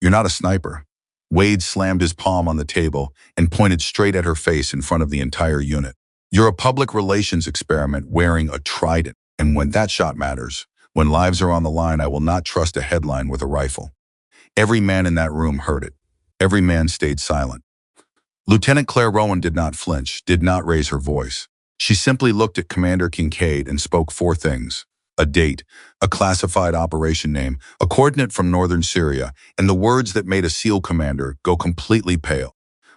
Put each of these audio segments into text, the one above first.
You're not a sniper. Wade slammed his palm on the table and pointed straight at her face in front of the entire unit. You're a public relations experiment wearing a trident. And when that shot matters, when lives are on the line, I will not trust a headline with a rifle. Every man in that room heard it. Every man stayed silent. Lieutenant Claire Rowan did not flinch, did not raise her voice. She simply looked at Commander Kincaid and spoke four things: a date, a classified operation name, a coordinate from northern Syria, and the words that made a SEAL commander go completely pale.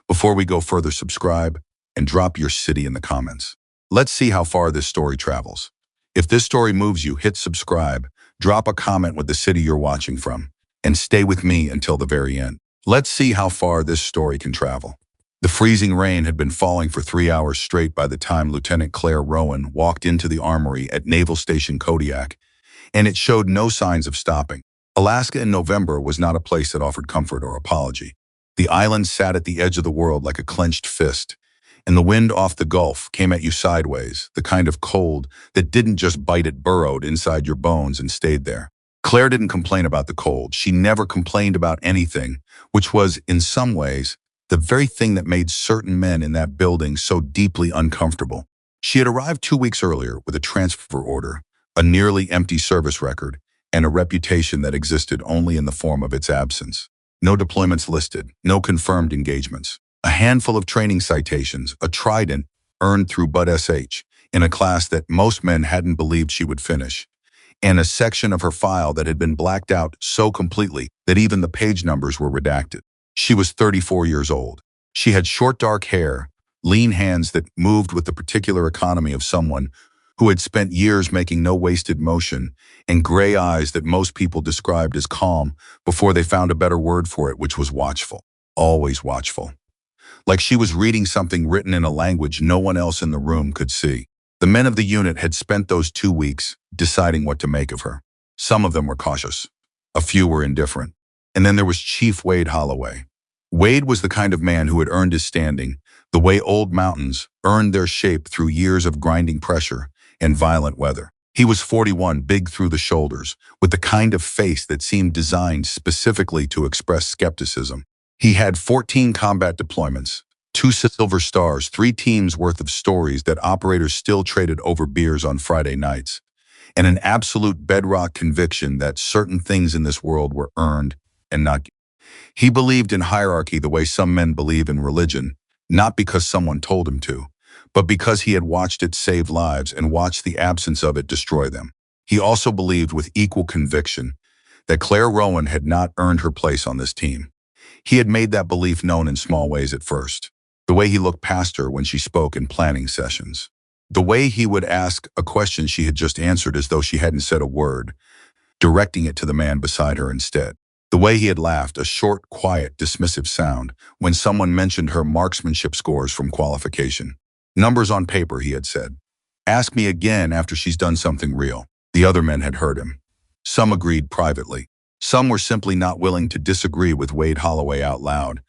Before we go further, subscribe and drop your city in the comments. Let's see how far this story travels. If this story moves you, hit subscribe, drop a comment with the city you're watching from, and stay with me until the very end. Let's see how far this story can travel. The freezing rain had been falling for 3 hours straight by the time Lieutenant Claire Rowan walked into the armory at Naval Station Kodiak, and it showed no signs of stopping. Alaska in November was not a place that offered comfort or apology. The island sat at the edge of the world like a clenched fist, and the wind off the Gulf came at you sideways, the kind of cold that didn't just bite, it burrowed inside your bones and stayed there. Claire didn't complain about the cold. She never complained about anything, which was, in some ways, the very thing that made certain men in that building so deeply uncomfortable. She had arrived 2 weeks earlier with a transfer order, a nearly empty service record, and a reputation that existed only in the form of its absence. No deployments listed, no confirmed engagements, a handful of training citations, a trident earned through Bud SH in a class that most men hadn't believed she would finish, and a section of her file that had been blacked out so completely that even the page numbers were redacted. She was 34 years old. She had short dark hair, lean hands that moved with the particular economy of someone who had spent years making no wasted motion, and gray eyes that most people described as calm before they found a better word for it, which was watchful. Always watchful. Like she was reading something written in a language no one else in the room could see. The men of the unit had spent those 2 weeks deciding what to make of her. Some of them were cautious. A few were indifferent. And then there was Chief Wade Holloway. Wade was the kind of man who had earned his standing, the way old mountains earned their shape through years of grinding pressure and violent weather. He was 41, big through the shoulders, with the kind of face that seemed designed specifically to express skepticism. He had 14 combat deployments, 2 Silver Stars, 3 teams worth of stories that operators still traded over beers on Friday nights, and an absolute bedrock conviction that certain things in this world were earned and not given. He believed in hierarchy the way some men believe in religion, not because someone told him to, but because he had watched it save lives and watched the absence of it destroy them. He also believed with equal conviction that Claire Rowan had not earned her place on this team. He had made that belief known in small ways at first. The way he looked past her when she spoke in planning sessions. The way he would ask a question she had just answered as though she hadn't said a word, directing it to the man beside her instead. The way he had laughed, a short, quiet, dismissive sound, when someone mentioned her marksmanship scores from qualification. Numbers on paper, he had said. Ask me again after she's done something real. The other men had heard him. Some agreed privately. Some were simply not willing to disagree with Wade Holloway out loud,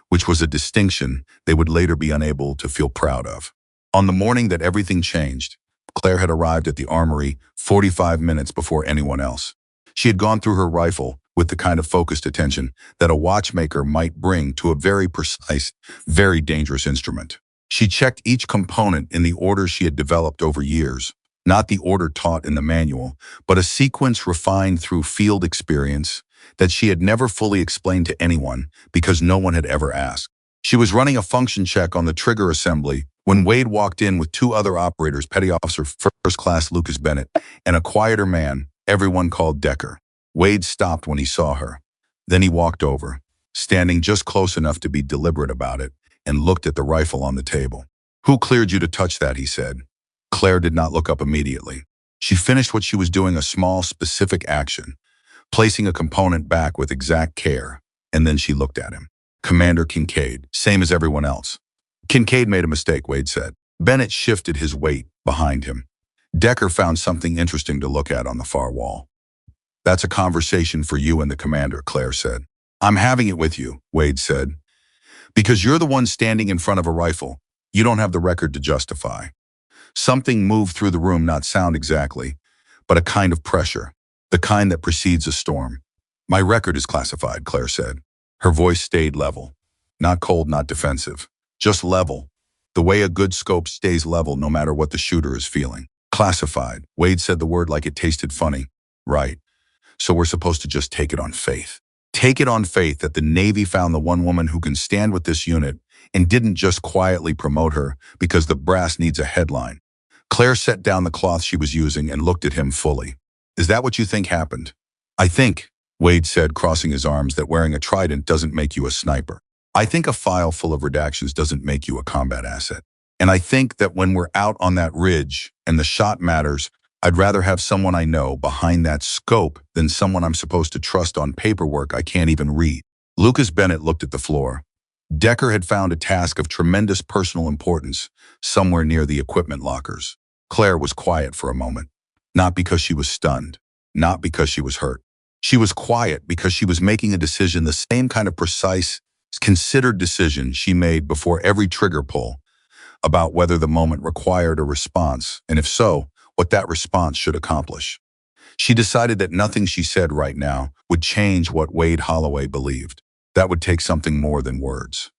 which was a distinction they would later be unable to feel proud of. On the morning that everything changed, Claire had arrived at the armory 45 minutes before anyone else. She had gone through her rifle with the kind of focused attention that a watchmaker might bring to a very precise, very dangerous instrument. She checked each component in the order she had developed over years, not the order taught in the manual, but a sequence refined through field experience that she had never fully explained to anyone because no one had ever asked. She was running a function check on the trigger assembly when Wade walked in with 2 other operators, Petty Officer First Class Lucas Bennett, and a quieter man everyone called Decker. Wade stopped when he saw her. Then he walked over, standing just close enough to be deliberate about it, and looked at the rifle on the table. "Who cleared you to touch that?" he said. Claire did not look up immediately. She finished what she was doing, a small, specific action, placing a component back with exact care, and then she looked at him. "Commander Kincaid, same as everyone else." "Kincaid made a mistake," Wade said. Bennett shifted his weight behind him. Decker found something interesting to look at on the far wall. "That's a conversation for you and the commander," Claire said. "I'm having it with you," Wade said. "Because you're the one standing in front of a rifle. You don't have the record to justify." Something moved through the room, not sound exactly, but a kind of pressure, the kind that precedes a storm. My record is classified, Claire said. Her voice stayed level. Not cold, not defensive. Just level. The way a good scope stays level no matter what the shooter is feeling. Classified. Wade said the word like it tasted funny. Right. So we're supposed to just take it on faith. Take it on faith that the Navy found the one woman who can stand with this unit and didn't just quietly promote her because the brass needs a headline. Claire set down the cloth she was using and looked at him fully. Is that what you think happened? I think, Wade said, crossing his arms, that wearing a trident doesn't make you a sniper. I think a file full of redactions doesn't make you a combat asset. And I think that when we're out on that ridge and the shot matters, I'd rather have someone I know behind that scope than someone I'm supposed to trust on paperwork I can't even read. Lucas Bennett looked at the floor. Decker had found a task of tremendous personal importance somewhere near the equipment lockers. Claire was quiet for a moment. Not because she was stunned. Not because she was hurt. She was quiet because she was making a decision, the same kind of precise, considered decision she made before every trigger pull, about whether the moment required a response, and if so, what that response should accomplish. She decided that nothing she said right now would change what Wade Holloway believed. That would take something more than words.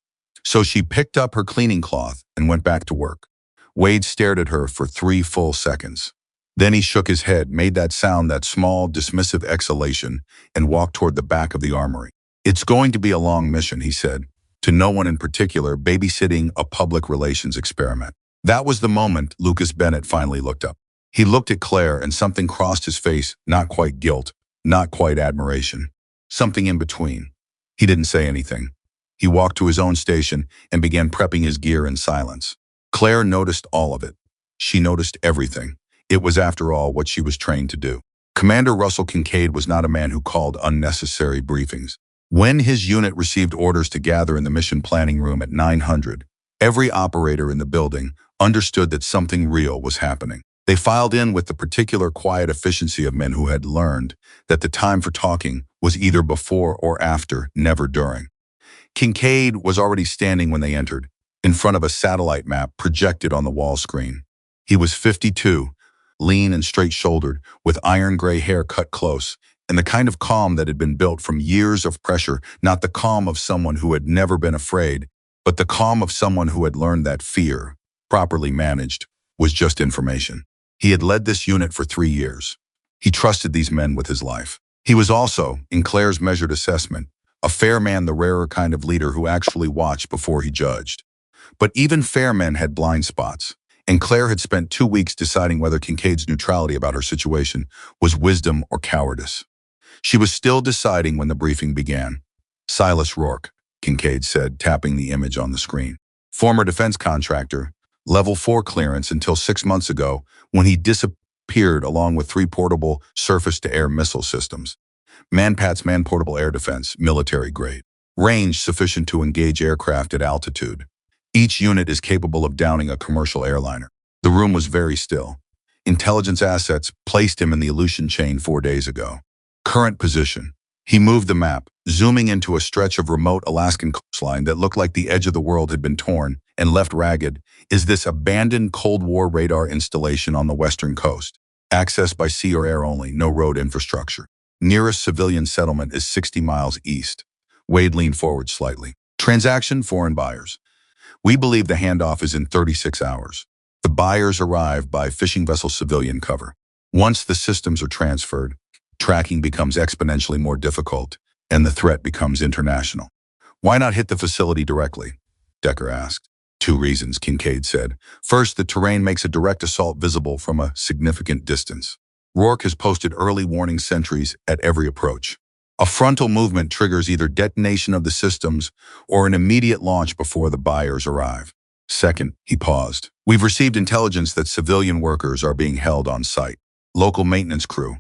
So she picked up her cleaning cloth and went back to work. Wade stared at her for 3 full seconds. Then he shook his head, made that sound, that small, dismissive exhalation, and walked toward the back of the armory. It's going to be a long mission, he said, to no one in particular, babysitting a public relations experiment. That was the moment Lucas Bennett finally looked up. He looked at Claire and something crossed his face, not quite guilt, not quite admiration. Something in between. He didn't say anything. He walked to his own station and began prepping his gear in silence. Claire noticed all of it. She noticed everything. It was, after all, what she was trained to do. Commander Russell Kincaid was not a man who called unnecessary briefings. When his unit received orders to gather in the mission planning room at 900, every operator in the building understood that something real was happening. They filed in with the particular quiet efficiency of men who had learned that the time for talking was either before or after, never during. Kincaid was already standing when they entered, in front of a satellite map projected on the wall screen. He was 52, lean and straight-shouldered, with iron gray hair cut close, and the kind of calm that had been built from years of pressure, not the calm of someone who had never been afraid, but the calm of someone who had learned that fear, properly managed, was just information. He had led this unit for 3 years. He trusted these men with his life. He was also, in Claire's measured assessment, a fair man, the rarer kind of leader who actually watched before he judged. But even fair men had blind spots, and Claire had spent 2 weeks deciding whether Kincaid's neutrality about her situation was wisdom or cowardice. She was still deciding when the briefing began. Silas Rourke, Kincaid said, tapping the image on the screen. Former defense contractor, level 4 clearance until 6 months ago when he disappeared along with 3 portable surface-to-air missile systems. Manpat's man-portable air defense, military grade. Range sufficient to engage aircraft at altitude. Each unit is capable of downing a commercial airliner. The room was very still. Intelligence assets placed him in the Aleutian chain 4 days ago. Current position. He moved the map, zooming into a stretch of remote Alaskan coastline that looked like the edge of the world had been torn and left ragged. Is this abandoned Cold War radar installation on the western coast? Access by sea or air only, no road infrastructure. Nearest civilian settlement is 60 miles east. Wade leaned forward slightly. Transaction, foreign buyers. We believe the handoff is in 36 hours. The buyers arrive by fishing vessel civilian cover. Once the systems are transferred, tracking becomes exponentially more difficult, and the threat becomes international. Why not hit the facility directly? Decker asked. 2 reasons, Kincaid said. First, the terrain makes a direct assault visible from a significant distance. Rourke has posted early warning sentries at every approach. A frontal movement triggers either detonation of the systems or an immediate launch before the buyers arrive. Second, he paused. We've received intelligence that civilian workers are being held on site. Local maintenance crew.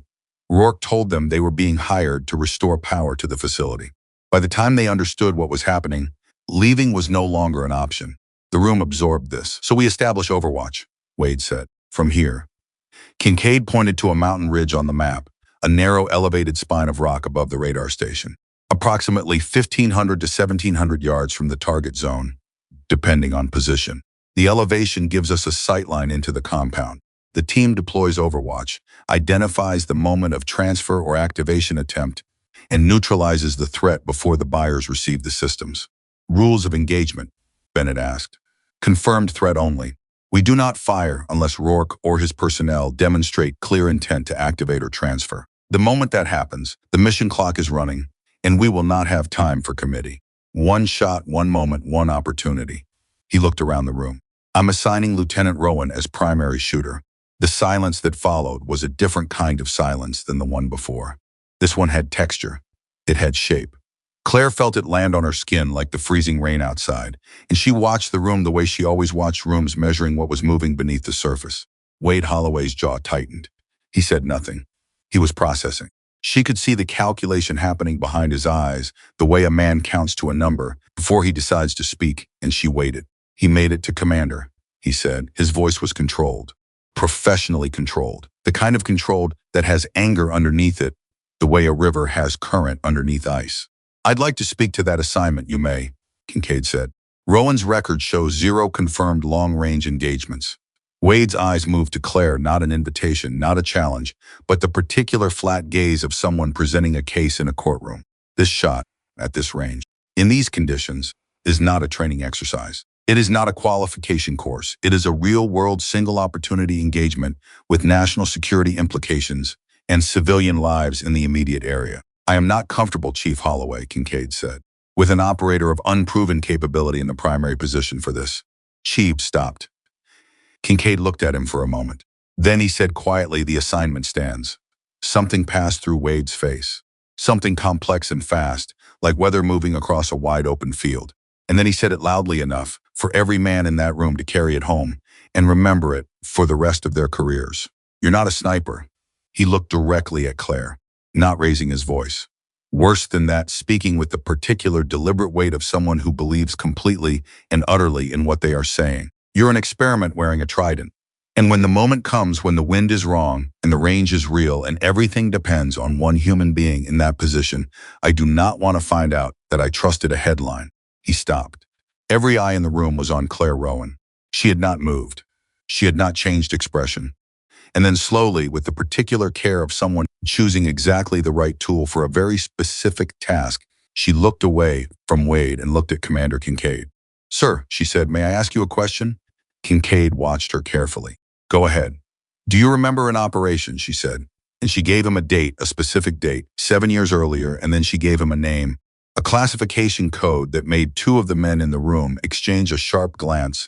Rourke told them they were being hired to restore power to the facility. By the time they understood what was happening, leaving was no longer an option. The room absorbed this. So we establish overwatch, Wade said. From here. Kincaid pointed to a mountain ridge on the map, a narrow elevated spine of rock above the radar station, approximately 1,500 to 1,700 yards from the target zone, depending on position. The elevation gives us a sightline into the compound. The team deploys overwatch, identifies the moment of transfer or activation attempt, and neutralizes the threat before the buyers receive the systems. Rules of engagement, Bennett asked. Confirmed threat only. We do not fire unless Rourke or his personnel demonstrate clear intent to activate or transfer. The moment that happens, the mission clock is running, and we will not have time for committee. One shot, one moment, one opportunity. He looked around the room. I'm assigning Lieutenant Rowan as primary shooter. The silence that followed was a different kind of silence than the one before. This one had texture. It had shape. Claire felt it land on her skin like the freezing rain outside, and she watched the room the way she always watched rooms, measuring what was moving beneath the surface. Wade Holloway's jaw tightened. He said nothing. He was processing. She could see the calculation happening behind his eyes, the way a man counts to a number before he decides to speak, and she waited. He made it to Commander, he said. His voice was controlled, professionally controlled, the kind of controlled that has anger underneath it, the way a river has current underneath ice. I'd like to speak to that assignment, you may, Kincaid said. Rowan's record shows 0 confirmed long-range engagements. Wade's eyes moved to Claire, not an invitation, not a challenge, but the particular flat gaze of someone presenting a case in a courtroom. This shot, at this range, in these conditions, is not a training exercise. It is not a qualification course. It is a real-world single-opportunity engagement with national security implications and civilian lives in the immediate area. I am not comfortable, Chief Holloway, Kincaid said, with an operator of unproven capability in the primary position for this. Chief stopped. Kincaid looked at him for a moment. Then he said quietly, the assignment stands. Something passed through Wade's face. Something complex and fast, like weather moving across a wide open field. And then he said it loudly enough for every man in that room to carry it home and remember it for the rest of their careers. You're not a sniper. He looked directly at Claire, not raising his voice. Worse than that, speaking with the particular deliberate weight of someone who believes completely and utterly in what they are saying. You're an experiment wearing a trident. And when the moment comes when the wind is wrong and the range is real and everything depends on one human being in that position, I do not want to find out that I trusted a headline. He stopped. Every eye in the room was on Claire Rowan. She had not moved. She had not changed expression. And then slowly, with the particular care of someone choosing exactly the right tool for a very specific task, she looked away from Wade and looked at Commander Kincaid. Sir, she said, may I ask you a question? Kincaid watched her carefully. Go ahead. Do you remember an operation, she said. And she gave him a date, a specific date, 7 years earlier, and then she gave him a name, a classification code that made 2 of the men in the room exchange a sharp glance,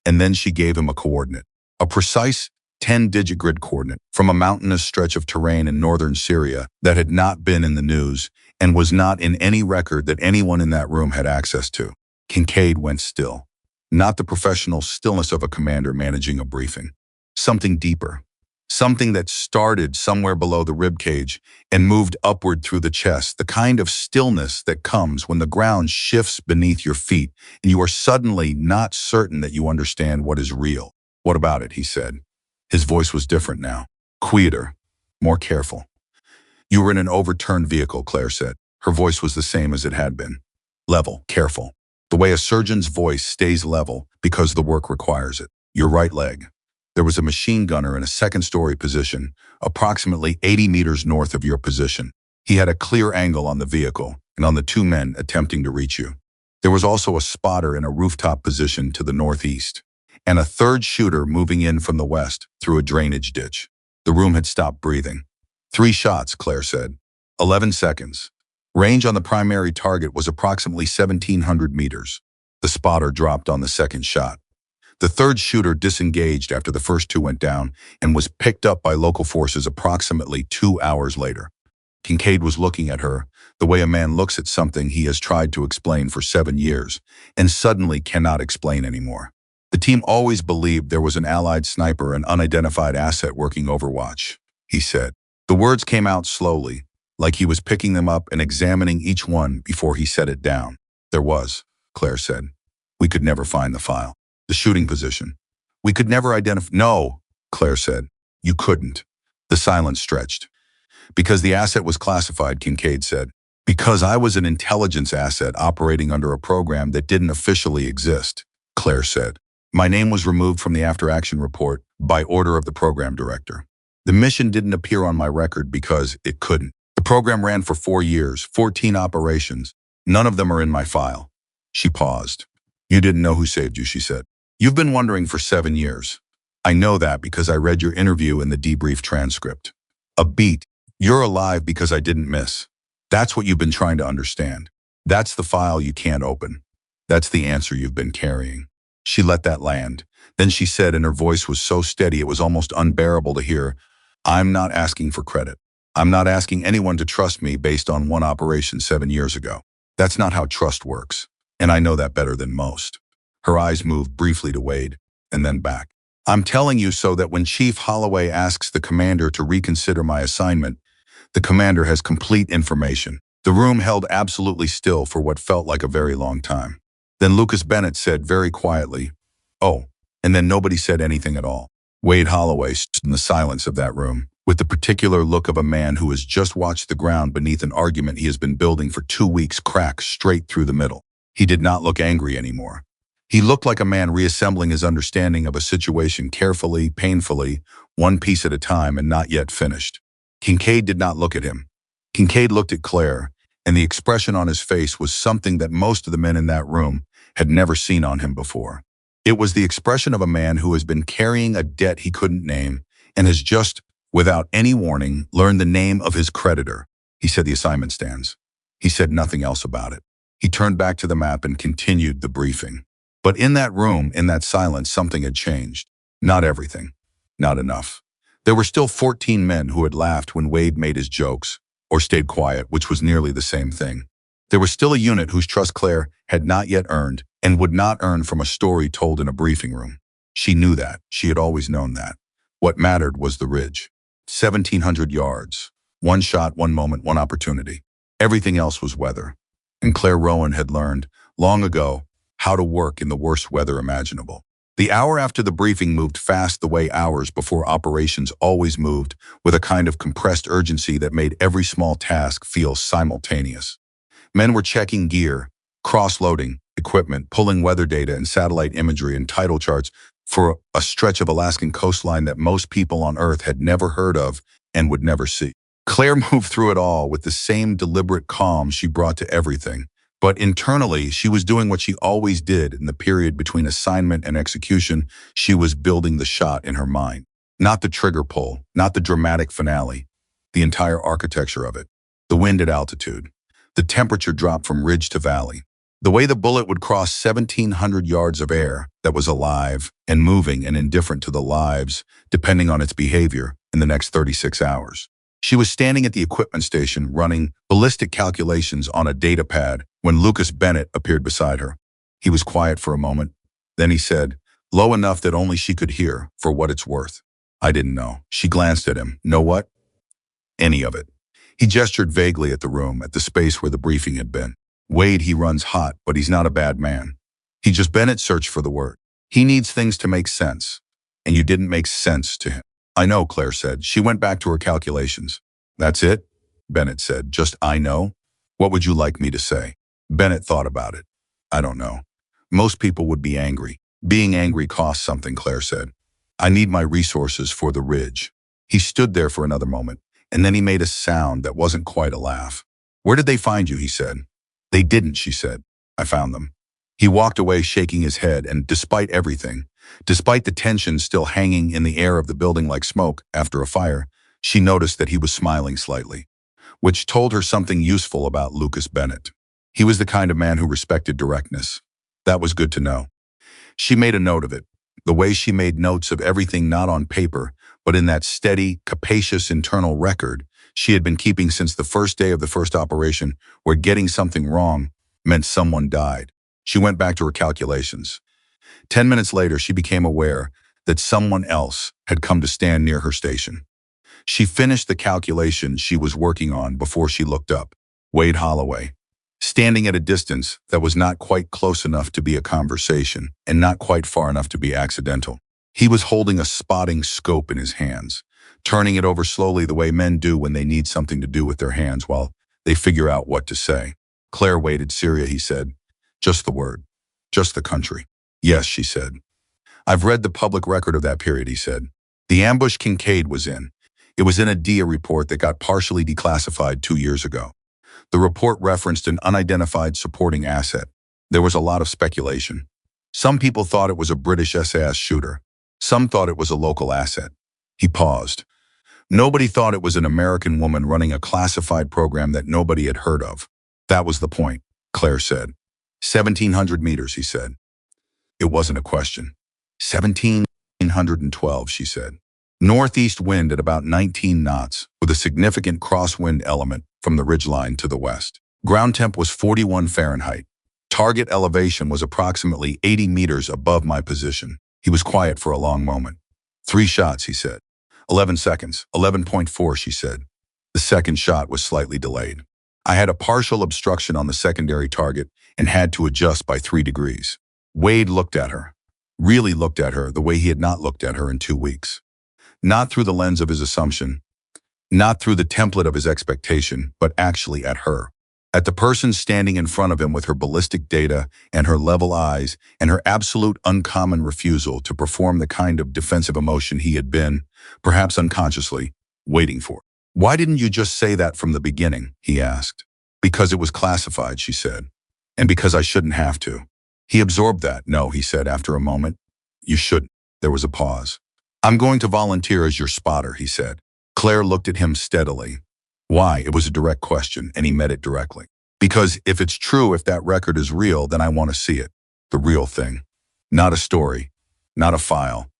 and then she gave him a coordinate, a precise 10-digit grid coordinate from a mountainous stretch of terrain in northern Syria that had not been in the news and was not in any record that anyone in that room had access to. Kincaid went still. Not the professional stillness of a commander managing a briefing. Something deeper. Something that started somewhere below the ribcage and moved upward through the chest, the kind of stillness that comes when the ground shifts beneath your feet and you are suddenly not certain that you understand what is real. What about it, he said. His voice was different now, quieter, more careful. You were in an overturned vehicle, Claire said. Her voice was the same as it had been. Level, careful. The way a surgeon's voice stays level because the work requires it. Your right leg. There was a machine gunner in a second-story position, approximately 80 meters north of your position. He had a clear angle on the vehicle and on the 2 men attempting to reach you. There was also a spotter in a rooftop position to the northeast, and a 3rd shooter moving in from the west through a drainage ditch. The room had stopped breathing. 3 shots, Claire said. 11 seconds. Range on the primary target was approximately 1,700 meters. The spotter dropped on the 2nd shot. The 3rd shooter disengaged after the first 2 went down and was picked up by local forces approximately 2 hours later. Kincaid was looking at her, the way a man looks at something he has tried to explain for 7 years and suddenly cannot explain anymore. The team always believed there was an allied sniper, an unidentified asset working Overwatch, he said. The words came out slowly, like he was picking them up and examining each one before he set it down. There was, Claire said. We could never find the file. The shooting position. We could never identify. No, Claire said. You couldn't. The silence stretched. Because the asset was classified, Kincaid said. Because I was an intelligence asset operating under a program that didn't officially exist, Claire said. My name was removed from the after-action report by order of the program director. The mission didn't appear on my record because it couldn't. The program ran for 4 years, 14 operations. None of them are in my file. She paused. You didn't know who saved you, she said. You've been wondering for 7 years. I know that because I read your interview in the debrief transcript. A beat. You're alive because I didn't miss. That's what you've been trying to understand. That's the file you can't open. That's the answer you've been carrying. She let that land. Then she said, and her voice was so steady it was almost unbearable to hear, I'm not asking for credit. I'm not asking anyone to trust me based on one operation 7 years ago. That's not how trust works. And I know that better than most. Her eyes moved briefly to Wade, and then back. I'm telling you so that when Chief Holloway asks the commander to reconsider my assignment, the commander has complete information. The room held absolutely still for what felt like a very long time. Then Lucas Bennett said very quietly, oh, and then nobody said anything at all. Wade Holloway stood in the silence of that room, with the particular look of a man who has just watched the ground beneath an argument he has been building for 2 weeks crack straight through the middle. He did not look angry anymore. He looked like a man reassembling his understanding of a situation carefully, painfully, one piece at a time and not yet finished. Kincaid did not look at him. Kincaid looked at Claire, and the expression on his face was something that most of the men in that room had never seen on him before. It was the expression of a man who has been carrying a debt he couldn't name and has just, without any warning, learned the name of his creditor. He said the assignment stands. He said nothing else about it. He turned back to the map and continued the briefing. But in that room, in that silence, something had changed. Not everything. Not enough. There were still 14 men who had laughed when Wade made his jokes, or stayed quiet, which was nearly the same thing. There was still a unit whose trust Claire had not yet earned and would not earn from a story told in a briefing room. She knew that. She had always known that. What mattered was the ridge. 1,700 yards. One shot, one moment, one opportunity. Everything else was weather. And Claire Rowan had learned, long ago, how to work in the worst weather imaginable. The hour after the briefing moved fast the way hours before operations always moved, with a kind of compressed urgency that made every small task feel simultaneous. Men were checking gear, cross-loading equipment, pulling weather data and satellite imagery and tidal charts for a stretch of Alaskan coastline that most people on Earth had never heard of and would never see. Claire moved through it all with the same deliberate calm she brought to everything. But internally, she was doing what she always did in the period between assignment and execution. She was building the shot in her mind. Not the trigger pull, not the dramatic finale, the entire architecture of it. The wind at altitude. The temperature drop from ridge to valley. The way the bullet would cross 1,700 yards of air that was alive and moving and indifferent to the lives, depending on its behavior, in the next 36 hours. She was standing at the equipment station running ballistic calculations on a data pad when Lucas Bennett appeared beside her. He was quiet for a moment. Then he said, low enough that only she could hear, for what it's worth. I didn't know. She glanced at him. Know what? Any of it. He gestured vaguely at the room, at the space where the briefing had been. Wade, he runs hot, but he's not a bad man. He just Bennett searched for the word. He needs things to make sense. And you didn't make sense to him. I know, Claire said. She went back to her calculations. That's it? Bennett said. Just I know? What would you like me to say? Bennett thought about it. I don't know. Most people would be angry. Being angry costs something, Claire said. I need my resources for the ridge. He stood there for another moment, and then he made a sound that wasn't quite a laugh. Where did they find you, he said. They didn't, she said. I found them. He walked away shaking his head, and despite everything, despite the tension still hanging in the air of the building like smoke after a fire, she noticed that he was smiling slightly, which told her something useful about Lucas Bennett. He was the kind of man who respected directness. That was good to know. She made a note of it, the way she made notes of everything not on paper, but in that steady, capacious internal record she had been keeping since the first day of the first operation, where getting something wrong meant someone died. She went back to her calculations. 10 minutes later, she became aware that someone else had come to stand near her station. She finished the calculation she was working on before she looked up. Wade Holloway, standing at a distance that was not quite close enough to be a conversation and not quite far enough to be accidental. He was holding a spotting scope in his hands, turning it over slowly the way men do when they need something to do with their hands while they figure out what to say. Claire waited. Syria, he said. Just the word. Just the country. Yes, she said. I've read the public record of that period, he said. The ambush Kincaid was in. It was in a DIA report that got partially declassified 2 years ago. The report referenced an unidentified supporting asset. There was a lot of speculation. Some people thought it was a British SAS shooter. Some thought it was a local asset. He paused. Nobody thought it was an American woman running a classified program that nobody had heard of. That was the point, Claire said. 1,700 meters, he said. It wasn't a question. 1,712, she said. Northeast wind at about 19 knots, with a significant crosswind element from the ridgeline to the west. Ground temp was 41 Fahrenheit. Target elevation was approximately 80 meters above my position. He was quiet for a long moment. 3 shots, he said. 11 seconds. 11.4, she said. The second shot was slightly delayed. I had a partial obstruction on the secondary target and had to adjust by 3 degrees. Wade looked at her. Really looked at her the way he had not looked at her in 2 weeks. Not through the lens of his assumption, not through the template of his expectation, but actually at her. At the person standing in front of him with her ballistic data and her level eyes and her absolute uncommon refusal to perform the kind of defensive emotion he had been, perhaps unconsciously, waiting for. Why didn't you just say that from the beginning? He asked. Because it was classified, she said. And because I shouldn't have to. He absorbed that. No, he said after a moment. You shouldn't. There was a pause. I'm going to volunteer as your spotter, he said. Claire looked at him steadily. Why? It was a direct question, and he met it directly. Because if it's true, if that record is real, then I want to see it. The real thing. Not a story. Not a file.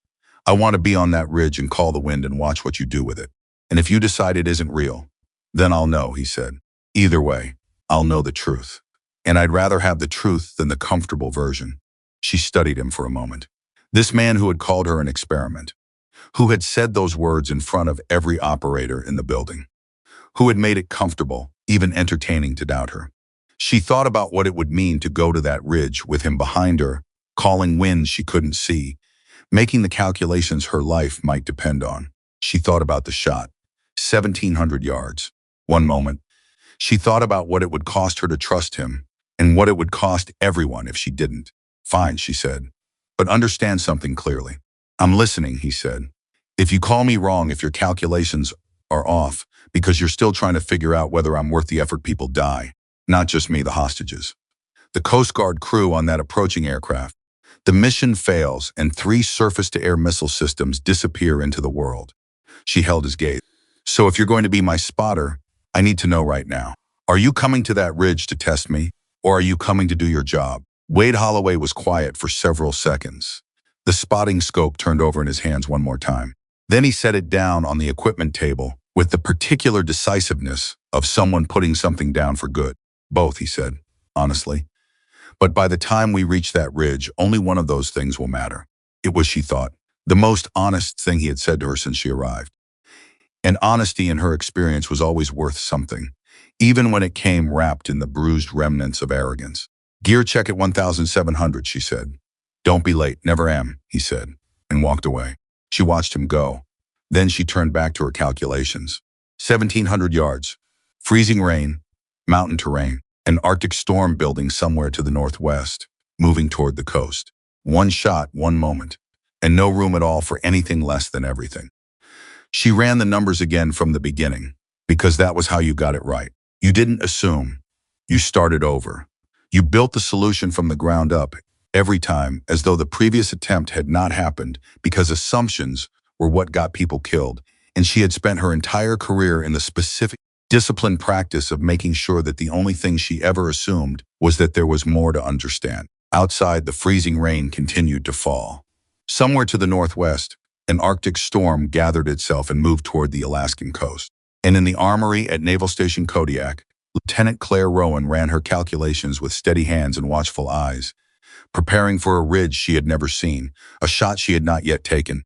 I want to be on that ridge and call the wind and watch what you do with it. And if you decide it isn't real, then I'll know, he said. Either way, I'll know the truth. And I'd rather have the truth than the comfortable version. She studied him for a moment. This man who had called her an experiment, who had said those words in front of every operator in the building, who had made it comfortable, even entertaining to doubt her. She thought about what it would mean to go to that ridge with him behind her, calling winds she couldn't see, making the calculations her life might depend on. She thought about the shot, 1,700 yards. One moment, she thought about what it would cost her to trust him and what it would cost everyone if she didn't. Fine, she said, but understand something clearly. I'm listening, he said. If you call me wrong, if your calculations are off, because you're still trying to figure out whether I'm worth the effort, people die. Not just me, the hostages. The Coast Guard crew on that approaching aircraft. The mission fails and 3 surface-to-air missile systems disappear into the world. She held his gaze. So if you're going to be my spotter, I need to know right now. Are you coming to that ridge to test me, or are you coming to do your job? Wade Holloway was quiet for several seconds. The spotting scope turned over in his hands one more time. Then he set it down on the equipment table with the particular decisiveness of someone putting something down for good. Both, he said, honestly. But by the time we reach that ridge, only one of those things will matter. It was, she thought, the most honest thing he had said to her since she arrived. And honesty in her experience was always worth something, even when it came wrapped in the bruised remnants of arrogance. Gear check at 1,700, she said. Don't be late, never am, he said, and walked away. She watched him go. Then she turned back to her calculations. 1,700 yards, freezing rain, mountain terrain, an Arctic storm building somewhere to the northwest, moving toward the coast. One shot, one moment, and no room at all for anything less than everything. She ran the numbers again from the beginning, because that was how you got it right. You didn't assume. You started over. You built the solution from the ground up, every time, as though the previous attempt had not happened, because assumptions were what got people killed, and she had spent her entire career in the specific disciplined practice of making sure that the only thing she ever assumed was that there was more to understand. Outside, the freezing rain continued to fall. Somewhere to the northwest, an Arctic storm gathered itself and moved toward the Alaskan coast. And in the armory at Naval Station Kodiak, Lieutenant Claire Rowan ran her calculations with steady hands and watchful eyes, preparing for a ridge she had never seen, a shot she had not yet taken,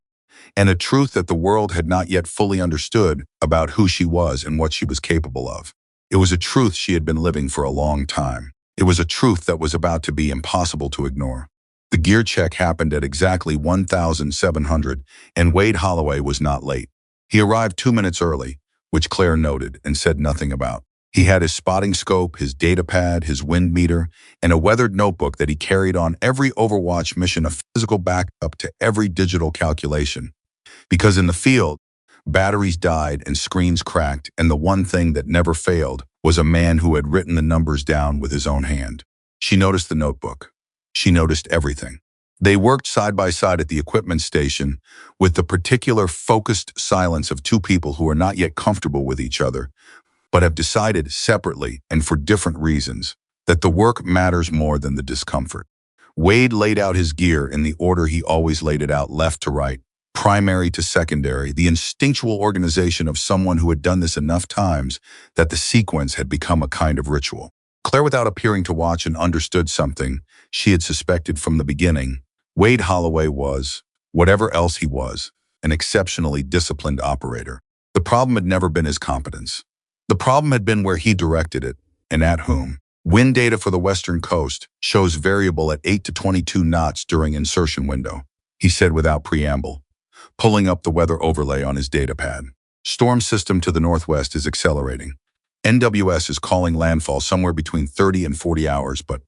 and a truth that the world had not yet fully understood about who she was and what she was capable of. It was a truth she had been living for a long time. It was a truth that was about to be impossible to ignore. The gear check happened at exactly 1,700, and Wade Holloway was not late. He arrived 2 minutes early, which Claire noted and said nothing about. He had his spotting scope, his data pad, his wind meter, and a weathered notebook that he carried on every Overwatch mission, a physical backup to every digital calculation. Because in the field, Batteries died and screens cracked, and the one thing that never failed was a man who had written the numbers down with his own hand. She noticed the notebook. She noticed everything. They worked side by side at the equipment station with the particular focused silence of two people who are not yet comfortable with each other, but have decided separately and for different reasons that the work matters more than the discomfort. Wade laid out his gear in the order he always laid it out, left to right, primary to secondary, the instinctual organization of someone who had done this enough times that the sequence had become a kind of ritual. Claire, without appearing to watch, and understood something she had suspected from the beginning. Wade Holloway was, whatever else he was, an exceptionally disciplined operator. The problem had never been his competence. The problem had been where he directed it, and at whom. Wind data for the western coast shows variable at 8 to 22 knots during insertion window, he said without preamble, pulling up the weather overlay on his data pad. Storm system to the northwest is accelerating. NWS is calling landfall somewhere between 30 and 40 hours, but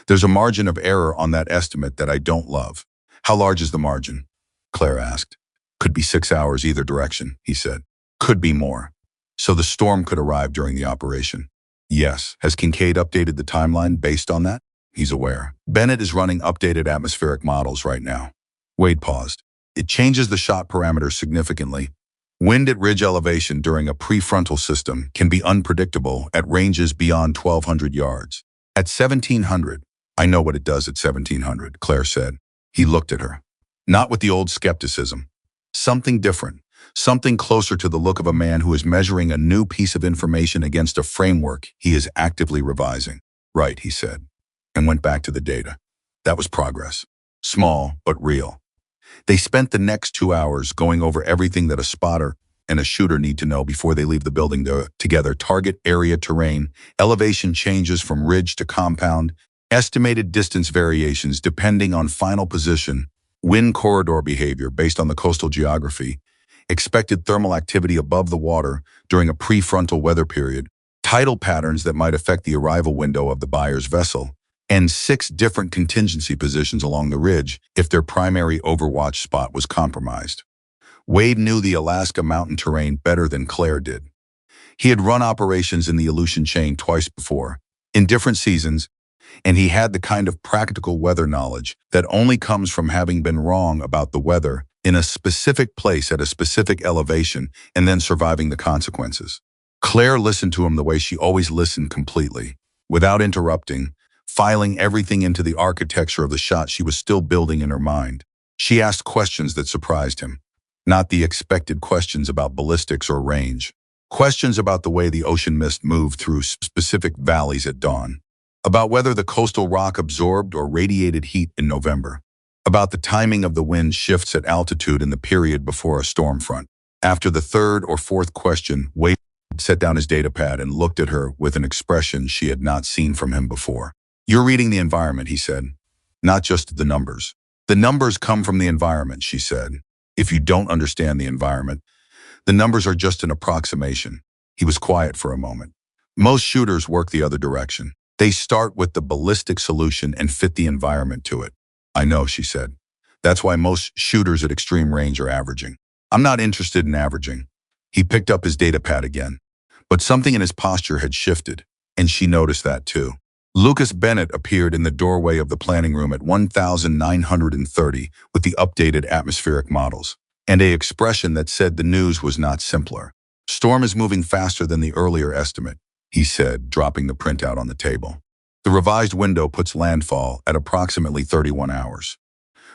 there's a margin of error on that estimate that I don't love. How large is the margin? Claire asked. Could be 6 hours either direction, he said. Could be more. So the storm could arrive during the operation. Yes. Has Kincaid updated the timeline based on that? He's aware. Bennett is running updated atmospheric models right now. Wade paused. It changes the shot parameters significantly. Wind at ridge elevation during a prefrontal system can be unpredictable at ranges beyond 1,200 yards. At 1,700, I know what it does at 1,700, Claire said. He looked at her. Not with the old skepticism. Something different. Something closer to the look of a man who is measuring a new piece of information against a framework he is actively revising. Right, he said, and went back to the data. That was progress. Small, but real. They spent the next 2 hours going over everything that a spotter and a shooter need to know before they leave the building together: target area, terrain, elevation changes from ridge to compound, estimated distance variations depending on final position, wind corridor behavior based on the coastal geography, expected thermal activity above the water during a prefrontal weather period, tidal patterns that might affect the arrival window of the buyer's vessel, and 6 different contingency positions along the ridge if their primary overwatch spot was compromised. Wade knew the Alaska mountain terrain better than Claire did. He had run operations in the Aleutian chain twice before, in different seasons, and he had the kind of practical weather knowledge that only comes from having been wrong about the weather in a specific place at a specific elevation and then surviving the consequences. Claire listened to him the way she always listened, completely, without interrupting, filing everything into the architecture of the shot she was still building in her mind. She asked questions that surprised him. Not the expected questions about ballistics or range. Questions about the way the ocean mist moved through specific valleys at dawn. About whether the coastal rock absorbed or radiated heat in November. About the timing of the wind shifts at altitude in the period before a storm front. After the third or fourth question, Wade set down his data pad and looked at her with an expression she had not seen from him before. You're reading the environment, he said. Not just the numbers. The numbers come from the environment, she said. If you don't understand the environment, the numbers are just an approximation. He was quiet for a moment. Most shooters work the other direction. They start with the ballistic solution and fit the environment to it. I know, she said. That's why most shooters at extreme range are averaging. I'm not interested in averaging. He picked up his data pad again. But something in his posture had shifted, and she noticed that too. Lucas Bennett appeared in the doorway of the planning room at 1930 with the updated atmospheric models, and an expression that said the news was not simpler. Storm is moving faster than the earlier estimate, he said, dropping the printout on the table. The revised window puts landfall at approximately 31 hours,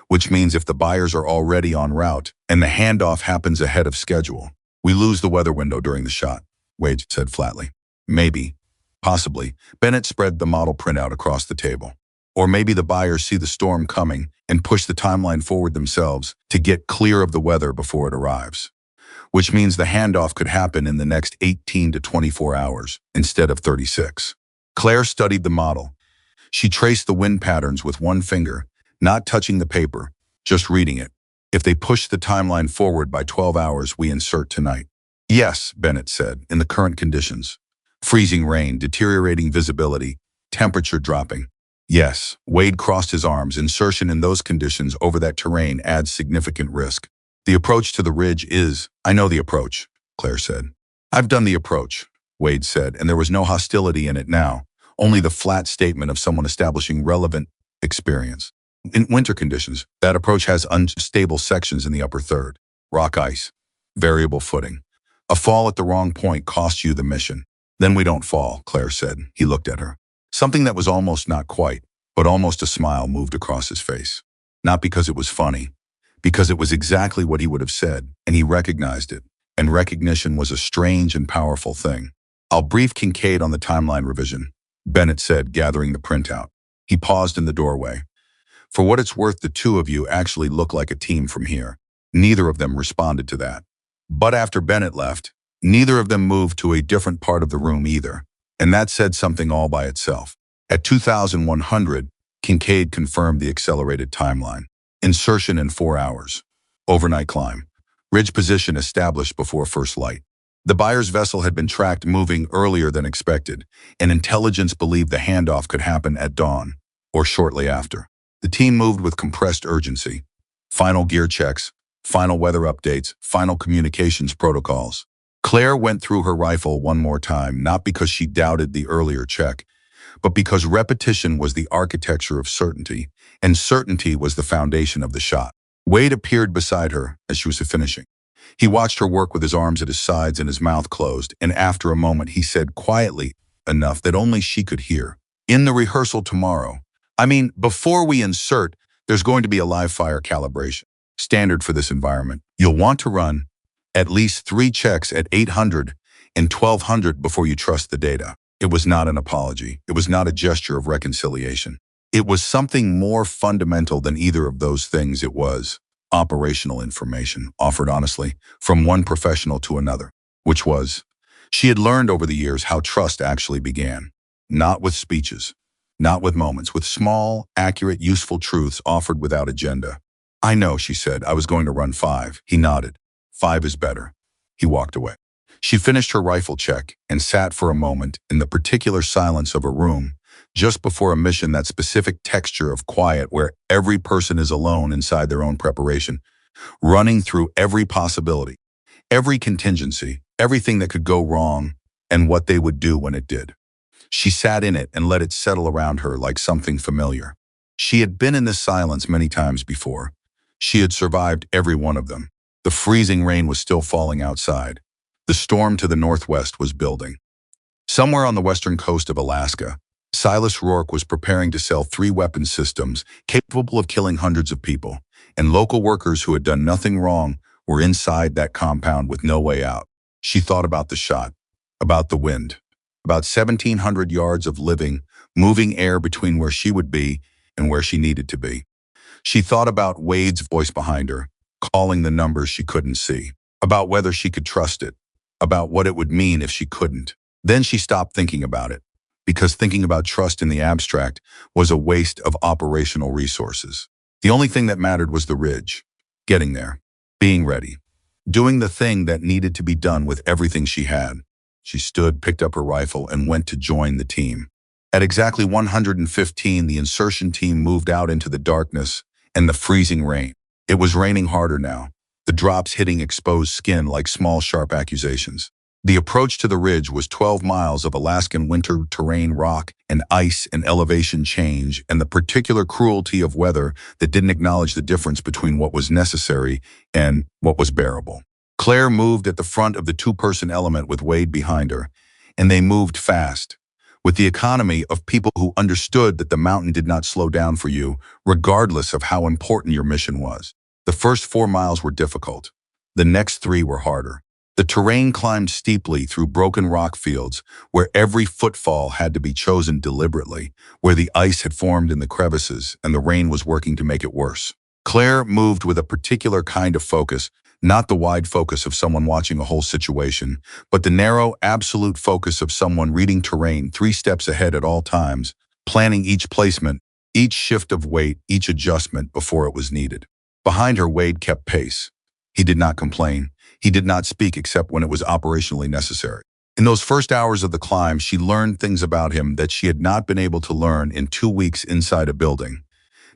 which means if the buyers are already en route and the handoff happens ahead of schedule, we lose the weather window during the shot, Wade said flatly. Maybe. Possibly, Bennett spread the model printout across the table. Or maybe the buyers see the storm coming and push the timeline forward themselves to get clear of the weather before it arrives. Which means the handoff could happen in the next 18 to 24 hours instead of 36. Claire studied the model. She traced the wind patterns with one finger, not touching the paper, just reading it. If they push the timeline forward by 12 hours, we insert tonight. Yes, Bennett said, in the current conditions. Freezing rain, deteriorating visibility, temperature dropping. Yes, Wade crossed his arms. Insertion in those conditions over that terrain adds significant risk. The approach to the ridge is, I know the approach, Claire said. I've done the approach, Wade said, and there was no hostility in it now, only the flat statement of someone establishing relevant experience. In winter conditions, that approach has unstable sections in the upper third, rock ice, variable footing. A fall at the wrong point costs you the mission. Then we don't fall, Claire said. He looked at her. Something that was almost not quite, but almost a smile moved across his face. Not because it was funny, because it was exactly what he would have said, and he recognized it. And recognition was a strange and powerful thing. I'll brief Kincaid on the timeline revision, Bennett said, gathering the printout. He paused in the doorway. For what it's worth, the two of you actually look like a team from here. Neither of them responded to that. But after Bennett left, neither of them moved to a different part of the room either. And that said something all by itself. At 2100, Kincaid confirmed the accelerated timeline. Insertion in 4 hours. Overnight climb. Ridge position established before first light. The buyer's vessel had been tracked moving earlier than expected, and intelligence believed the handoff could happen at dawn, or shortly after. The team moved with compressed urgency. Final gear checks, final weather updates, final communications protocols. Claire went through her rifle one more time, not because she doubted the earlier check, but because repetition was the architecture of certainty, and certainty was the foundation of the shot. Wade appeared beside her as she was finishing. He watched her work with his arms at his sides and his mouth closed, and after a moment he said quietly enough that only she could hear, "In the rehearsal tomorrow, before we insert, there's going to be a live fire calibration, standard for this environment. You'll want to run at least 3 checks at 800 and 1200 before you trust the data." It was not an apology. It was not a gesture of reconciliation. It was something more fundamental than either of those things. It was operational information, offered honestly, from one professional to another, which was, she had learned over the years how trust actually began. Not with speeches, not with moments, with small, accurate, useful truths offered without agenda. "I know," she said. "I was going to run 5. He nodded. 5 is better." He walked away. She finished her rifle check and sat for a moment in the particular silence of a room, just before a mission, that specific texture of quiet where every person is alone inside their own preparation, running through every possibility, every contingency, everything that could go wrong, and what they would do when it did. She sat in it and let it settle around her like something familiar. She had been in this silence many times before. She had survived every one of them. The freezing rain was still falling outside. The storm to the northwest was building. Somewhere on the western coast of Alaska, Silas Rourke was preparing to sell 3 weapon systems capable of killing hundreds of people, and local workers who had done nothing wrong were inside that compound with no way out. She thought about the shot, about the wind, about 1,700 yards of living, moving air between where she would be and where she needed to be. She thought about Wade's voice behind her, calling the numbers she couldn't see, about whether she could trust it, about what it would mean if she couldn't. Then she stopped thinking about it, because thinking about trust in the abstract was a waste of operational resources. The only thing that mattered was the ridge, getting there, being ready, doing the thing that needed to be done with everything she had. She stood, picked up her rifle, and went to join the team. At exactly 115, the insertion team moved out into the darkness and the freezing rain. It was raining harder now, the drops hitting exposed skin like small, sharp accusations. The approach to the ridge was 12 miles of Alaskan winter terrain, rock and ice and elevation change, and the particular cruelty of weather that didn't acknowledge the difference between what was necessary and what was bearable. Claire moved at the front of the 2-person element with Wade behind her, and they moved fast, with the economy of people who understood that the mountain did not slow down for you, regardless of how important your mission was. The first 4 miles were difficult. The next 3 were harder. The terrain climbed steeply through broken rock fields, where every footfall had to be chosen deliberately, where the ice had formed in the crevices and the rain was working to make it worse. Claire moved with a particular kind of focus, not the wide focus of someone watching a whole situation, but the narrow, absolute focus of someone reading terrain 3 steps ahead at all times, planning each placement, each shift of weight, each adjustment before it was needed. Behind her, Wade kept pace. He did not complain. He did not speak except when it was operationally necessary. In those first hours of the climb, she learned things about him that she had not been able to learn in 2 weeks inside a building.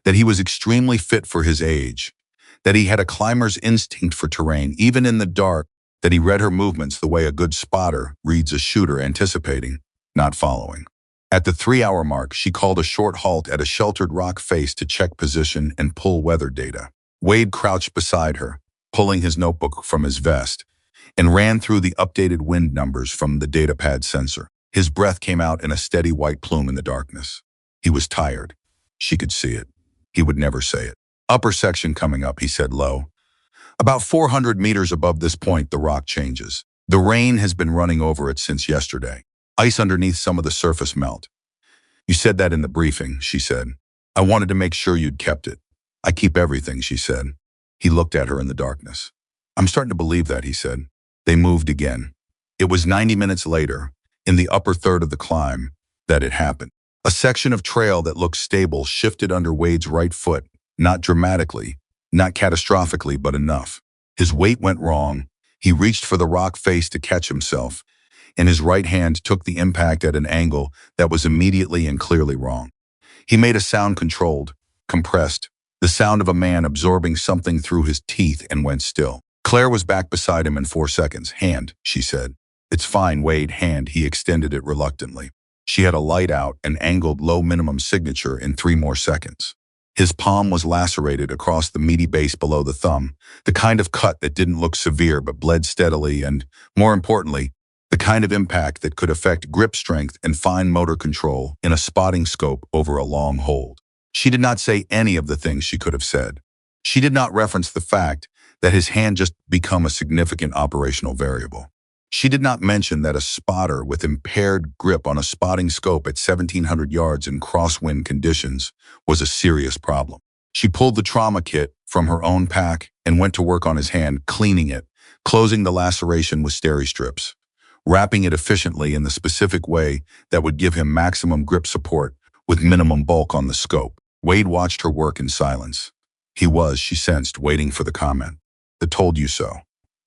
That he was extremely fit for his age. that he had a climber's instinct for terrain, even in the dark, that he read her movements the way a good spotter reads a shooter, anticipating, not following. At the 3-hour mark, she called a short halt at a sheltered rock face to check position and pull weather data. Wade crouched beside her, pulling his notebook from his vest, and ran through the updated wind numbers from the datapad sensor. His breath came out in a steady white plume in the darkness. He was tired. She could see it. He would never say it. Upper section coming up, he said low. About 400 meters above this point, the rock changes. The rain has been running over it since yesterday. Ice underneath some of the surface melt. You said that in the briefing, she said. I wanted to make sure you'd kept it. I keep everything, she said. He looked at her in the darkness. I'm starting to believe that, he said. They moved again. It was 90 minutes later, in the upper third of the climb, that it happened. A section of trail that looked stable shifted under Wade's right foot, not dramatically, not catastrophically, but enough. His weight went wrong. He reached for the rock face to catch himself, and his right hand took the impact at an angle that was immediately and clearly wrong. He made a sound controlled, compressed, the sound of a man absorbing something through his teeth, and went still. Claire was back beside him in 4 seconds. Hand, she said. It's fine, Wade. Hand. He extended it reluctantly. She had a light out, an angled low minimum signature in 3 more seconds. His palm was lacerated across the meaty base below the thumb, the kind of cut that didn't look severe but bled steadily and, more importantly, the kind of impact that could affect grip strength and fine motor control in a spotting scope over a long hold. She did not say any of the things she could have said. She did not reference the fact that his hand just become a significant operational variable. She did not mention that a spotter with impaired grip on a spotting scope at 1,700 yards in crosswind conditions was a serious problem. She pulled the trauma kit from her own pack and went to work on his hand, cleaning it, closing the laceration with steri strips, wrapping it efficiently in the specific way that would give him maximum grip support with minimum bulk on the scope. Wade watched her work in silence. He was, she sensed, waiting for the comment. The told you so.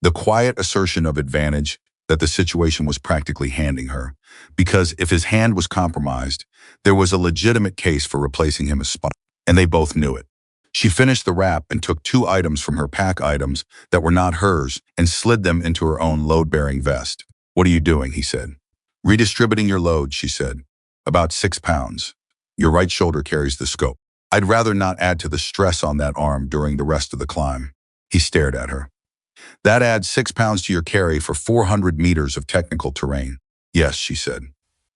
The quiet assertion of advantage that the situation was practically handing her, because if his hand was compromised, there was a legitimate case for replacing him as spotter, and they both knew it. She finished the wrap and took 2 items from her pack items that were not hers and slid them into her own load-bearing vest. What are you doing, he said. Redistributing your load, she said. About 6 pounds. Your right shoulder carries the scope. I'd rather not add to the stress on that arm during the rest of the climb. He stared at her. That adds 6 pounds to your carry for 400 meters of technical terrain. Yes, she said.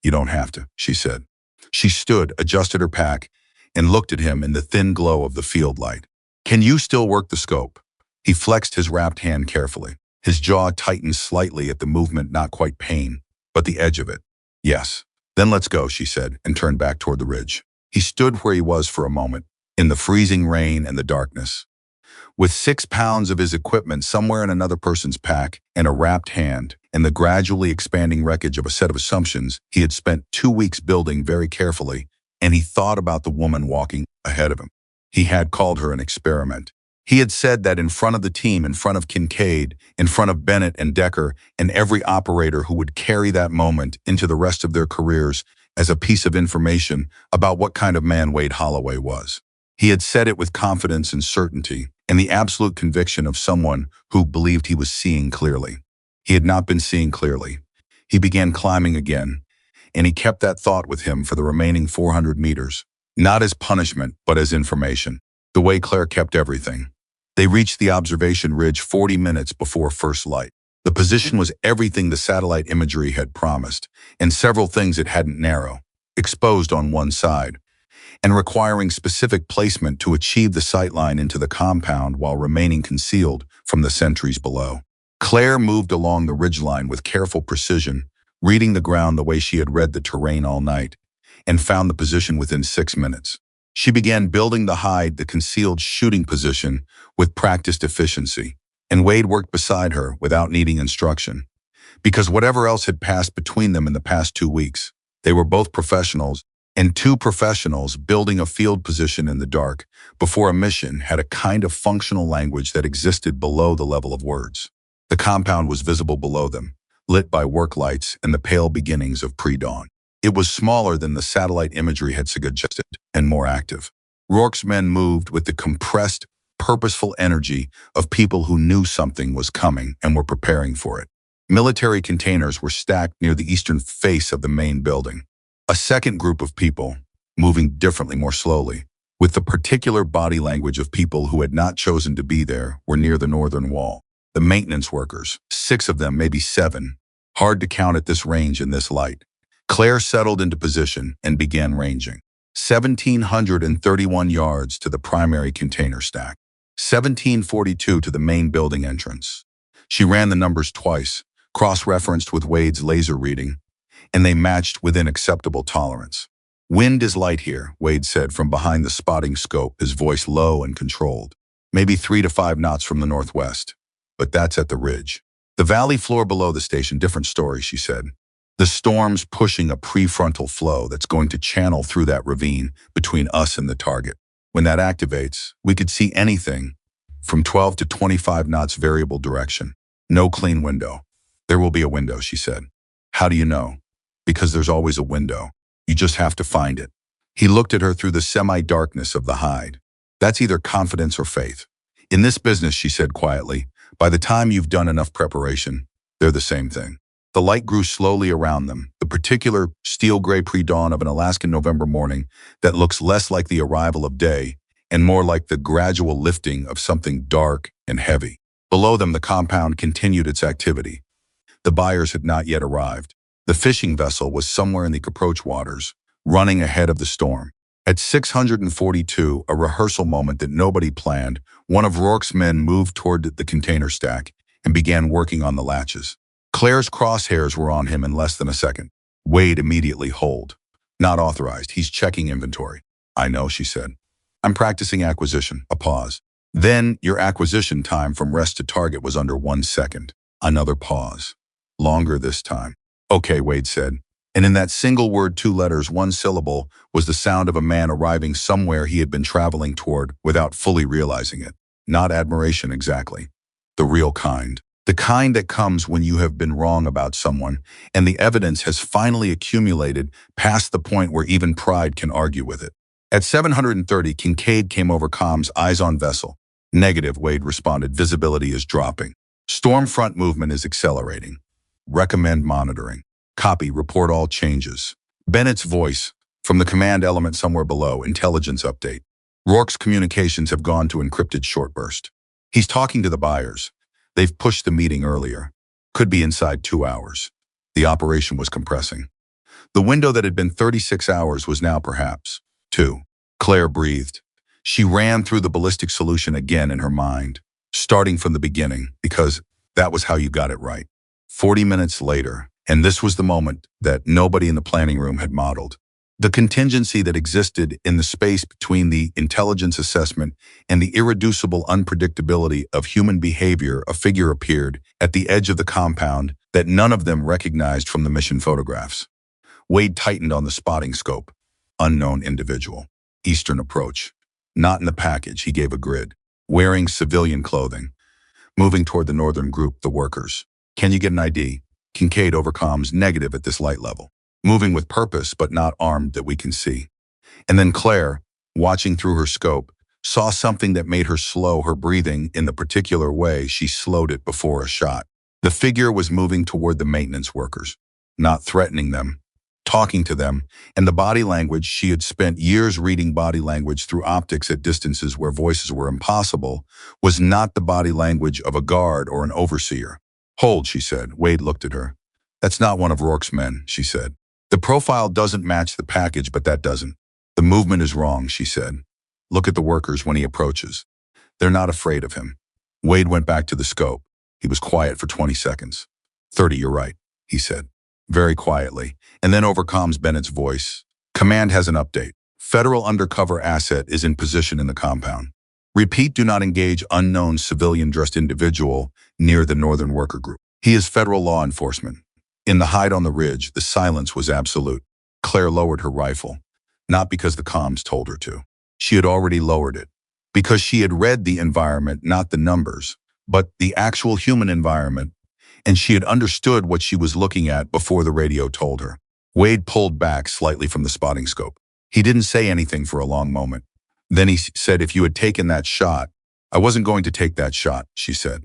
You don't have to, she said. She stood, adjusted her pack, and looked at him in the thin glow of the field light. Can you still work the scope? He flexed his wrapped hand carefully. His jaw tightened slightly at the movement, not quite pain, but the edge of it. Yes. Then let's go, she said, and turned back toward the ridge. He stood where he was for a moment, in the freezing rain and the darkness. With 6 pounds of his equipment somewhere in another person's pack and a wrapped hand and the gradually expanding wreckage of a set of assumptions he had spent 2 weeks building very carefully, and he thought about the woman walking ahead of him. He had called her an experiment. He had said that in front of the team, in front of Kincaid, in front of Bennett and Decker, and every operator who would carry that moment into the rest of their careers as a piece of information about what kind of man Wade Holloway was. He had said it with confidence and certainty, and the absolute conviction of someone who believed he was seeing clearly. He had not been seeing clearly. He began climbing again, and he kept that thought with him for the remaining 400 meters, not as punishment, but as information, the way Claire kept everything. They reached the observation ridge 40 minutes before first light. The position was everything the satellite imagery had promised, and several things it hadn't narrow, exposed on one side, and requiring specific placement to achieve the sightline into the compound while remaining concealed from the sentries below. Claire moved along the ridgeline with careful precision, reading the ground the way she had read the terrain all night, and found the position within 6 minutes. She began building the concealed shooting position with practiced efficiency, and Wade worked beside her without needing instruction. Because whatever else had passed between them in the past 2 weeks, they were both professionals, and 2 professionals building a field position in the dark before a mission had a kind of functional language that existed below the level of words. The compound was visible below them, lit by work lights and the pale beginnings of pre-dawn. It was smaller than the satellite imagery had suggested and more active. Rourke's men moved with the compressed purposeful energy of people who knew something was coming and were preparing for it. Military containers were stacked near the eastern face of the main building. A second group of people, moving differently, more slowly, with the particular body language of people who had not chosen to be there, were near the northern wall. The maintenance workers, 6 of them, maybe 7, hard to count at this range in this light. Claire settled into position and began ranging. 1,731 yards to the primary container stack, 1,742 to the main building entrance. She ran the numbers twice, cross-referenced with Wade's laser reading, and they matched within acceptable tolerance. "Wind is light here," Wade said from behind the spotting scope, his voice low and controlled. "Maybe 3 to 5 knots from the northwest, but that's at the ridge. The valley floor below the station, different story," she said. "The storm's pushing a prefrontal flow that's going to channel through that ravine between us and the target. When that activates, we could see anything from 12 to 25 knots variable direction. No clean window." "There will be a window," she said. "How do you know?" "Because there's always a window. You just have to find it." He looked at her through the semi-darkness of the hide. "That's either confidence or faith. In this business," she said quietly, "by the time you've done enough preparation, they're the same thing." The light grew slowly around them, the particular steel-gray pre-dawn of an Alaskan November morning that looks less like the arrival of day and more like the gradual lifting of something dark and heavy. Below them, the compound continued its activity. The buyers had not yet arrived. The fishing vessel was somewhere in the approach waters, running ahead of the storm. At 642, a rehearsal moment that nobody planned, one of Rourke's men moved toward the container stack and began working on the latches. Claire's crosshairs were on him in less than a second. Wade immediately hold. "Not authorized. He's checking inventory." "I know," she said. "I'm practicing acquisition." A pause. "Then your acquisition time from rest to target was under 1 second." Another pause. "Longer this time." "Okay," Wade said. And in that single word, 2 letters, 1 syllable, was the sound of a man arriving somewhere he had been traveling toward without fully realizing it. Not admiration exactly. The real kind. The kind that comes when you have been wrong about someone and the evidence has finally accumulated past the point where even pride can argue with it. At 730, Kincaid came over comms, "Eyes on vessel." "Negative," Wade responded. "Visibility is dropping. Storm front movement is accelerating. Recommend monitoring." "Copy. Report all changes." Bennett's voice, from the command element somewhere below, "Intelligence update. Rourke's communications have gone to encrypted shortburst. He's talking to the buyers. They've pushed the meeting earlier. Could be inside 2 hours." The operation was compressing. The window that had been 36 hours was now perhaps 2. Claire breathed. She ran through the ballistic solution again in her mind, starting from the beginning, because that was how you got it right. 40 minutes later, and this was the moment that nobody in the planning room had modeled. The contingency that existed in the space between the intelligence assessment and the irreducible unpredictability of human behavior, a figure appeared at the edge of the compound that none of them recognized from the mission photographs. Wade tightened on the spotting scope. Unknown individual. Eastern approach. Not in the package, he gave a grid. Wearing civilian clothing. Moving toward the northern group, the workers. "Can you get an ID?" Kincaid over comms, "Negative at this light level. Moving with purpose, but not armed that we can see." And then Claire, watching through her scope, saw something that made her slow her breathing in the particular way she slowed it before a shot. The figure was moving toward the maintenance workers, not threatening them, talking to them, and the body language she had spent years reading body language through optics at distances where voices were impossible was not the body language of a guard or an overseer. "Hold," she said. Wade looked at her. "That's not one of Rourke's men," she said. "The profile doesn't match the package, but that doesn't. The movement is wrong," she said. "Look at the workers when he approaches. They're not afraid of him." Wade went back to the scope. He was quiet for 20 seconds. 30, "You're right," he said, very quietly. And then over comms, Bennett's voice. "Command has an update. Federal undercover asset is in position in the compound. Repeat, do not engage unknown civilian-dressed individual near the northern worker group. He is federal law enforcement." In the hide on the ridge, the silence was absolute. Claire lowered her rifle, not because the comms told her to. She had already lowered it, because she had read the environment, not the numbers, but the actual human environment, and she had understood what she was looking at before the radio told her. Wade pulled back slightly from the spotting scope. He didn't say anything for a long moment. Then he said, "If you had taken that shot, I wasn't going to take that shot, she said.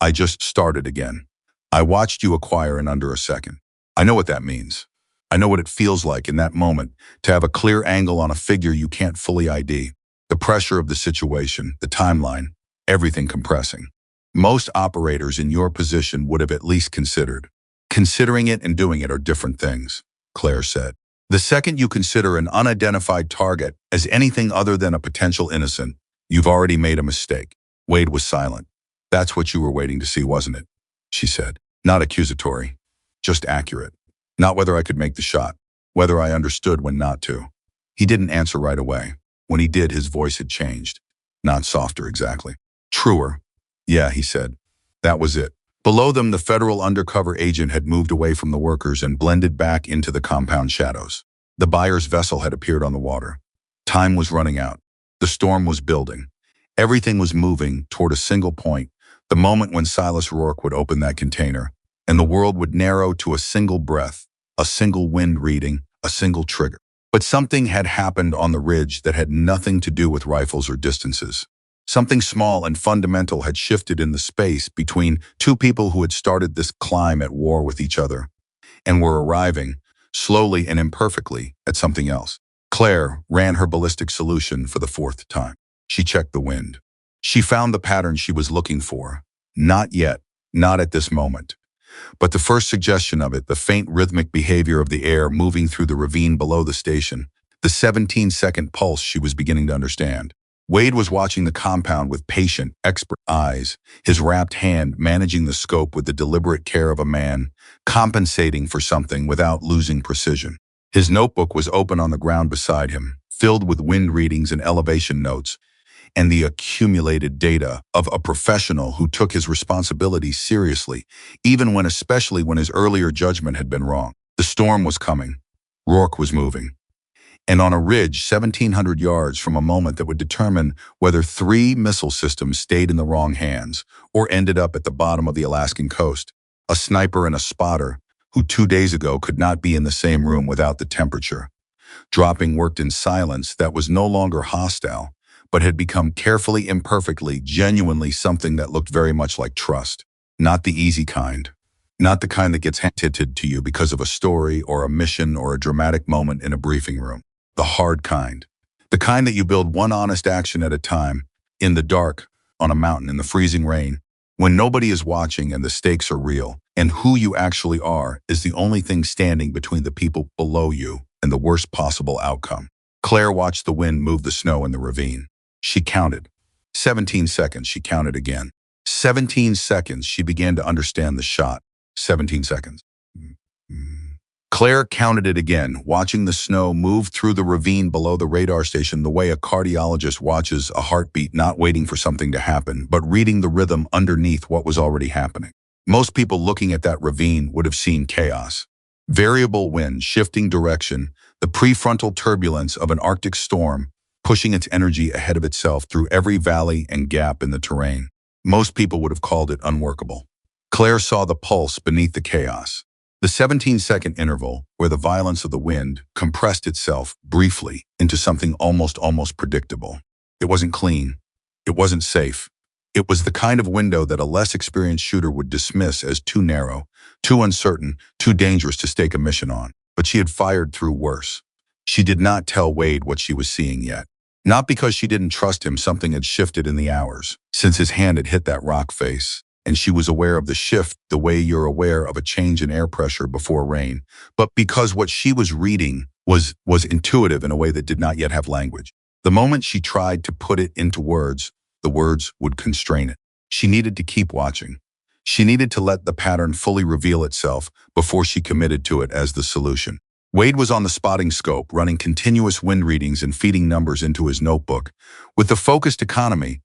I just started again. I watched you acquire in under a second. I know what that means. I know what it feels like in that moment to have a clear angle on a figure you can't fully ID. The pressure of the situation, the timeline, everything compressing. Most operators in your position would have at least considered. Considering it and doing it are different things, Claire said. The second you consider an unidentified target as anything other than a potential innocent, you've already made a mistake. Wade was silent. That's what you were waiting to see, wasn't it? She said. Not accusatory, just accurate. Not whether I could make the shot, whether I understood when not to. He didn't answer right away. When he did, his voice had changed. Not softer exactly. Truer. Yeah, he said. That was it. Below them, the federal undercover agent had moved away from the workers and blended back into the compound shadows. The buyer's vessel had appeared on the water. Time was running out. The storm was building. Everything was moving toward a single point, the moment when Silas Rourke would open that container, and the world would narrow to a single breath, a single wind reading, a single trigger. But something had happened on the ridge that had nothing to do with rifles or distances. Something small and fundamental had shifted in the space between two people who had started this climb at war with each other and were arriving, slowly and imperfectly, at something else. Claire ran her ballistic solution for the fourth time. She checked the wind. She found the pattern she was looking for. Not yet, not at this moment. But the first suggestion of it, the faint rhythmic behavior of the air moving through the ravine below the station, the 17-second pulse she was beginning to understand. Wade was watching the compound with patient, expert eyes, his wrapped hand managing the scope with the deliberate care of a man, compensating for something without losing precision. His notebook was open on the ground beside him, filled with wind readings and elevation notes, and the accumulated data of a professional who took his responsibilities seriously, especially when his earlier judgment had been wrong. The storm was coming. Rourke was moving. And on a ridge 1,700 yards from a moment that would determine whether 3 missile systems stayed in the wrong hands or ended up at the bottom of the Alaskan coast, a sniper and a spotter who 2 days ago could not be in the same room without the temperature. Dropping worked in silence that was no longer hostile, but had become carefully, imperfectly, genuinely something that looked very much like trust. Not the easy kind. Not the kind that gets handed to you because of a story or a mission or a dramatic moment in a briefing room. The hard kind. The kind that you build one honest action at a time, in the dark, on a mountain, in the freezing rain, when nobody is watching and the stakes are real, and who you actually are is the only thing standing between the people below you and the worst possible outcome. Claire watched the wind move the snow in the ravine. She counted. 17 seconds, she counted again. 17 seconds, she began to understand the shot. 17 seconds. Claire counted it again, watching the snow move through the ravine below the radar station the way a cardiologist watches a heartbeat, not waiting for something to happen, but reading the rhythm underneath what was already happening. Most people looking at that ravine would have seen chaos. Variable wind, shifting direction, the prefrontal turbulence of an Arctic storm, pushing its energy ahead of itself through every valley and gap in the terrain. Most people would have called it unworkable. Claire saw the pulse beneath the chaos. The 17-second interval, where the violence of the wind compressed itself briefly into something almost predictable. It wasn't clean. It wasn't safe. It was the kind of window that a less experienced shooter would dismiss as too narrow, too uncertain, too dangerous to stake a mission on. But she had fired through worse. She did not tell Wade what she was seeing yet. Not because she didn't trust him, something had shifted in the hours since his hand had hit that rock face. And she was aware of the shift the way you're aware of a change in air pressure before rain, but because what she was reading was intuitive in a way that did not yet have language. The moment she tried to put it into words, the words would constrain it. She needed to keep watching. She needed to let the pattern fully reveal itself before she committed to it as the solution. Wade was on the spotting scope, running continuous wind readings and feeding numbers into his notebook, with the focused economy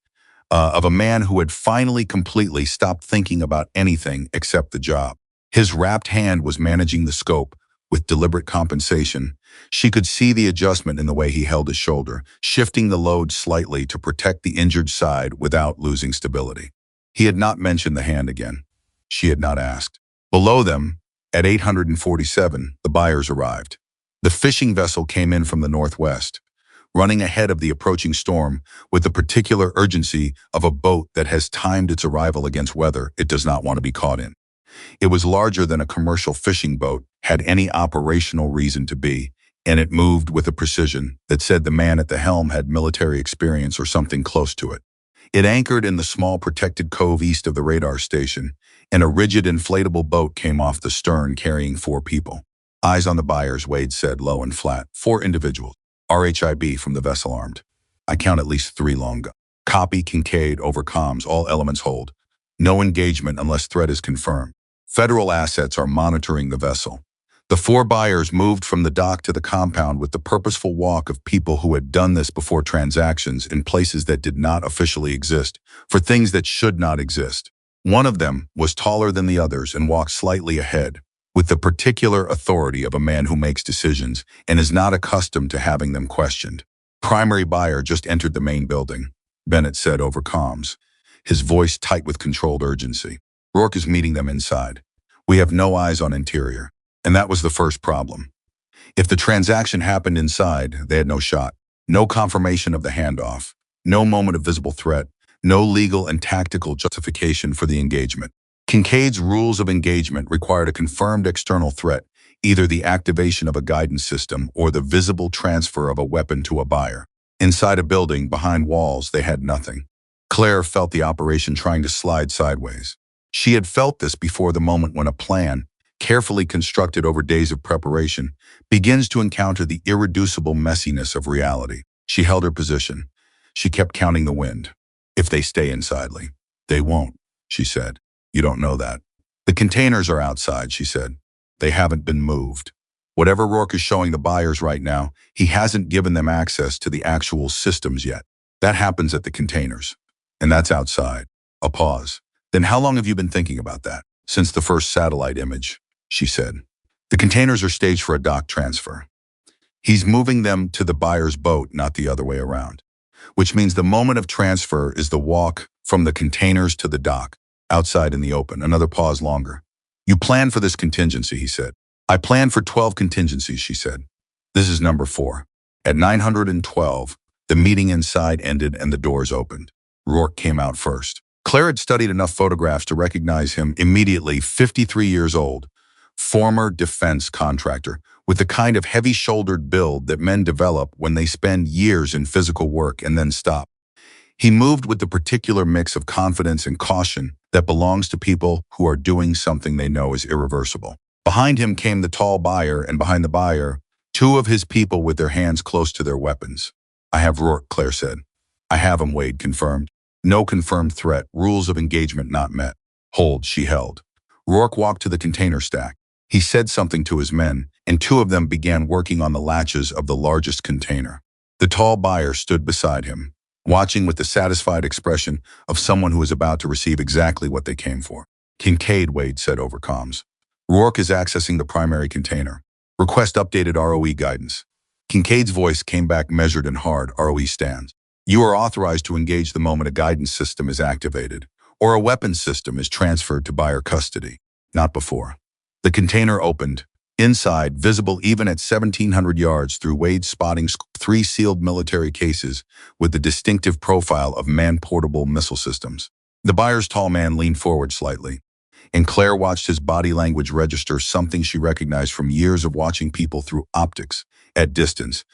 of a man who had finally completely stopped thinking about anything except the job. His wrapped hand was managing the scope with deliberate compensation. She could see the adjustment in the way he held his shoulder, shifting the load slightly to protect the injured side without losing stability. He had not mentioned the hand again. She had not asked. Below them, at 847, the buyers arrived. The fishing vessel came in from the northwest, running ahead of the approaching storm with the particular urgency of a boat that has timed its arrival against weather it does not want to be caught in. It was larger than a commercial fishing boat had any operational reason to be, and it moved with a precision that said the man at the helm had military experience or something close to it. It anchored in the small protected cove east of the radar station, and a rigid inflatable boat came off the stern carrying 4 people. Eyes on the buyers, Wade said, low and flat. 4 individuals. RHIB from the vessel armed. I count at least 3 long guns. Copy, Kincaid, over comms, all elements hold. No engagement unless threat is confirmed. Federal assets are monitoring the vessel. The 4 buyers moved from the dock to the compound with the purposeful walk of people who had done this before transactions in places that did not officially exist, for things that should not exist. One of them was taller than the others and walked slightly ahead, with the particular authority of a man who makes decisions and is not accustomed to having them questioned. Primary buyer just entered the main building, Bennett said over comms, his voice tight with controlled urgency. Rourke is meeting them inside. We have no eyes on interior. And that was the first problem. If the transaction happened inside, they had no shot. No confirmation of the handoff. No moment of visible threat. No legal and tactical justification for the engagement. Kincaid's rules of engagement required a confirmed external threat, either the activation of a guidance system or the visible transfer of a weapon to a buyer. Inside a building, behind walls, they had nothing. Claire felt the operation trying to slide sideways. She had felt this before the moment when a plan, carefully constructed over days of preparation, begins to encounter the irreducible messiness of reality. She held her position. She kept counting the wind. If they stay insidely. They won't, she said. You don't know that. The containers are outside, she said. They haven't been moved. Whatever Rourke is showing the buyers right now, he hasn't given them access to the actual systems yet. That happens at the containers. And that's outside. A pause. Then how long have you been thinking about that? Since the first satellite image, she said. The containers are staged for a dock transfer. He's moving them to the buyer's boat, not the other way around. Which means the moment of transfer is the walk from the containers to the dock, outside in the open. Another pause longer. You planned for this contingency, he said. I planned for 12 contingencies, she said. This is number 4. At 912, the meeting inside ended and the doors opened. Rourke came out first. Claire had studied enough photographs to recognize him immediately. 53 years old, former defense contractor, with the kind of heavy-shouldered build that men develop when they spend years in physical work and then stop. He moved with the particular mix of confidence and caution that belongs to people who are doing something they know is irreversible. Behind him came the tall buyer, and behind the buyer, 2 of his people with their hands close to their weapons. I have Rourke, Claire said. I have him, Wade confirmed. No confirmed threat, rules of engagement not met. Hold, she held. Rourke walked to the container stack. He said something to his men, and 2 of them began working on the latches of the largest container. The tall buyer stood beside him, watching with the satisfied expression of someone who is about to receive exactly what they came for. Kincaid, Wade said over comms. Rourke is accessing the primary container. Request updated ROE guidance. Kincaid's voice came back measured and hard. ROE stands. You are authorized to engage the moment a guidance system is activated, or a weapons system is transferred to buyer custody, not before. The container opened. Inside, visible even at 1,700 yards through Wade's spotting, 3 sealed military cases with the distinctive profile of man-portable missile systems. The buyer's tall man leaned forward slightly, and Claire watched his body language register something she recognized from years of watching people through optics at distance.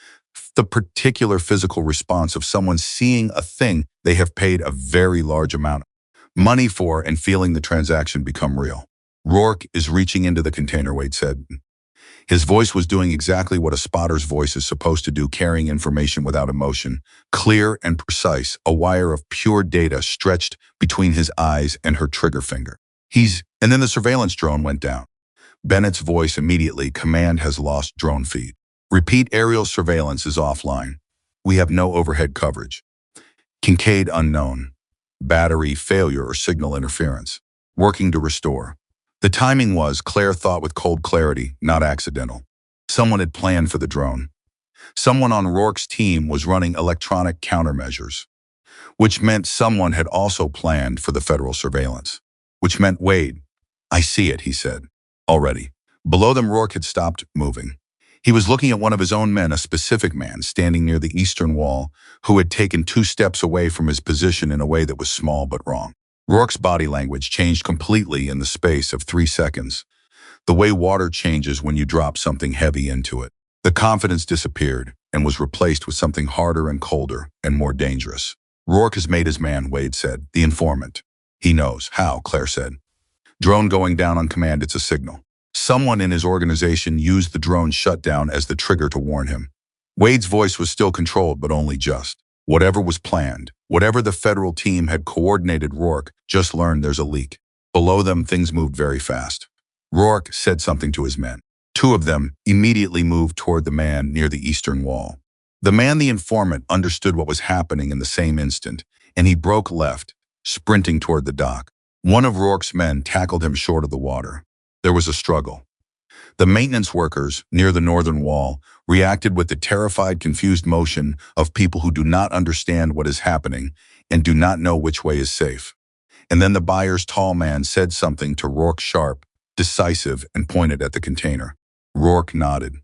The particular physical response of someone seeing a thing they have paid a very large amount of money for and feeling the transaction become real. Rourke is reaching into the container, Wade said. His voice was doing exactly what a spotter's voice is supposed to do, carrying information without emotion, clear and precise, a wire of pure data stretched between his eyes and her trigger finger. And then the surveillance drone went down. Bennett's voice immediately, command has lost drone feed. Repeat, aerial surveillance is offline. We have no overhead coverage. Kincaid unknown. Battery failure or signal interference. Working to restore. The timing was, Claire thought with cold clarity, not accidental. Someone had planned for the drone. Someone on Rourke's team was running electronic countermeasures, which meant someone had also planned for the federal surveillance, which meant Wade. I see it, he said. Already. Below them, Rourke had stopped moving. He was looking at one of his own men, a specific man standing near the eastern wall, who had taken 2 steps away from his position in a way that was small but wrong. Rourke's body language changed completely in the space of 3 seconds, the way water changes when you drop something heavy into it. The confidence disappeared and was replaced with something harder and colder and more dangerous. Rourke has made his man, Wade said. The informant. He knows. How? Claire said. Drone going down on command, it's a signal. Someone in his organization used the drone shutdown as the trigger to warn him. Wade's voice was still controlled, but only just. Whatever was planned, whatever the federal team had coordinated, Rourke just learned there's a leak. Below them, things moved very fast. Rourke said something to his men. 2 of them immediately moved toward the man near the eastern wall. The man, the informant, understood what was happening in the same instant, and he broke left, sprinting toward the dock. One of Rourke's men tackled him short of the water. There was a struggle. The maintenance workers near the northern wall reacted with the terrified, confused motion of people who do not understand what is happening and do not know which way is safe. And then the buyer's tall man said something to Rourke, sharp, decisive, and pointed at the container. Rourke nodded.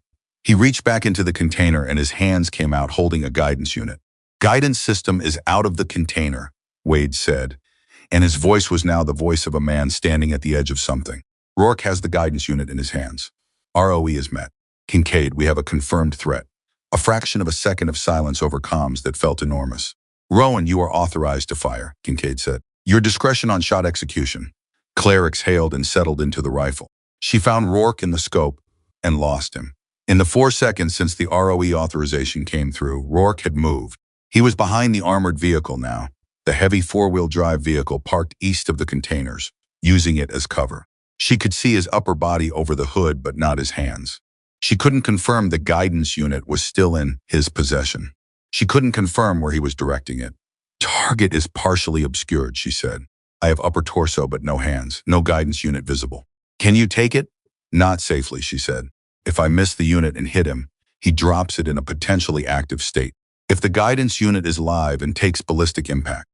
He reached back into the container and his hands came out holding a guidance unit. Guidance system is out of the container, Wade said, and his voice was now the voice of a man standing at the edge of something. Rourke has the guidance unit in his hands. ROE is met. Kincaid, we have a confirmed threat. A fraction of a second of silence over comms that felt enormous. Rowan, you are authorized to fire, Kincaid said. Your discretion on shot execution. Claire exhaled and settled into the rifle. She found Rourke in the scope and lost him. In the 4 seconds since the ROE authorization came through, Rourke had moved. He was behind the armored vehicle now, the heavy 4-wheel drive vehicle parked east of the containers, using it as cover. She could see his upper body over the hood, but not his hands. She couldn't confirm the guidance unit was still in his possession. She couldn't confirm where he was directing it. Target is partially obscured, she said. I have upper torso but no hands, no guidance unit visible. Can you take it? Not safely, she said. If I miss the unit and hit him, he drops it in a potentially active state. If the guidance unit is live and takes ballistic impact,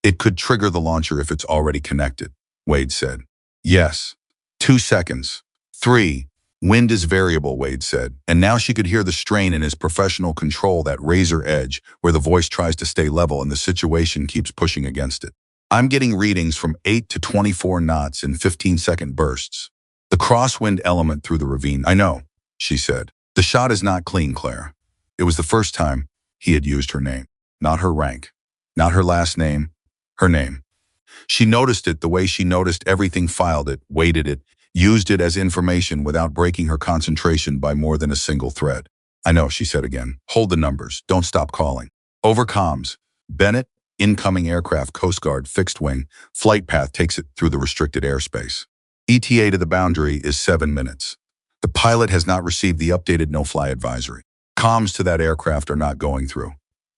it could trigger the launcher if it's already connected, Wade said. Yes. 2 seconds. 3. Wind is variable, Wade said, and now she could hear the strain in his professional control, that razor edge where the voice tries to stay level and the situation keeps pushing against it. I'm getting readings from 8 to 24 knots in 15-second bursts. The crosswind element through the ravine. I know, she said. The shot is not clean, Claire. It was the first time he had used her name, not her rank, not her last name, her name. She noticed it the way she noticed everything, filed it, weighted it, used it as information without breaking her concentration by more than a single thread. I know, she said again. Hold the numbers. Don't stop calling. Over comms. Bennett, incoming aircraft, Coast Guard, fixed wing, flight path takes it through the restricted airspace. ETA to the boundary is 7 minutes. The pilot has not received the updated no-fly advisory. Comms to that aircraft are not going through.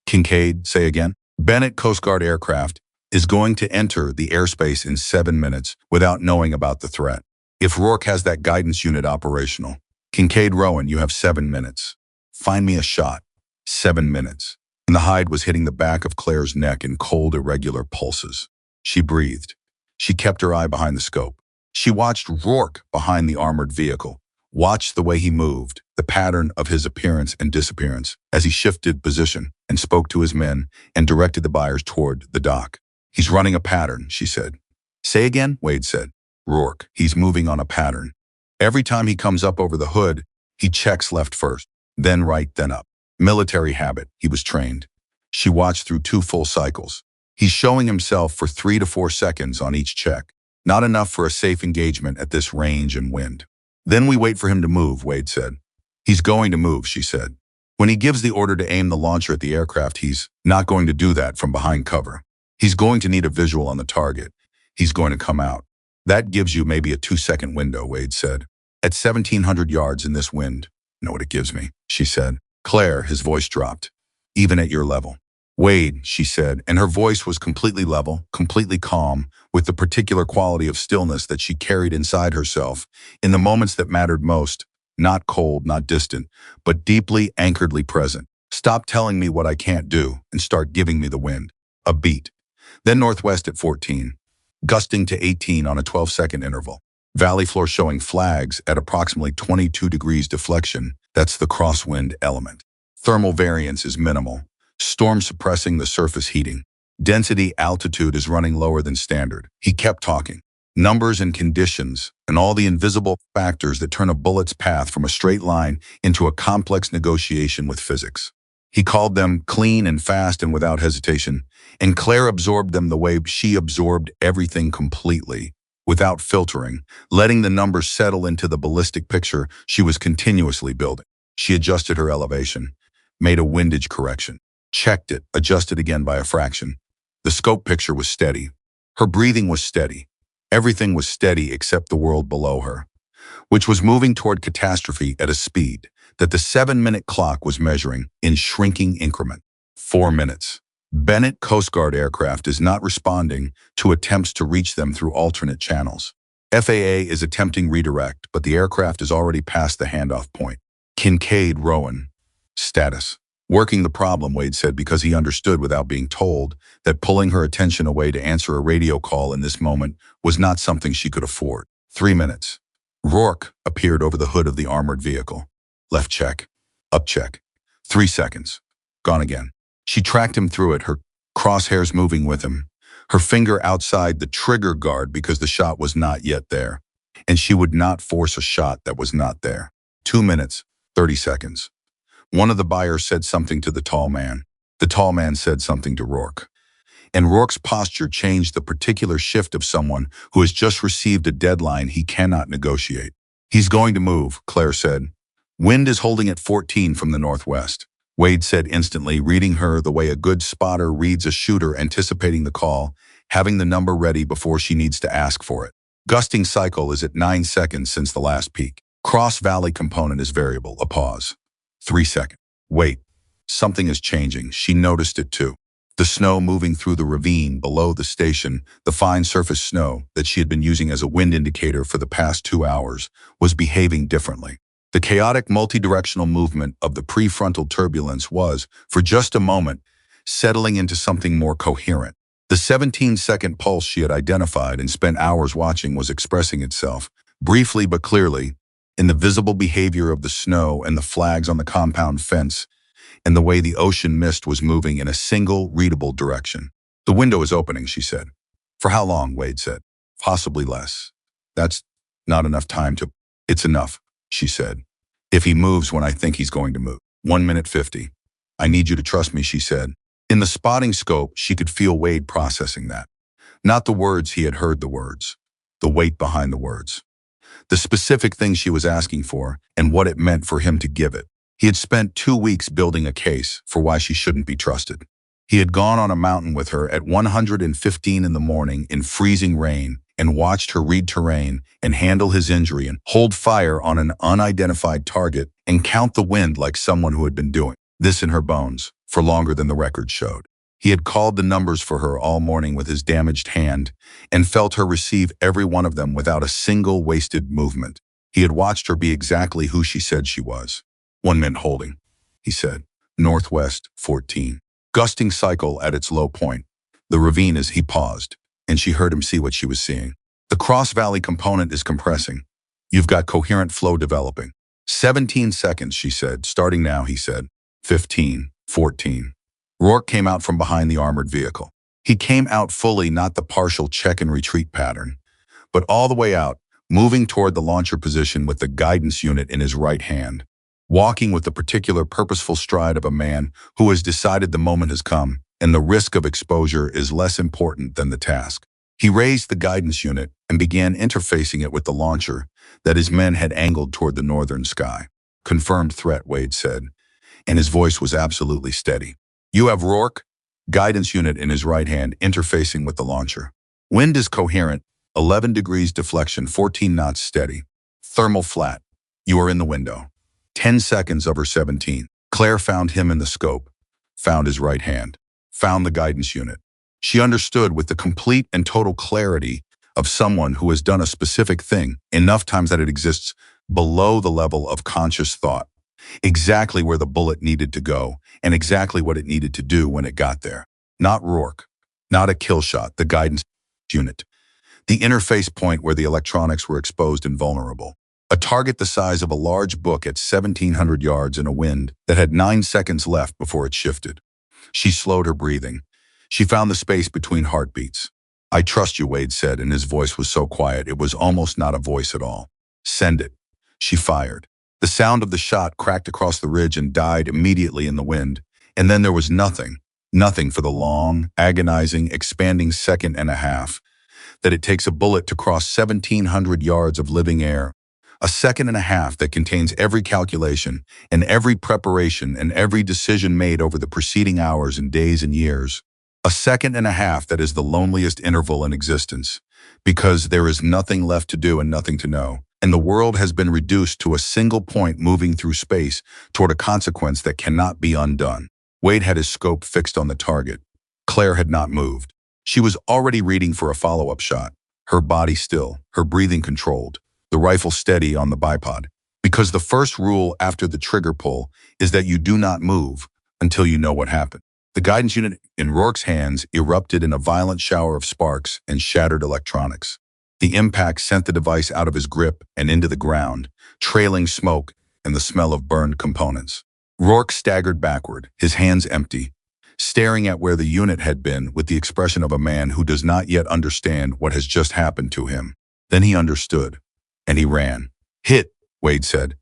Kincaid, say again. Bennett, Coast Guard aircraft is going to enter the airspace in 7 minutes without knowing about the threat. If Rourke has that guidance unit operational. Kincaid, Rowan, you have 7 minutes. Find me a shot. 7 minutes. And the hide was hitting the back of Claire's neck in cold, irregular pulses. She breathed. She kept her eye behind the scope. She watched Rourke behind the armored vehicle, watched the way he moved, the pattern of his appearance and disappearance as he shifted position and spoke to his men and directed the buyers toward the dock. He's running a pattern, she said. Say again, Wade said. Rourke, he's moving on a pattern. Every time he comes up over the hood, he checks left first, then right, then up. Military habit, he was trained. She watched through 2 full cycles. He's showing himself for 3 to 4 seconds on each check. Not enough for a safe engagement at this range and wind. Then we wait for him to move, Wade said. He's going to move, she said. When he gives the order to aim the launcher at the aircraft, he's not going to do that from behind cover. He's going to need a visual on the target. He's going to come out. That gives you maybe a 2-second window, Wade said. At 1,700 yards in this wind. You know what it gives me, she said. Claire, his voice dropped. Even at your level. Wade, she said, and her voice was completely level, completely calm, with the particular quality of stillness that she carried inside herself in the moments that mattered most, not cold, not distant, but deeply, anchoredly present. Stop telling me what I can't do and start giving me the wind. A beat. Then northwest at 14, gusting to 18 on a 12-second interval. Valley floor showing flags at approximately 22 degrees deflection. That's the crosswind element. Thermal variance is minimal. Storm suppressing the surface heating. Density altitude is running lower than standard. He kept talking. Numbers and conditions, and all the invisible factors that turn a bullet's path from a straight line into a complex negotiation with physics. He called them clean and fast and without hesitation, and Claire absorbed them the way she absorbed everything completely, without filtering, letting the numbers settle into the ballistic picture she was continuously building. She adjusted her elevation, made a windage correction, checked it, adjusted again by a fraction. The scope picture was steady. Her breathing was steady. Everything was steady except the world below her, which was moving toward catastrophe at a speed that the 7-minute clock was measuring in shrinking increment. 4 minutes. Bennett Coast Guard aircraft is not responding to attempts to reach them through alternate channels. FAA is attempting redirect, but the aircraft is already past the handoff point. Claire Rowan. Status. Working the problem, Wade said, because he understood without being told that pulling her attention away to answer a radio call in this moment was not something she could afford. 3 minutes. Rourke appeared over the hood of the armored vehicle. Left check. Up check. 3 seconds. Gone again. She tracked him through it, her crosshairs moving with him, her finger outside the trigger guard because the shot was not yet there, and she would not force a shot that was not there. 2 minutes, 30 seconds. One of the buyers said something to the tall man. The tall man said something to Rourke. And Rourke's posture changed the particular shift of someone who has just received a deadline he cannot negotiate. He's going to move, Claire said. Wind is holding at 14 from the northwest. Wade said instantly, reading her the way a good spotter reads a shooter anticipating the call, having the number ready before she needs to ask for it. Gusting cycle is at 9 seconds since the last peak. Cross-valley component is variable. A pause. 3 seconds. Wait. Something is changing. She noticed it too. The snow moving through the ravine below the station, the fine surface snow that she had been using as a wind indicator for the past 2 hours, was behaving differently. The chaotic multidirectional movement of the prefrontal turbulence was, for just a moment, settling into something more coherent. The 17-second pulse she had identified and spent hours watching was expressing itself, briefly but clearly, in the visible behavior of the snow and the flags on the compound fence, and the way the ocean mist was moving in a single, readable direction. The window is opening, she said. For how long, Wade said. Possibly less. That's not enough time to... It's enough, she said. If he moves when I think he's going to move. 1 minute 50. I need you to trust me, she said. In the spotting scope, she could feel Wade processing that. Not the words he had heard, the words. The weight behind the words. The specific thing she was asking for, and what it meant for him to give it. He had spent 2 weeks building a case for why she shouldn't be trusted. He had gone on a mountain with her at 115 in the morning in freezing rain and watched her read terrain and handle his injury and hold fire on an unidentified target and count the wind like someone who had been doing this in her bones for longer than the record showed. He had called the numbers for her all morning with his damaged hand and felt her receive every one of them without a single wasted movement. He had watched her be exactly who she said she was. 1 minute holding, he said. Northwest, 14. Gusting cycle at its low point. The ravine as he paused, and she heard him see what she was seeing. The cross-valley component is compressing. You've got coherent flow developing. 17 seconds, she said. Starting now, he said. 15, 14. Rourke came out from behind the armored vehicle. He came out fully, not the partial check and retreat pattern, but all the way out, moving toward the launcher position with the guidance unit in his right hand, walking with the particular purposeful stride of a man who has decided the moment has come and the risk of exposure is less important than the task. He raised the guidance unit and began interfacing it with the launcher that his men had angled toward the northern sky. Confirmed threat, Wade said, and his voice was absolutely steady. You have Rourke, guidance unit in his right hand, interfacing with the launcher. Wind is coherent, 11 degrees deflection, 14 knots steady. Thermal flat. You are in the window. 10 seconds over 17. Claire found him in the scope, found his right hand, found the guidance unit. She understood with the complete and total clarity of someone who has done a specific thing enough times that it exists below the level of conscious thought. Exactly where the bullet needed to go and exactly what it needed to do when it got there. Not Rourke, not a kill shot, the guidance unit. the interface point where the electronics were exposed and vulnerable. A target the size of a large book at 1,700 yards in a wind that had 9 seconds left before it shifted. She slowed her breathing. She found the space between heartbeats. "I trust you," Wade said, and his voice was so quiet it was almost not a voice at all. "Send it." She fired. The sound of the shot cracked across the ridge and died immediately in the wind. And then there was nothing. Nothing for the long, agonizing, expanding second and a half that it takes a bullet to cross 1,700 yards of living air. A second and a half that contains every calculation and every preparation and every decision made over the preceding hours and days and years. A second and a half that is the loneliest interval in existence, because there is nothing left to do and nothing to know, and the world has been reduced to a single point moving through space toward a consequence that cannot be undone. Wade had his scope fixed on the target. Claire had not moved. She was already reading for a follow-up shot, her body still, her breathing controlled, the rifle steady on the bipod. Because the first rule after the trigger pull is that you do not move until you know what happened. The guidance unit in Rourke's hands erupted in a violent shower of sparks and shattered electronics. The impact sent the device out of his grip and into the ground, trailing smoke and the smell of burned components. Rourke staggered backward, his hands empty, staring at where the unit had been with the expression of a man who does not yet understand what has just happened to him. Then he understood, and he ran. "Hit," Wade said.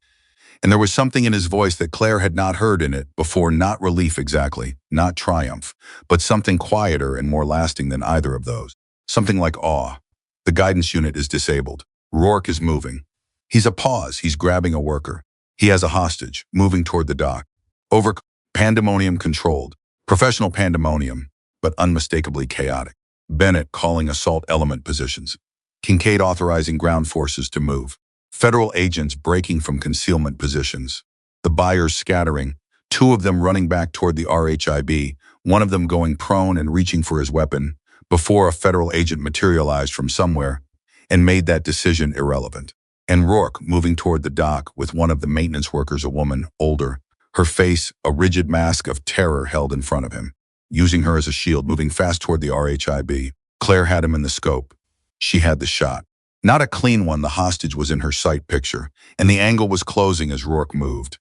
And there was something in his voice that Claire had not heard in it before, not relief exactly, not triumph, but something quieter and more lasting than either of those. Something like awe. The guidance unit is disabled. Rourke is moving. He's a pause. He's grabbing a worker. He has a hostage, moving toward the dock. Over pandemonium controlled. Professional pandemonium, but unmistakably chaotic. Bennett calling assault element positions. Kincaid authorizing ground forces to move. Federal agents breaking from concealment positions. The buyers scattering, 2 of them running back toward the RHIB, one of them going prone and reaching for his weapon, before a federal agent materialized from somewhere and made that decision irrelevant. And Rourke moving toward the dock with one of the maintenance workers, a woman, older, her face a rigid mask of terror held in front of him, using her as a shield, moving fast toward the RHIB. Claire had him in the scope. She had the shot. Not a clean one, the hostage was in her sight picture, and the angle was closing as Rourke moved.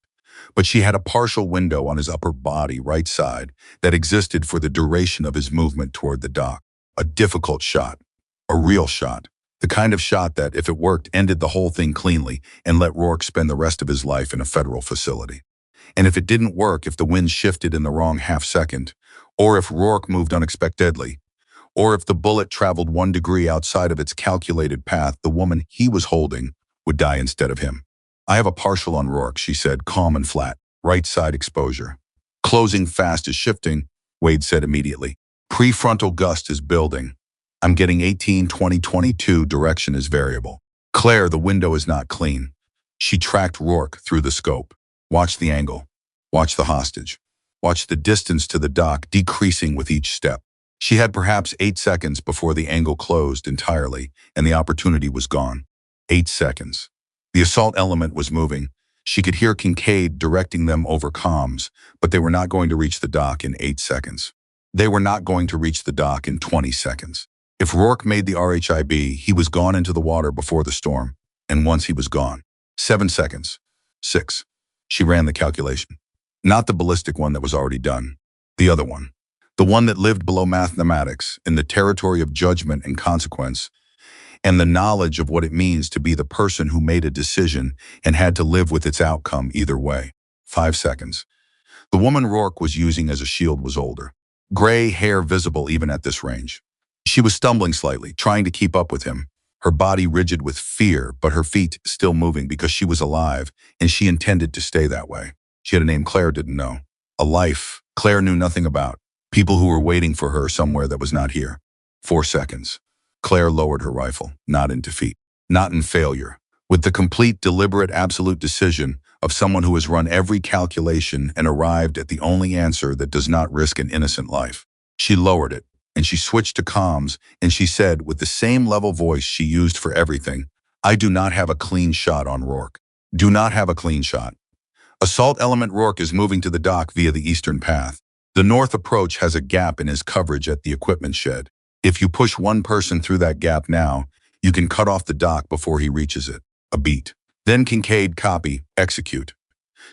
But she had a partial window on his upper body, right side, that existed for the duration of his movement toward the dock. A difficult shot. A real shot. The kind of shot that, if it worked, ended the whole thing cleanly and let Rourke spend the rest of his life in a federal facility. And if it didn't work, if the wind shifted in the wrong half second, or if Rourke moved unexpectedly, or if the bullet traveled 1 degree outside of its calculated path, the woman he was holding would die instead of him. "I have a partial on Rourke," she said, calm and flat. "Right side exposure. Closing fast is shifting," Wade said immediately. "Prefrontal gust is building. I'm getting 18-20-22, direction is variable." "Claire, the window is not clean." She tracked Rourke through the scope. "Watch the angle. Watch the hostage. Watch the distance to the dock decreasing with each step." She had perhaps 8 seconds before the angle closed entirely and the opportunity was gone. 8 seconds. The assault element was moving. She could hear Kincaid directing them over comms, but they were not going to reach the dock in 8 seconds. They were not going to reach the dock in 20 seconds. If Rourke made the RHIB, he was gone into the water before the storm, and once he was gone. 7 seconds. 6. She ran the calculation. Not the ballistic one that was already done. The other one. The one that lived below mathematics, in the territory of judgment and consequence, and the knowledge of what it means to be the person who made a decision and had to live with its outcome either way. 5 seconds. The woman Rourke was using as a shield was older. Gray hair visible even at this range. She was stumbling slightly, trying to keep up with him, her body rigid with fear, but her feet still moving because she was alive, and she intended to stay that way. She had a name Claire didn't know. A life Claire knew nothing about. People who were waiting for her somewhere that was not here. 4 seconds. Claire lowered her rifle, not in defeat, not in failure, with the complete, deliberate, absolute decision of someone who has run every calculation and arrived at the only answer that does not risk an innocent life. She lowered it, and she switched to comms, and she said with the same level voice she used for everything, "I do not have a clean shot on Rourke. Do not have a clean shot. Assault element Rourke is moving to the dock via the eastern path. The north approach has a gap in his coverage at the equipment shed. If you push one person through that gap now, you can cut off the dock before he reaches it. A beat. Then Kincaid copy, execute.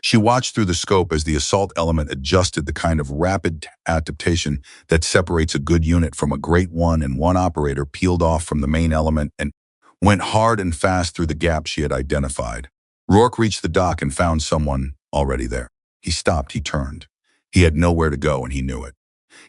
She watched through the scope as the assault element adjusted the kind of rapid adaptation that separates a good unit from a great one, and one operator peeled off from the main element and went hard and fast through the gap she had identified. Rourke reached the dock and found someone already there. He stopped, he turned. He had nowhere to go and he knew it.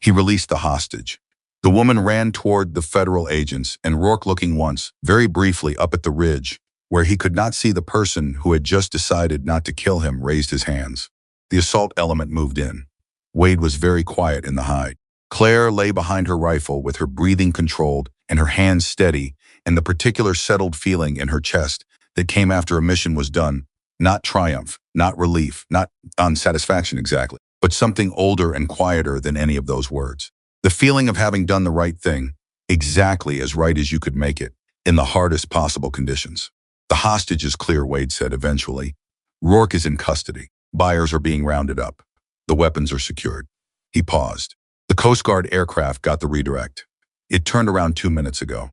He released the hostage. The woman ran toward the federal agents, and Rourke, looking once, very briefly, up at the ridge, where he could not see the person who had just decided not to kill him, raised his hands. The assault element moved in. Wade was very quiet in the hide. Claire lay behind her rifle with her breathing controlled and her hands steady, and the particular settled feeling in her chest that came after a mission was done. Not triumph, not relief, not unsatisfaction exactly, but something older and quieter than any of those words. The feeling of having done the right thing, exactly as right as you could make it, in the hardest possible conditions. The hostage is clear, Wade said eventually. Rourke is in custody. Buyers are being rounded up. The weapons are secured. He paused. The Coast Guard aircraft got the redirect. It turned around 2 minutes ago.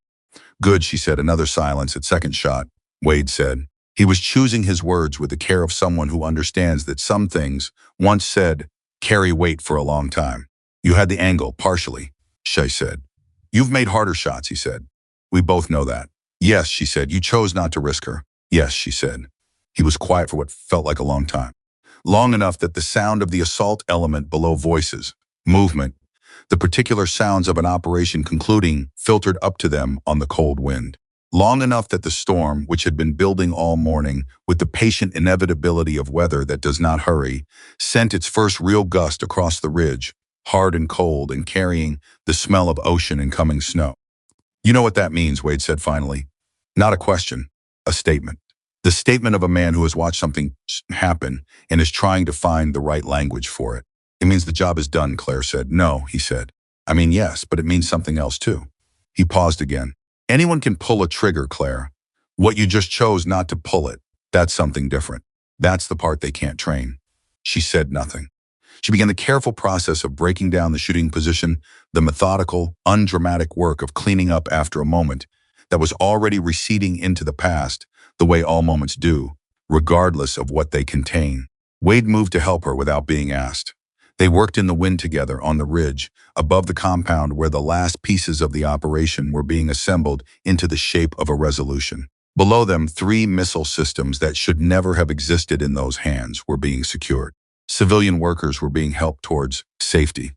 Good, she said. Another silence at second shot. Wade said. He was choosing his words with the care of someone who understands that some things, once said, carry weight for a long time. You had the angle, partially, she said. You've made harder shots, he said. We both know that. Yes, she said. You chose not to risk her. Yes, she said. He was quiet for what felt like a long time. Long enough that the sound of the assault element below voices, movement, the particular sounds of an operation concluding filtered up to them on the cold wind. Long enough that the storm, which had been building all morning with the patient inevitability of weather that does not hurry, sent its first real gust across the ridge, hard and cold and carrying the smell of ocean and coming snow. You know what that means, Wade said finally. Not a question, a statement. The statement of a man who has watched something happen and is trying to find the right language for it. It means the job is done, Claire said. No, he said. I mean, yes, but it means something else too. He paused again. Anyone can pull a trigger, Claire. What you just chose not to pull it, that's something different. That's the part they can't train. She said nothing. She began the careful process of breaking down the shooting position, the methodical, undramatic work of cleaning up after a moment that was already receding into the past, the way all moments do, regardless of what they contain. Wade moved to help her without being asked. They worked in the wind together on the ridge, above the compound where the last pieces of the operation were being assembled into the shape of a resolution. Below them, 3 missile systems that should never have existed in those hands were being secured. Civilian workers were being helped towards safety.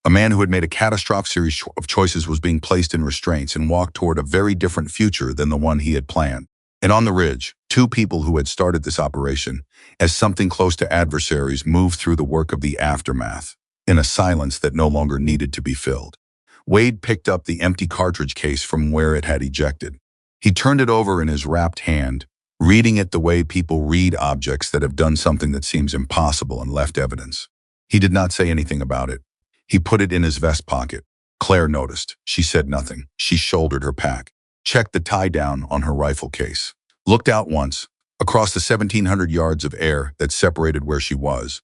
A man who had made a catastrophic series of choices was being placed in restraints and walked toward a very different future than the one he had planned. And on the ridge, 2 people who had started this operation, as something close to adversaries, moved through the work of the aftermath, in a silence that no longer needed to be filled. Wade picked up the empty cartridge case from where it had ejected. He turned it over in his wrapped hand, reading it the way people read objects that have done something that seems impossible and left evidence. He did not say anything about it. He put it in his vest pocket. Claire noticed. She said nothing. She shouldered her pack, checked the tie-down on her rifle case, looked out once, across the 1,700 yards of air that separated where she was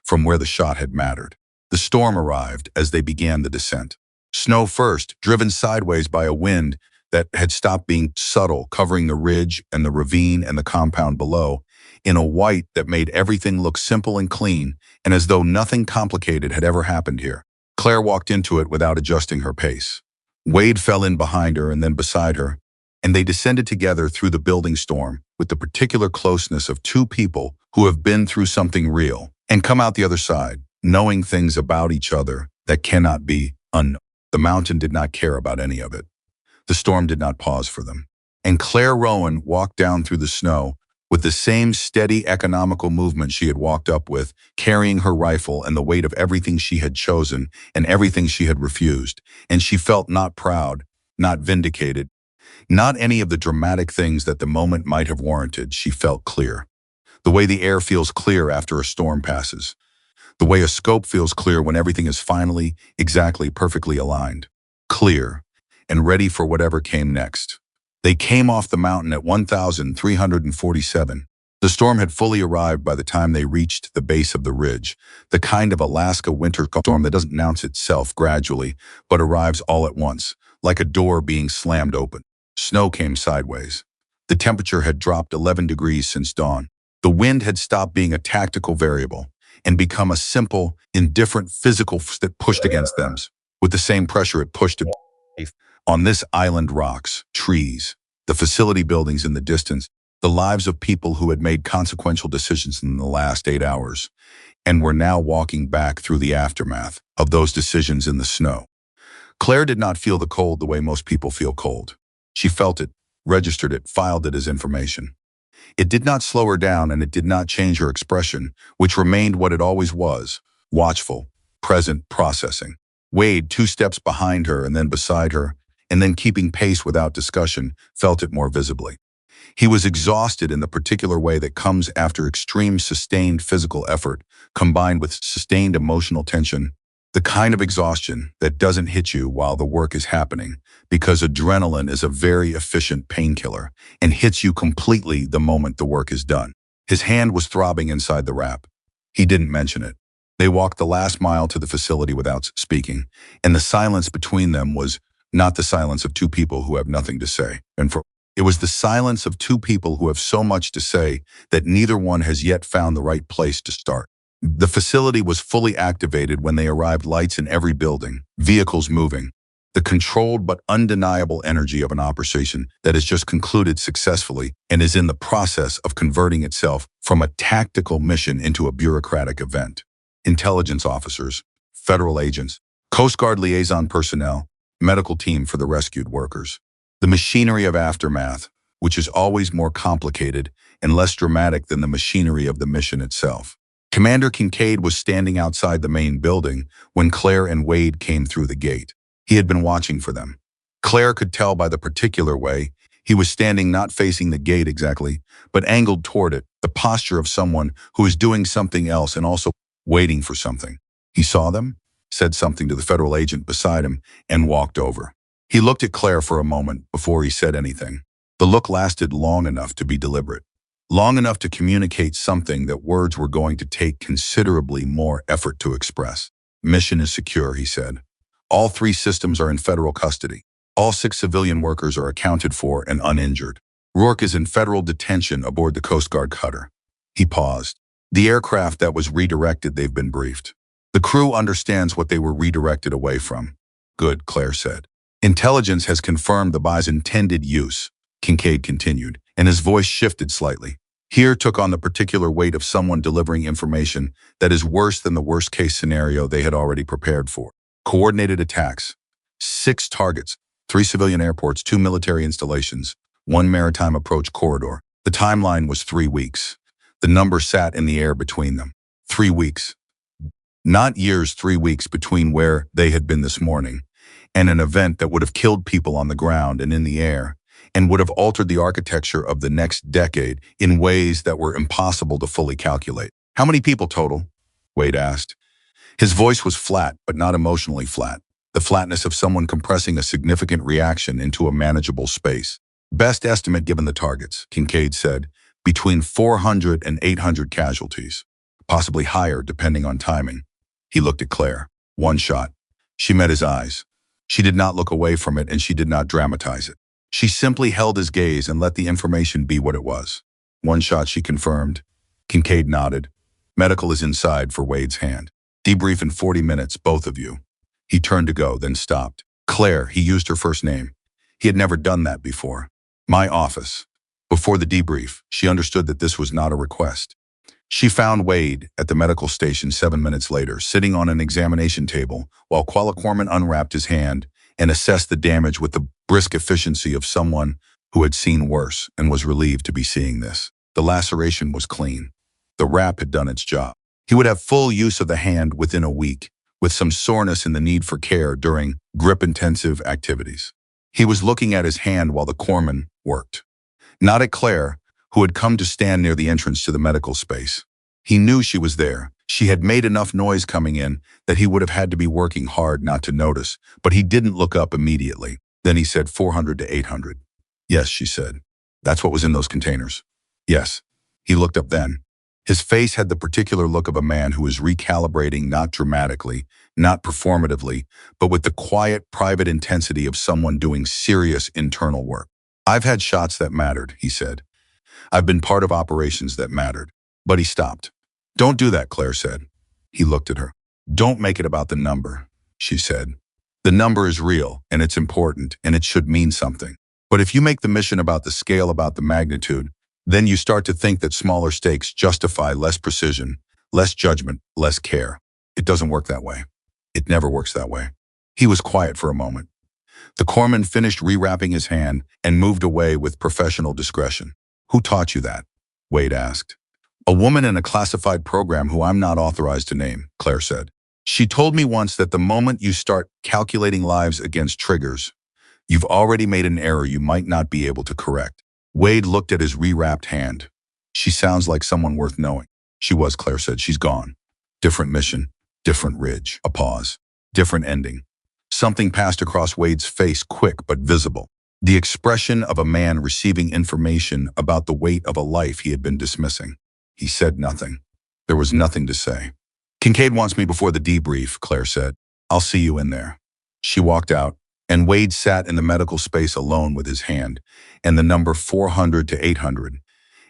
from where the shot had mattered. The storm arrived as they began the descent. Snow first, driven sideways by a wind that had stopped being subtle, covering the ridge and the ravine and the compound below, in a white that made everything look simple and clean, and as though nothing complicated had ever happened here. Claire walked into it without adjusting her pace. Wade fell in behind her and then beside her, and they descended together through the building storm with the particular closeness of 2 people who have been through something real and come out the other side, knowing things about each other that cannot be unknown. The mountain did not care about any of it. The storm did not pause for them. And Claire Rowan walked down through the snow with the same steady, economical movement she had walked up with, carrying her rifle and the weight of everything she had chosen and everything she had refused. And she felt not proud, not vindicated, not any of the dramatic things that the moment might have warranted. She felt clear. The way the air feels clear after a storm passes. The way a scope feels clear when everything is finally, exactly, perfectly aligned. Clear, and ready for whatever came next. They came off the mountain at 1,347. The storm had fully arrived by the time they reached the base of the ridge, the kind of Alaska winter storm that doesn't announce itself gradually, but arrives all at once, like a door being slammed open. Snow came sideways. The temperature had dropped 11 degrees since dawn. The wind had stopped being a tactical variable and become a simple, indifferent physical force that pushed against them with the same pressure it pushed to on this island. Rocks, trees, the facility buildings in the distance, the lives of people who had made consequential decisions in the last 8 hours and were now walking back through the aftermath of those decisions in the snow. Claire did not feel the cold the way most people feel cold. She felt it, registered it, filed it as information. It did not slow her down, and it did not change her expression, which remained what it always was: watchful, present, processing. Wade, 2 steps behind her and then beside her, and then keeping pace without discussion, felt it more visibly. He was exhausted in the particular way that comes after extreme sustained physical effort combined with sustained emotional tension. The kind of exhaustion that doesn't hit you while the work is happening, because adrenaline is a very efficient painkiller and hits you completely the moment the work is done. His hand was throbbing inside the wrap. He didn't mention it. They walked the last mile to the facility without speaking, and the silence between them was not the silence of 2 people who have nothing to say. It was the silence of 2 people who have so much to say that neither one has yet found the right place to start. The facility was fully activated when they arrived, lights in every building, vehicles moving, the controlled but undeniable energy of an operation that has just concluded successfully and is in the process of converting itself from a tactical mission into a bureaucratic event. Intelligence officers, federal agents, Coast Guard liaison personnel, medical team for the rescued workers. The machinery of aftermath, which is always more complicated and less dramatic than the machinery of the mission itself. Commander Kincaid was standing outside the main building when Claire and Wade came through the gate. He had been watching for them. Claire could tell by the particular way he was standing, not facing the gate exactly, but angled toward it, the posture of someone who is doing something else and also waiting for something. He saw them, said something to the federal agent beside him, and walked over. He looked at Claire for a moment before he said anything. The look lasted long enough to be deliberate, long enough to communicate something that words were going to take considerably more effort to express. Mission is secure, he said. All 3 systems are in federal custody. All 6 civilian workers are accounted for and uninjured. Rourke is in federal detention aboard the Coast Guard cutter. He paused. The aircraft that was redirected, they've been briefed. The crew understands what they were redirected away from. Good, Claire said. Intelligence has confirmed the buy's intended use, Kincaid continued, and his voice shifted slightly. Here took on the particular weight of someone delivering information that is worse than the worst-case scenario they had already prepared for. Coordinated attacks. 6 targets, 3 civilian airports, 2 military installations, 1 maritime approach corridor. The timeline was 3 weeks. The number sat in the air between them. 3 weeks. Not years, 3 weeks between where they had been this morning and an event that would have killed people on the ground and in the air, and would have altered the architecture of the next decade in ways that were impossible to fully calculate. How many people total? Wade asked. His voice was flat, but not emotionally flat, the flatness of someone compressing a significant reaction into a manageable space. Best estimate given the targets, Kincaid said, between 400 and 800 casualties, possibly higher depending on timing. He looked at Claire. 1 shot. She met his eyes. She did not look away from it, and she did not dramatize it. She simply held his gaze and let the information be what it was. 1 shot, she confirmed. Kincaid nodded. Medical is inside for Wade's hand. Debrief in 40 minutes, both of you. He turned to go, then stopped. Claire, he used her first name. He had never done that before. My office. Before the debrief, she understood that this was not a request. She found Wade at the medical station 7 minutes later, sitting on an examination table while Qualicorman unwrapped his hand and assessed the damage with the brisk efficiency of someone who had seen worse and was relieved to be seeing this. The laceration was clean. The wrap had done its job. He would have full use of the hand within a week, with some soreness in the need for care during grip-intensive activities. He was looking at his hand while the corpsman worked. Not at Claire, who had come to stand near the entrance to the medical space. He knew she was there. She had made enough noise coming in that he would have had to be working hard not to notice, but he didn't look up immediately. Then he said 400 to 800. Yes, she said. That's what was in those containers. Yes. He looked up then. His face had the particular look of a man who is recalibrating, not dramatically, not performatively, but with the quiet, private intensity of someone doing serious internal work. I've had shots that mattered, he said. I've been part of operations that mattered. But he stopped. Don't do that, Claire said. He looked at her. Don't make it about the number, she said. The number is real, and it's important, and it should mean something. But if you make the mission about the scale, about the magnitude, then you start to think that smaller stakes justify less precision, less judgment, less care. It doesn't work that way. It never works that way. He was quiet for a moment. The corpsman finished rewrapping his hand and moved away with professional discretion. Who taught you that? Wade asked. A woman in a classified program who I'm not authorized to name, Claire said. She told me once that the moment you start calculating lives against triggers, you've already made an error you might not be able to correct. Wade looked at his rewrapped hand. She sounds like someone worth knowing. She was, Claire said. She's gone. Different mission, different ridge. A pause. Different ending. Something passed across Wade's face, quick but visible. The expression of a man receiving information about the weight of a life he had been dismissing. He said nothing. There was nothing to say. Kincaid wants me before the debrief, Claire said. I'll see you in there. She walked out, and Wade sat in the medical space alone with his hand, and the number 400 to 800,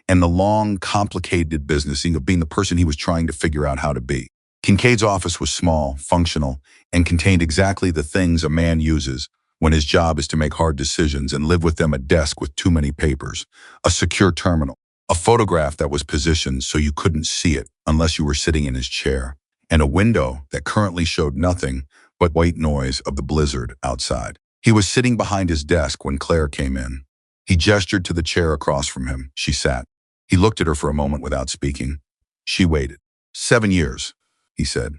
and the long, complicated business of being the person he was trying to figure out how to be. Kincaid's office was small, functional, and contained exactly the things a man uses when his job is to make hard decisions and live with them: a desk with too many papers, a secure terminal, a photograph that was positioned so you couldn't see it unless you were sitting in his chair, and a window that currently showed nothing but white noise of the blizzard outside. He was sitting behind his desk when Claire came in. He gestured to the chair across from him. She sat. He looked at her for a moment without speaking. She waited. 7 years, he said.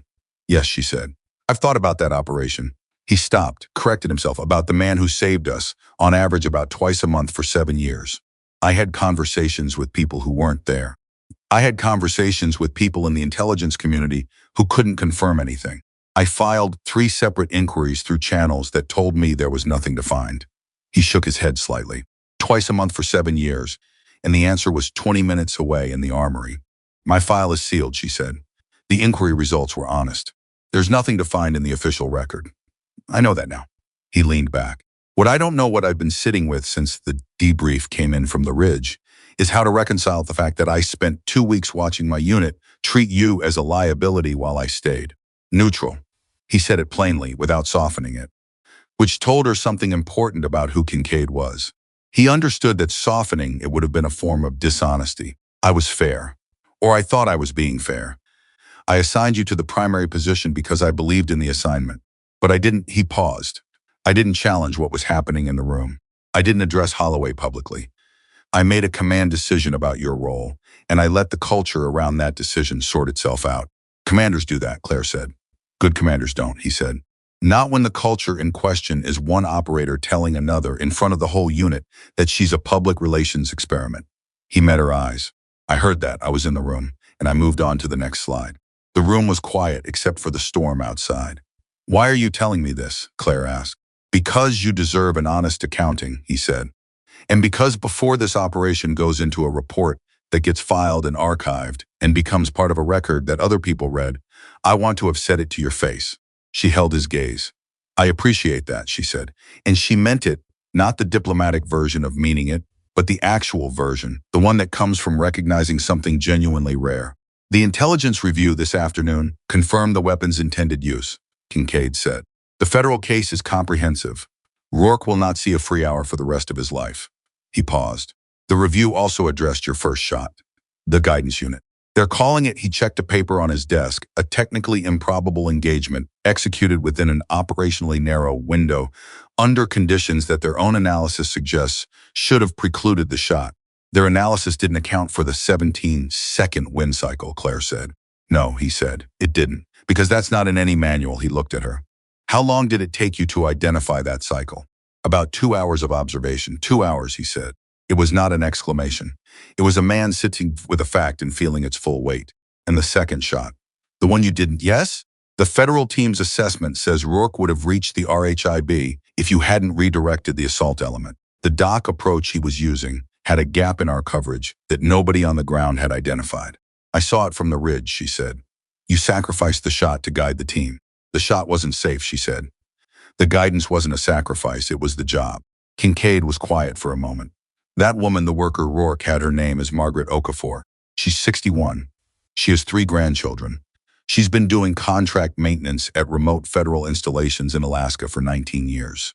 Yes, she said. I've thought about that operation. He stopped, corrected himself, about the man who saved us, on average about twice a month for 7 years. I had conversations with people who weren't there. I had conversations with people in the intelligence community who couldn't confirm anything. I filed 3 separate inquiries through channels that told me there was nothing to find. He shook his head slightly. Twice a month for 7 years, and the answer was 20 minutes away in the armory. My file is sealed, she said. The inquiry results were honest. There's nothing to find in the official record. I know that now. He leaned back. What I don't know, what I've been sitting with since the debrief came in from the ridge, is how to reconcile the fact that I spent 2 weeks watching my unit treat you as a liability while I stayed. Neutral. He said it plainly, without softening it, which told her something important about who Kincaid was. He understood that softening it would have been a form of dishonesty. I was fair. Or I thought I was being fair. I assigned you to the primary position because I believed in the assignment. But I didn't. He paused. I didn't challenge what was happening in the room. I didn't address Holloway publicly. I made a command decision about your role, and I let the culture around that decision sort itself out. Commanders do that, Claire said. Good commanders don't, he said. Not when the culture in question is one operator telling another in front of the whole unit that she's a public relations experiment. He met her eyes. I heard that. I was in the room, and I moved on to the next slide. The room was quiet except for the storm outside. Why are you telling me this? Claire asked. Because you deserve an honest accounting, he said. And because before this operation goes into a report that gets filed and archived and becomes part of a record that other people read, I want to have said it to your face. She held his gaze. I appreciate that, she said. And she meant it, not the diplomatic version of meaning it, but the actual version, the one that comes from recognizing something genuinely rare. The intelligence review this afternoon confirmed the weapon's intended use, Kincaid said. The federal case is comprehensive. Rourke will not see a free hour for the rest of his life. He paused. The review also addressed your first shot, the guidance unit. They're calling it, he checked a paper on his desk, a technically improbable engagement executed within an operationally narrow window under conditions that their own analysis suggests should have precluded the shot. Their analysis didn't account for the 17-second wind cycle, Claire said. No, he said, it didn't, because that's not in any manual. He looked at her. How long did it take you to identify that cycle? About 2 hours of observation. 2 hours, he said. It was not an exclamation. It was a man sitting with a fact and feeling its full weight. And the second shot, the one you didn't, yes? The federal team's assessment says Rourke would have reached the RHIB if you hadn't redirected the assault element. The dock approach he was using had a gap in our coverage that nobody on the ground had identified. I saw it from the ridge, she said. You sacrificed the shot to guide the team. The shot wasn't safe, she said. The guidance wasn't a sacrifice, it was the job. Kincaid was quiet for a moment. That woman, the worker Rourke, had her name as Margaret Okafor. She's 61. She has 3 grandchildren. She's been doing contract maintenance at remote federal installations in Alaska for 19 years.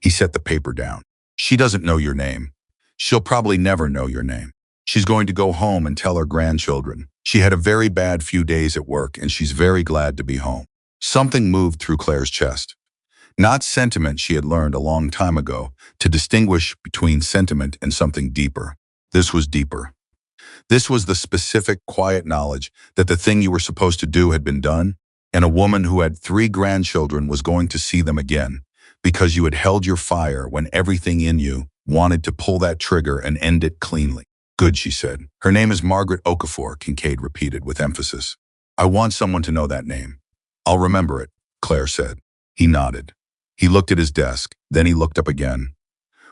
He set the paper down. She doesn't know your name. She'll probably never know your name. She's going to go home and tell her grandchildren. She had a very bad few days at work and she's very glad to be home. Something moved through Claire's chest. Not sentiment she had learned a long time ago to distinguish between sentiment and something deeper. This was deeper. This was the specific, quiet knowledge that the thing you were supposed to do had been done, and a woman who had 3 grandchildren was going to see them again because you had held your fire when everything in you wanted to pull that trigger and end it cleanly. Good, she said. Her name is Margaret Okafor, Kincaid repeated with emphasis. I want someone to know that name. I'll remember it, Claire said. He nodded. He looked at his desk, then he looked up again,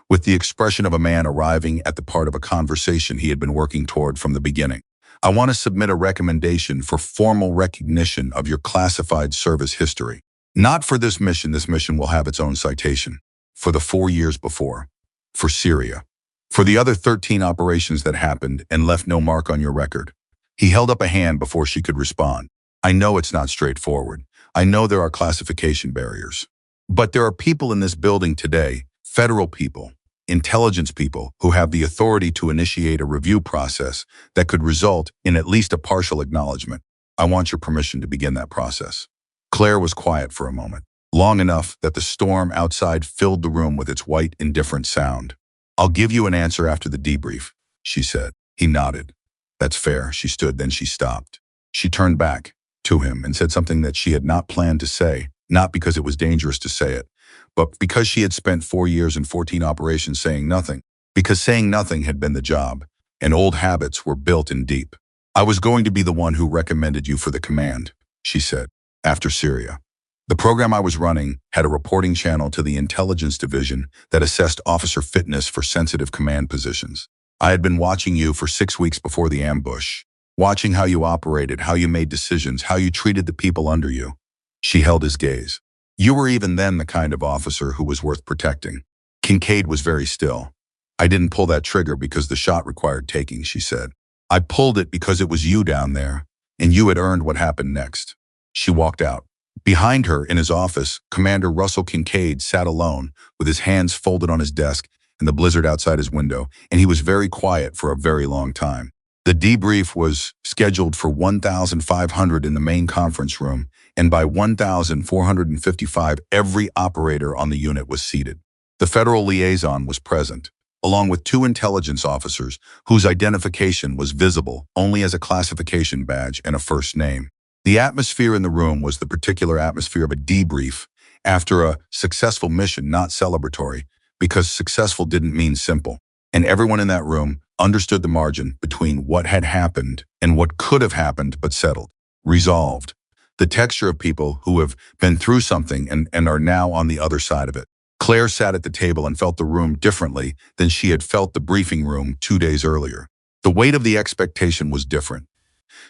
with the expression of a man arriving at the part of a conversation he had been working toward from the beginning. I want to submit a recommendation for formal recognition of your classified service history. Not for this mission will have its own citation. For the 4 years before. For Syria. For the other 13 operations that happened and left no mark on your record. He held up a hand before she could respond. I know it's not straightforward. I know there are classification barriers. But there are people in this building today, federal people, intelligence people, who have the authority to initiate a review process that could result in at least a partial acknowledgement. I want your permission to begin that process. Claire was quiet for a moment, long enough that the storm outside filled the room with its white, indifferent sound. I'll give you an answer after the debrief, she said. He nodded. That's fair. She stood, then she stopped. She turned back to him and said something that she had not planned to say, not because it was dangerous to say it, but because she had spent 4 years and 14 operations saying nothing, because saying nothing had been the job, and old habits were built in deep. I was going to be the one who recommended you for the command, she said, after Syria. The program I was running had a reporting channel to the intelligence division that assessed officer fitness for sensitive command positions. I had been watching you for 6 weeks before the ambush, watching how you operated, how you made decisions, how you treated the people under you. She held his gaze. You were even then the kind of officer who was worth protecting. Kincaid was very still. I didn't pull that trigger because the shot required taking, she said. I pulled it because it was you down there, and you had earned what happened next. She walked out. Behind her, in his office, Commander Russell Kincaid sat alone, with his hands folded on his desk and the blizzard outside his window, and he was very quiet for a very long time. The debrief was scheduled for 1,500 in the main conference room, and by 1,455, every operator on the unit was seated. The federal liaison was present, along with 2 intelligence officers whose identification was visible only as a classification badge and a first name. The atmosphere in the room was the particular atmosphere of a debrief after a successful mission, not celebratory, because successful didn't mean simple. And everyone in that room understood the margin between what had happened and what could have happened but settled, resolved. The texture of people who have been through something and are now on the other side of it. Claire sat at the table and felt the room differently than she had felt the briefing room 2 days earlier. The weight of the expectation was different.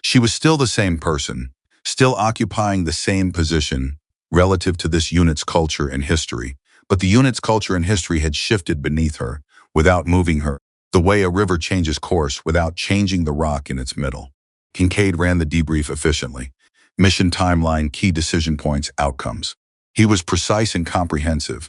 She was still the same person, still occupying the same position relative to this unit's culture and history, but the unit's culture and history had shifted beneath her without moving her, the way a river changes course without changing the rock in its middle. Kincaid ran the debrief efficiently. Mission timeline, key decision points, outcomes. He was precise and comprehensive,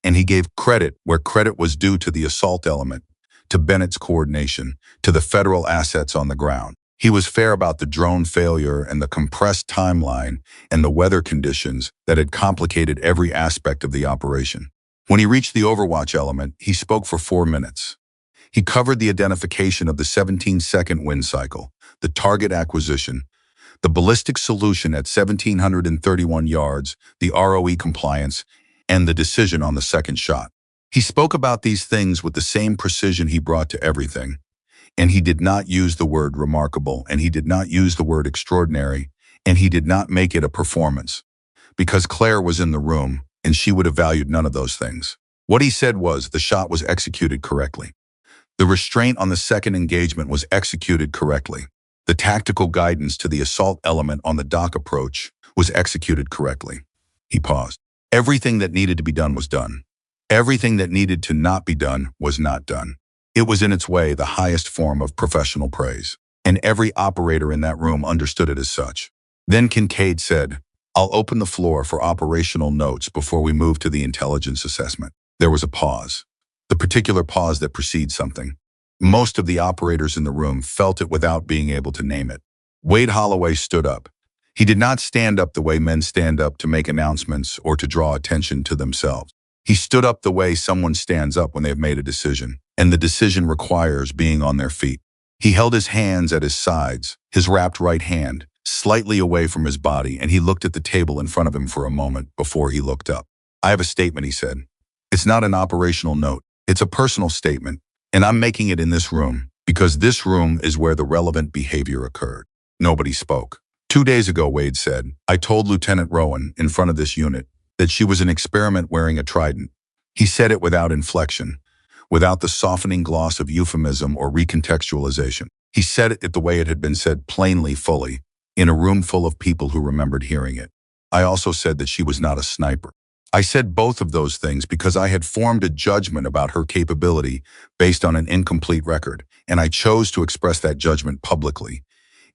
and he gave credit where credit was due to the assault element, to Bennett's coordination, to the federal assets on the ground. He was fair about the drone failure and the compressed timeline and the weather conditions that had complicated every aspect of the operation. When he reached the Overwatch element, he spoke for 4 minutes. He covered the identification of the 17-second wind cycle, the target acquisition, the ballistic solution at 1,731 yards, the ROE compliance, and the decision on the second shot. He spoke about these things with the same precision he brought to everything, and he did not use the word remarkable, and he did not use the word extraordinary, and he did not make it a performance, because Claire was in the room, and she would have valued none of those things. What he said was the shot was executed correctly. The restraint on the second engagement was executed correctly. The tactical guidance to the assault element on the dock approach was executed correctly. He paused. Everything that needed to be done was done. Everything that needed to not be done was not done. It was in its way the highest form of professional praise, and every operator in that room understood it as such. Then Kincaid said, "I'll open the floor for operational notes before we move to the intelligence assessment." There was a pause, the particular pause that precedes something. Most of the operators in the room felt it without being able to name it. Wade Holloway stood up. He did not stand up the way men stand up to make announcements or to draw attention to themselves. He stood up the way someone stands up when they've made a decision, and the decision requires being on their feet. He held his hands at his sides, his wrapped right hand, slightly away from his body, and he looked at the table in front of him for a moment before he looked up. "I have a statement," he said. "It's not an operational note. It's a personal statement, and I'm making it in this room because this room is where the relevant behavior occurred." Nobody spoke. 2 days ago, Wade said, "I told Lieutenant Rowan in front of this unit that she was an experiment wearing a trident." He said it without inflection, without the softening gloss of euphemism or recontextualization. He said it the way it had been said, plainly, fully, in a room full of people who remembered hearing it. I also said that she was not a sniper. I said both of those things because I had formed a judgment about her capability based on an incomplete record, and I chose to express that judgment publicly,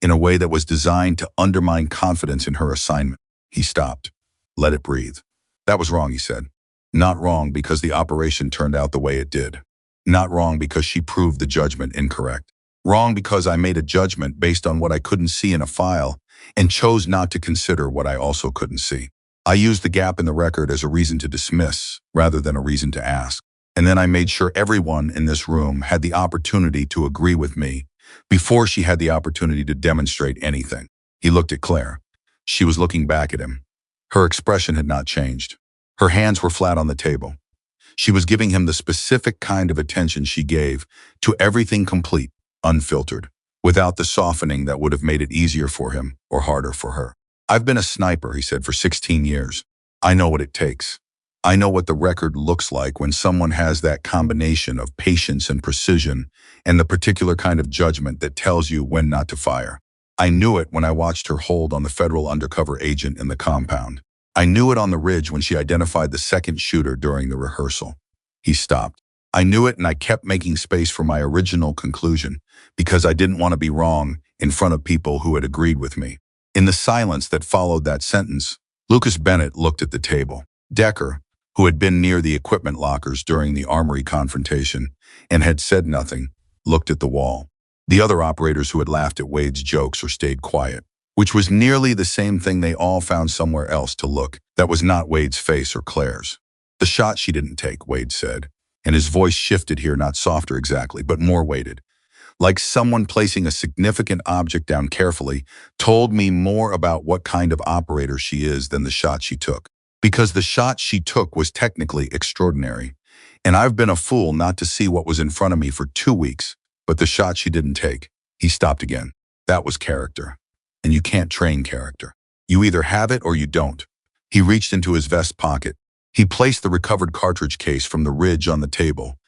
in a way that was designed to undermine confidence in her assignment. He stopped. "Let it breathe." "That was wrong," he said. "Not wrong because the operation turned out the way it did. Not wrong because she proved the judgment incorrect. Wrong because I made a judgment based on what I couldn't see in a file and chose not to consider what I also couldn't see. I used the gap in the record as a reason to dismiss rather than a reason to ask. And then I made sure everyone in this room had the opportunity to agree with me before she had the opportunity to demonstrate anything." He looked at Claire. She was looking back at him. Her expression had not changed. Her hands were flat on the table. She was giving him the specific kind of attention she gave to everything complete, unfiltered, without the softening that would have made it easier for him or harder for her. "I've been a sniper," he said, "for 16 years. I know what it takes. I know what the record looks like when someone has that combination of patience and precision and the particular kind of judgment that tells you when not to fire. I knew it when I watched her hold on the federal undercover agent in the compound. I knew it on the ridge when she identified the second shooter during the rehearsal." He stopped. "I knew it, and I kept making space for my original conclusion because I didn't want to be wrong in front of people who had agreed with me." In the silence that followed that sentence, Lucas Bennett looked at the table. Decker, who had been near the equipment lockers during the armory confrontation and had said nothing, looked at the wall. The other operators who had laughed at Wade's jokes or stayed quiet, which was nearly the same thing they all found somewhere else to look that was not Wade's face or Claire's. "The shot she didn't take," Wade said, and his voice shifted here, not softer exactly, but more weighted. Like someone placing a significant object down carefully, told me more about what kind of operator she is than the shot she took. Because the shot she took was technically extraordinary. And I've been a fool not to see what was in front of me for 2 weeks, but the shot she didn't take." He stopped again. "That was character. And you can't train character. You either have it or you don't." He reached into his vest pocket. He placed the recovered cartridge case from the ridge on the table,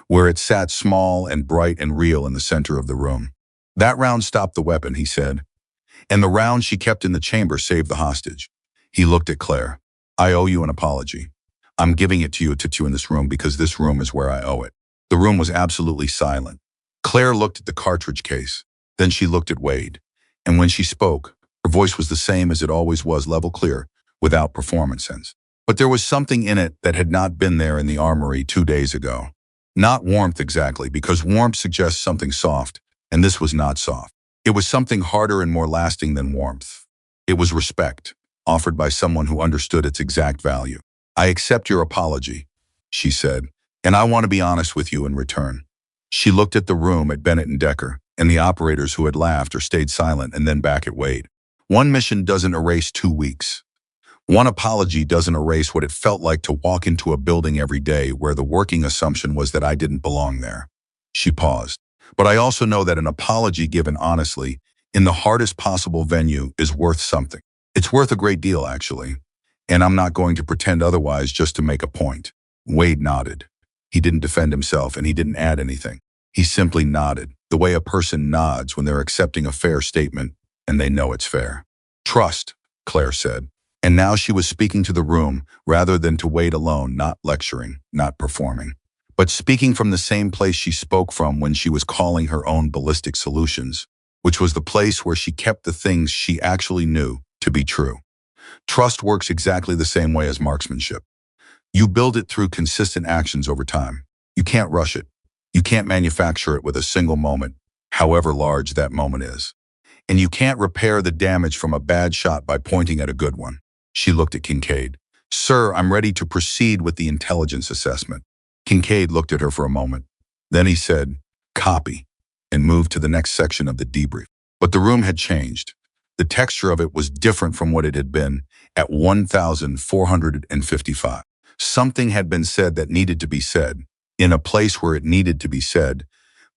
where it sat small and bright and real in the center of the room. "That round stopped the weapon," he said. "And the round she kept in the chamber saved the hostage." He looked at Claire. "I owe you an apology. I'm giving it to you in this room because this room is where I owe it." The room was absolutely silent. Claire looked at the cartridge case. Then she looked at Wade. And when she spoke, her voice was the same as it always was, level clear, without performance sense. But there was something in it that had not been there in the armory 2 days ago. Not warmth exactly, because warmth suggests something soft, and this was not soft. It was something harder and more lasting than warmth. It was respect, offered by someone who understood its exact value. "I accept your apology," she said, "and I want to be honest with you in return." She looked at the room, at Bennett and Decker, and the operators who had laughed or stayed silent, and then back at Wade. One mission doesn't erase 2 weeks. One apology doesn't erase what it felt like to walk into a building every day where the working assumption was that I didn't belong there. She paused. "But I also know that an apology given honestly, in the hardest possible venue, is worth something. It's worth a great deal, actually. And I'm not going to pretend otherwise just to make a point." Wade nodded. He didn't defend himself, and he didn't add anything. He simply nodded, the way a person nods when they're accepting a fair statement and they know it's fair. "Trust," Claire said. And now she was speaking to the room rather than to Wade alone, not lecturing, not performing, but speaking from the same place she spoke from when she was calling her own ballistic solutions, which was the place where she kept the things she actually knew to be true. Trust works exactly the same way as marksmanship. You build it through consistent actions over time. You can't rush it. You can't manufacture it with a single moment, however large that moment is. And you can't repair the damage from a bad shot by pointing at a good one. She looked at Kincaid. Sir, I'm ready to proceed with the intelligence assessment. Kincaid looked at her for a moment. Then he said, copy, and moved to the next section of the debrief. But the room had changed. The texture of it was different from what it had been at 1455. Something had been said that needed to be said, in a place where it needed to be said,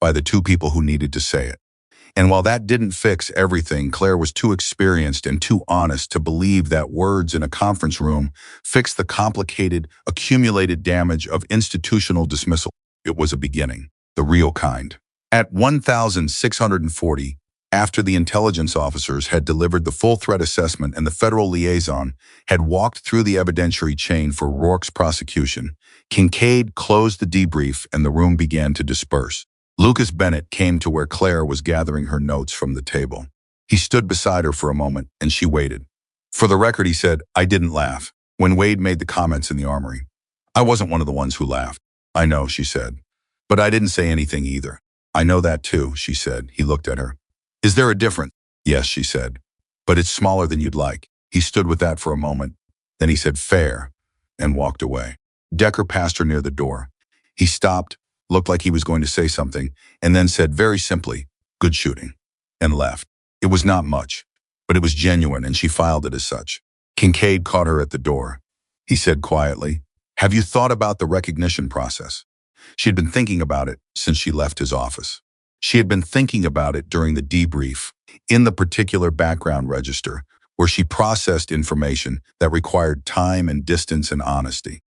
by the two people who needed to say it. And while that didn't fix everything, Claire was too experienced and too honest to believe that words in a conference room fixed the complicated, accumulated damage of institutional dismissal. It was a beginning, the real kind. At 1640, after the intelligence officers had delivered the full threat assessment and the federal liaison had walked through the evidentiary chain for Rourke's prosecution, Kincaid closed the debrief and the room began to disperse. Lucas Bennett came to where Claire was gathering her notes from the table. He stood beside her for a moment, and she waited. For the record, he said, I didn't laugh when Wade made the comments in the armory. I wasn't one of the ones who laughed. I know, she said. But I didn't say anything either. I know that too, she said. He looked at her. Is there a difference? Yes, she said. But it's smaller than you'd like. He stood with that for a moment. Then he said, fair, and walked away. Decker passed her near the door. He stopped, looked like he was going to say something, and then said very simply, good shooting, and left. It was not much, but it was genuine, and she filed it as such. Kincaid caught her at the door. He said quietly, have you thought about the recognition process? She had been thinking about it since she left his office. She had been thinking about it during the debrief, in the particular background register, where she processed information that required time and distance and honesty.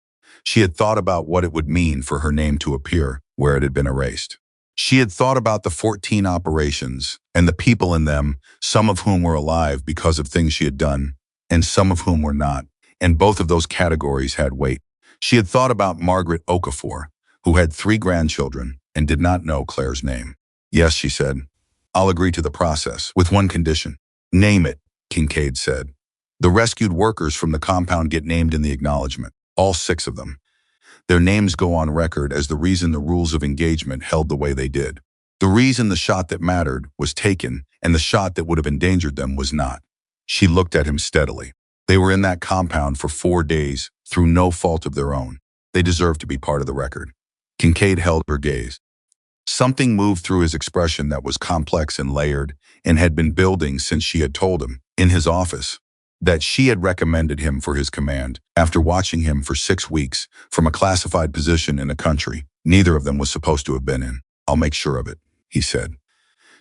She had thought about what it would mean for her name to appear where it had been erased. She had thought about the 14 operations and the people in them, some of whom were alive because of things she had done, and some of whom were not, and both of those categories had weight. She had thought about Margaret Okafor, who had 3 grandchildren and did not know Claire's name. Yes, she said, I'll agree to the process, with one condition. Name it, Kincaid said. The rescued workers from the compound get named in the acknowledgement, all 6 of them. Their names go on record as the reason the rules of engagement held the way they did. The reason the shot that mattered was taken and the shot that would have endangered them was not. She looked at him steadily. They were in that compound for 4 days through no fault of their own. They deserved to be part of the record. Kincaid held her gaze. Something moved through his expression that was complex and layered and had been building since she had told him, in his office, that she had recommended him for his command after watching him for 6 weeks from a classified position in a country neither of them was supposed to have been in. I'll make sure of it, he said.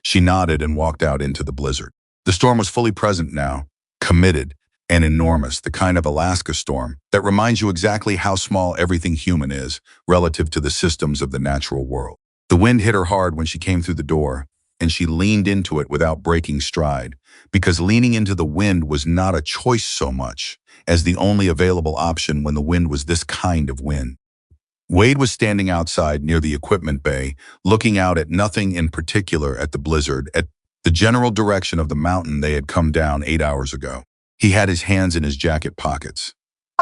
She nodded and walked out into the blizzard. The storm was fully present now, committed and enormous, the kind of Alaska storm that reminds you exactly how small everything human is relative to the systems of the natural world. The wind hit her hard when she came through the door, and she leaned into it without breaking stride, because leaning into the wind was not a choice so much as the only available option when the wind was this kind of wind. Wade was standing outside near the equipment bay, looking out at nothing in particular at the blizzard, at the general direction of the mountain they had come down 8 hours ago. He had his hands in his jacket pockets.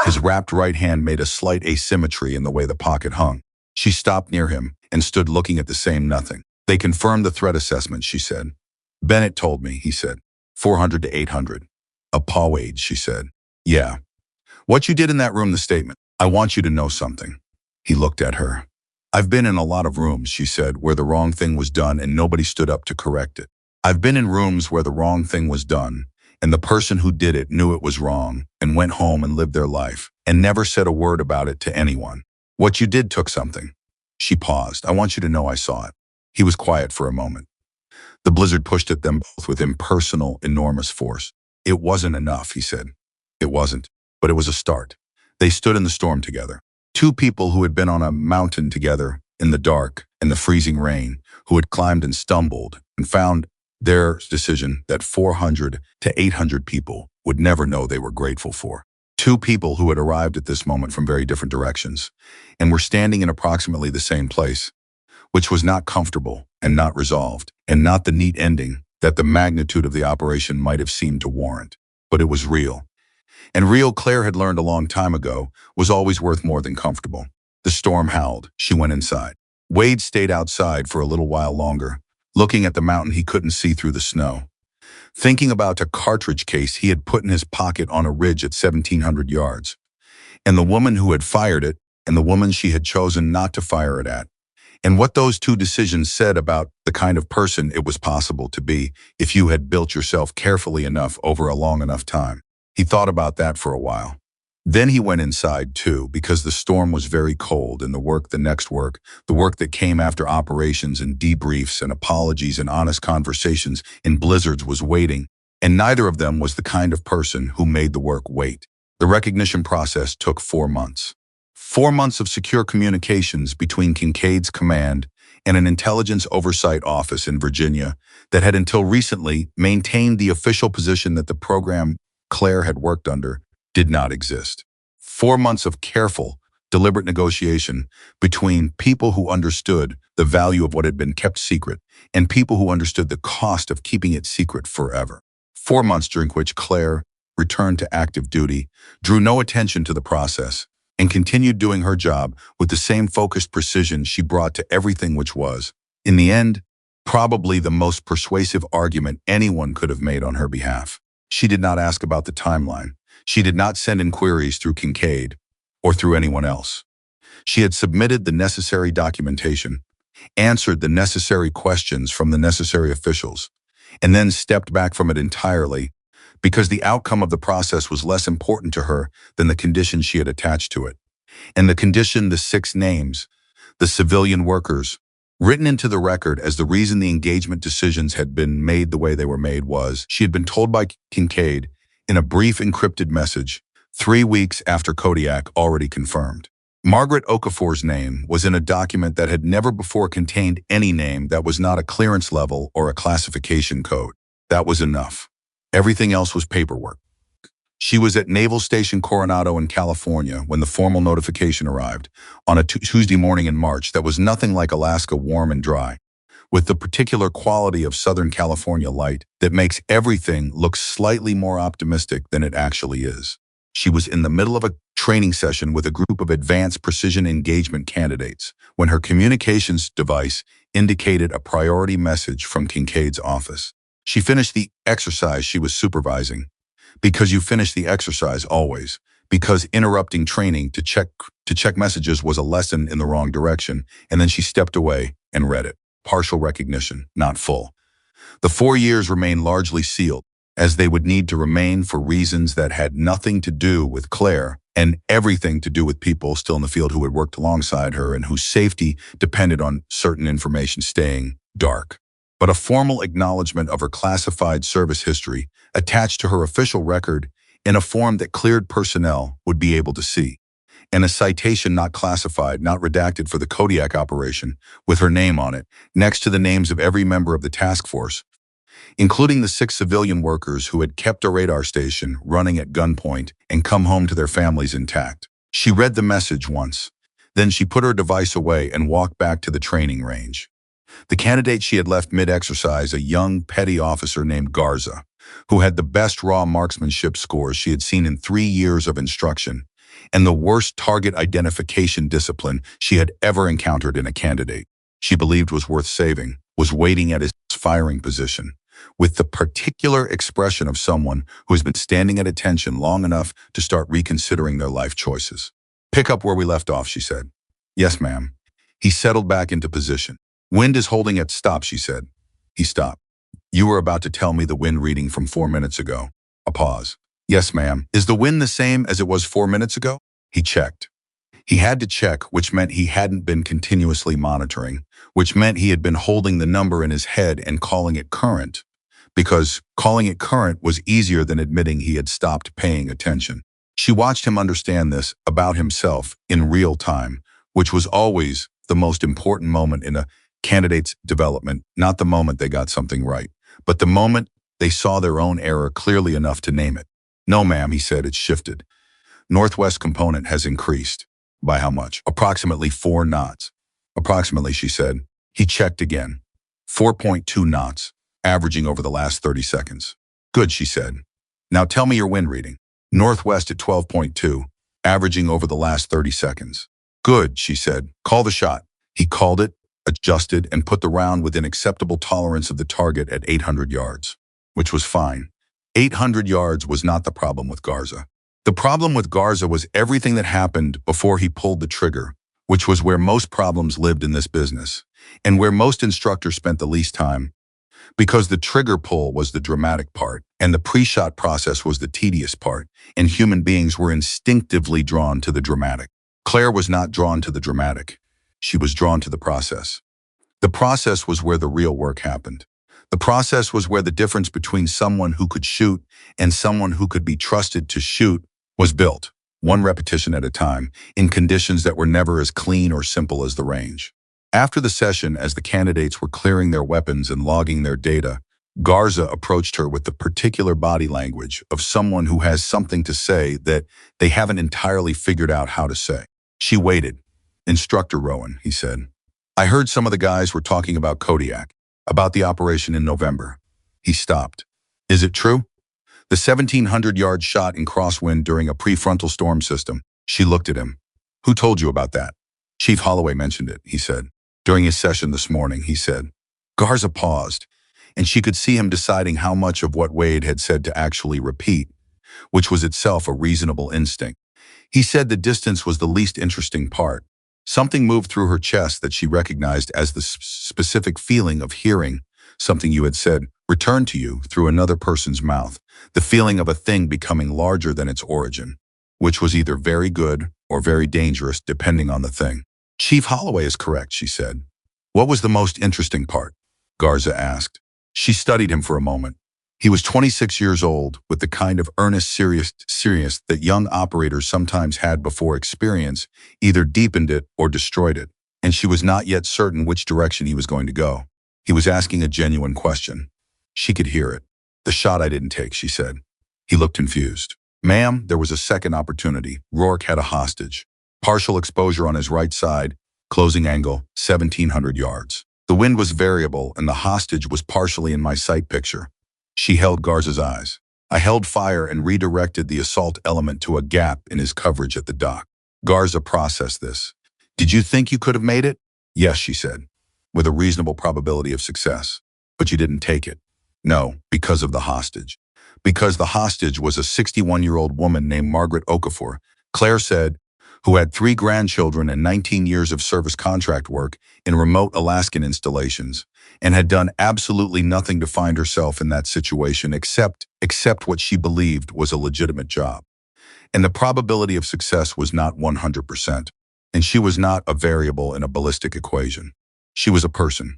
His wrapped right hand made a slight asymmetry in the way the pocket hung. She stopped near him and stood looking at the same nothing. They confirmed the threat assessment, she said. Bennett told me, he said. 400 to 800. A paw wage, she said. Yeah. What you did in that room, the statement. I want you to know something. He looked at her. I've been in a lot of rooms, she said, where the wrong thing was done and nobody stood up to correct it. I've been in rooms where the wrong thing was done and the person who did it knew it was wrong and went home and lived their life and never said a word about it to anyone. What you did took something. She paused. I want you to know I saw it. He was quiet for a moment. The blizzard pushed at them both with impersonal, enormous force. It wasn't enough, he said. It wasn't, but it was a start. They stood in the storm together. 2 people who had been on a mountain together in the dark and the freezing rain, who had climbed and stumbled and found their decision that 400 to 800 people would never know they were grateful for. Two people who had arrived at this moment from very different directions and were standing in approximately the same place, which was not comfortable and not resolved, and not the neat ending that the magnitude of the operation might have seemed to warrant. But it was real. And real, Claire had learned a long time ago, was always worth more than comfortable. The storm howled. She went inside. Wade stayed outside for a little while longer, looking at the mountain he couldn't see through the snow, thinking about a cartridge case he had put in his pocket on a ridge at 1,700 yards, and the woman who had fired it, and the woman she had chosen not to fire it at, and what those two decisions said about the kind of person it was possible to be if you had built yourself carefully enough over a long enough time. He thought about that for a while. Then he went inside too, because the storm was very cold, and the work that came after operations and debriefs and apologies and honest conversations in blizzards was waiting, and neither of them was the kind of person who made the work wait. The recognition process took 4 months. 4 months of secure communications between Kincaid's command and an intelligence oversight office in Virginia that had until recently maintained the official position that the program Claire had worked under did not exist. 4 months of careful, deliberate negotiation between people who understood the value of what had been kept secret and people who understood the cost of keeping it secret forever. 4 months during which Claire returned to active duty, drew no attention to the process, and continued doing her job with the same focused precision she brought to everything, which was, in the end, probably the most persuasive argument anyone could have made on her behalf. She did not ask about the timeline. She did not send inquiries through Kincaid or through anyone else. She had submitted the necessary documentation, answered the necessary questions from the necessary officials, and then stepped back from it entirely because the outcome of the process was less important to her than the condition she had attached to it. And the condition, the 6 names, the civilian workers, written into the record as the reason the engagement decisions had been made the way they were made was, she had been told by Kincaid in a brief encrypted message 3 weeks after Kodiak already confirmed. Margaret Okafor's name was in a document that had never before contained any name that was not a clearance level or a classification code. That was enough. Everything else was paperwork. She was at Naval Station Coronado in California when the formal notification arrived on a Tuesday morning in March that was nothing like Alaska, warm and dry, with the particular quality of Southern California light that makes everything look slightly more optimistic than it actually is. She was in the middle of a training session with a group of advanced precision engagement candidates when her communications device indicated a priority message from Kincaid's office. She finished the exercise she was supervising, because you finish the exercise always, because interrupting training to check messages was a lesson in the wrong direction, and then she stepped away and read it. Partial recognition, not full. The 4 years remained largely sealed, as they would need to remain for reasons that had nothing to do with Claire and everything to do with people still in the field who had worked alongside her and whose safety depended on certain information staying dark. But a formal acknowledgement of her classified service history attached to her official record in a form that cleared personnel would be able to see, and a citation not classified, not redacted for the Kodiak operation, with her name on it, next to the names of every member of the task force, including the 6 civilian workers who had kept a radar station running at gunpoint and come home to their families intact. She read the message once. Then she put her device away and walked back to the training range. The candidate she had left mid-exercise, a young petty officer named Garza, who had the best raw marksmanship scores she had seen in 3 years of instruction, and the worst target identification discipline she had ever encountered in a candidate she believed was worth saving, was waiting at his firing position, with the particular expression of someone who has been standing at attention long enough to start reconsidering their life choices. "Pick up where we left off," she said. "Yes, ma'am." He settled back into position. "Wind is holding at stop," she said. He stopped. "You were about to tell me the wind reading from 4 minutes ago." A pause. "Yes, ma'am. Is the wind the same as it was 4 minutes ago?" He checked. He had to check, which meant he hadn't been continuously monitoring, which meant he had been holding the number in his head and calling it current, because calling it current was easier than admitting he had stopped paying attention. She watched him understand this about himself in real time, which was always the most important moment in a candidate's development, not the moment they got something right, but the moment they saw their own error clearly enough to name it. No, ma'am, he said, it's shifted. Northwest component has increased. By how much? Approximately 4 knots. Approximately, she said. He checked again. 4.2 knots, averaging over the last 30 seconds. Good, she said. Now tell me your wind reading. Northwest at 12.2, averaging over the last 30 seconds. Good, she said. Call the shot. He called it, adjusted, and put the round within acceptable tolerance of the target at 800 yards, which was fine. 800 yards was not the problem with Garza. The problem with Garza was everything that happened before he pulled the trigger, which was where most problems lived in this business, and where most instructors spent the least time, because the trigger pull was the dramatic part, and the pre-shot process was the tedious part, and human beings were instinctively drawn to the dramatic. Claire was not drawn to the dramatic. She was drawn to the process. The process was where the real work happened. The process was where the difference between someone who could shoot and someone who could be trusted to shoot was built, one repetition at a time, in conditions that were never as clean or simple as the range. After the session, as the candidates were clearing their weapons and logging their data, Garza approached her with the particular body language of someone who has something to say that they haven't entirely figured out how to say. She waited. Instructor Rowan, he said. I heard some of the guys were talking about Kodiak, about the operation in November. He stopped. Is it true? The 1,700-yard shot in crosswind during a prefrontal storm system. She looked at him. Who told you about that? Chief Holloway mentioned it, he said. During his session this morning, he said. Garza paused, and she could see him deciding how much of what Wade had said to actually repeat, which was itself a reasonable instinct. He said the distance was the least interesting part. Something moved through her chest that she recognized as the specific feeling of hearing something you had said return to you through another person's mouth, the feeling of a thing becoming larger than its origin, which was either very good or very dangerous depending on the thing. Chief Holloway is correct, she said. What was the most interesting part? Garza asked. She studied him for a moment. He was 26 years old, with the kind of earnest seriousness that young operators sometimes had before experience either deepened it or destroyed it, and she was not yet certain which direction he was going to go. He was asking a genuine question. She could hear it. The shot I didn't take, she said. He looked confused. Ma'am, there was a second opportunity. Rourke had a hostage. Partial exposure on his right side, closing angle, 1,700 yards. The wind was variable, and the hostage was partially in my sight picture. She held Garza's eyes. I held fire and redirected the assault element to a gap in his coverage at the dock. Garza processed this. Did you think you could have made it? Yes, she said, with a reasonable probability of success. But you didn't take it. No, because of the hostage. Because the hostage was a 61-year-old woman named Margaret Okafor, Claire said, who had 3 grandchildren and 19 years of service contract work in remote Alaskan installations, and had done absolutely nothing to find herself in that situation except what she believed was a legitimate job. And the probability of success was not 100%, and she was not a variable in a ballistic equation. She was a person.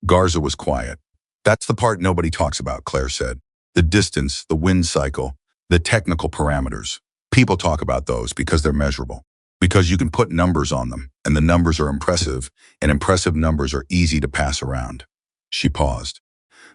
Garza was quiet. That's the part nobody talks about, Claire said. The distance, the wind cycle, the technical parameters. People talk about those because they're measurable. Because you can put numbers on them, and the numbers are impressive, and impressive numbers are easy to pass around. She paused.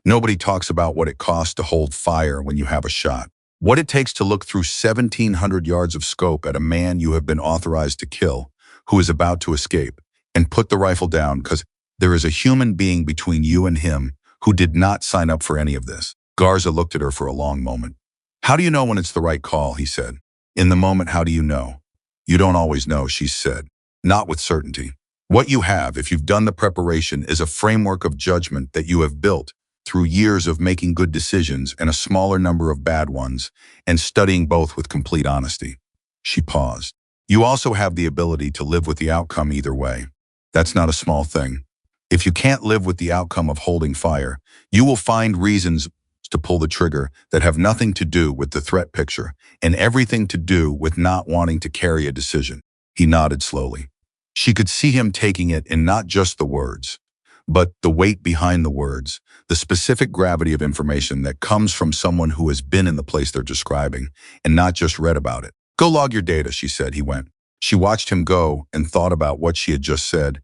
Nobody talks about what it costs to hold fire when you have a shot. What it takes to look through 1,700 yards of scope at a man you have been authorized to kill, who is about to escape, and put the rifle down because there is a human being between you and him who did not sign up for any of this. Garza looked at her for a long moment. How do you know when it's the right call, he said. In the moment, how do you know? You don't always know, she said. Not with certainty. What you have, if you've done the preparation, is a framework of judgment that you have built through years of making good decisions and a smaller number of bad ones, and studying both with complete honesty. She paused. You also have the ability to live with the outcome either way. That's not a small thing. If you can't live with the outcome of holding fire, you will find reasons to pull the trigger that have nothing to do with the threat picture and everything to do with not wanting to carry a decision. He nodded slowly. She could see him taking it in not just the words, but the weight behind the words, the specific gravity of information that comes from someone who has been in the place they're describing and not just read about it. Go log your data, she said. He went. She watched him go and thought about what she had just said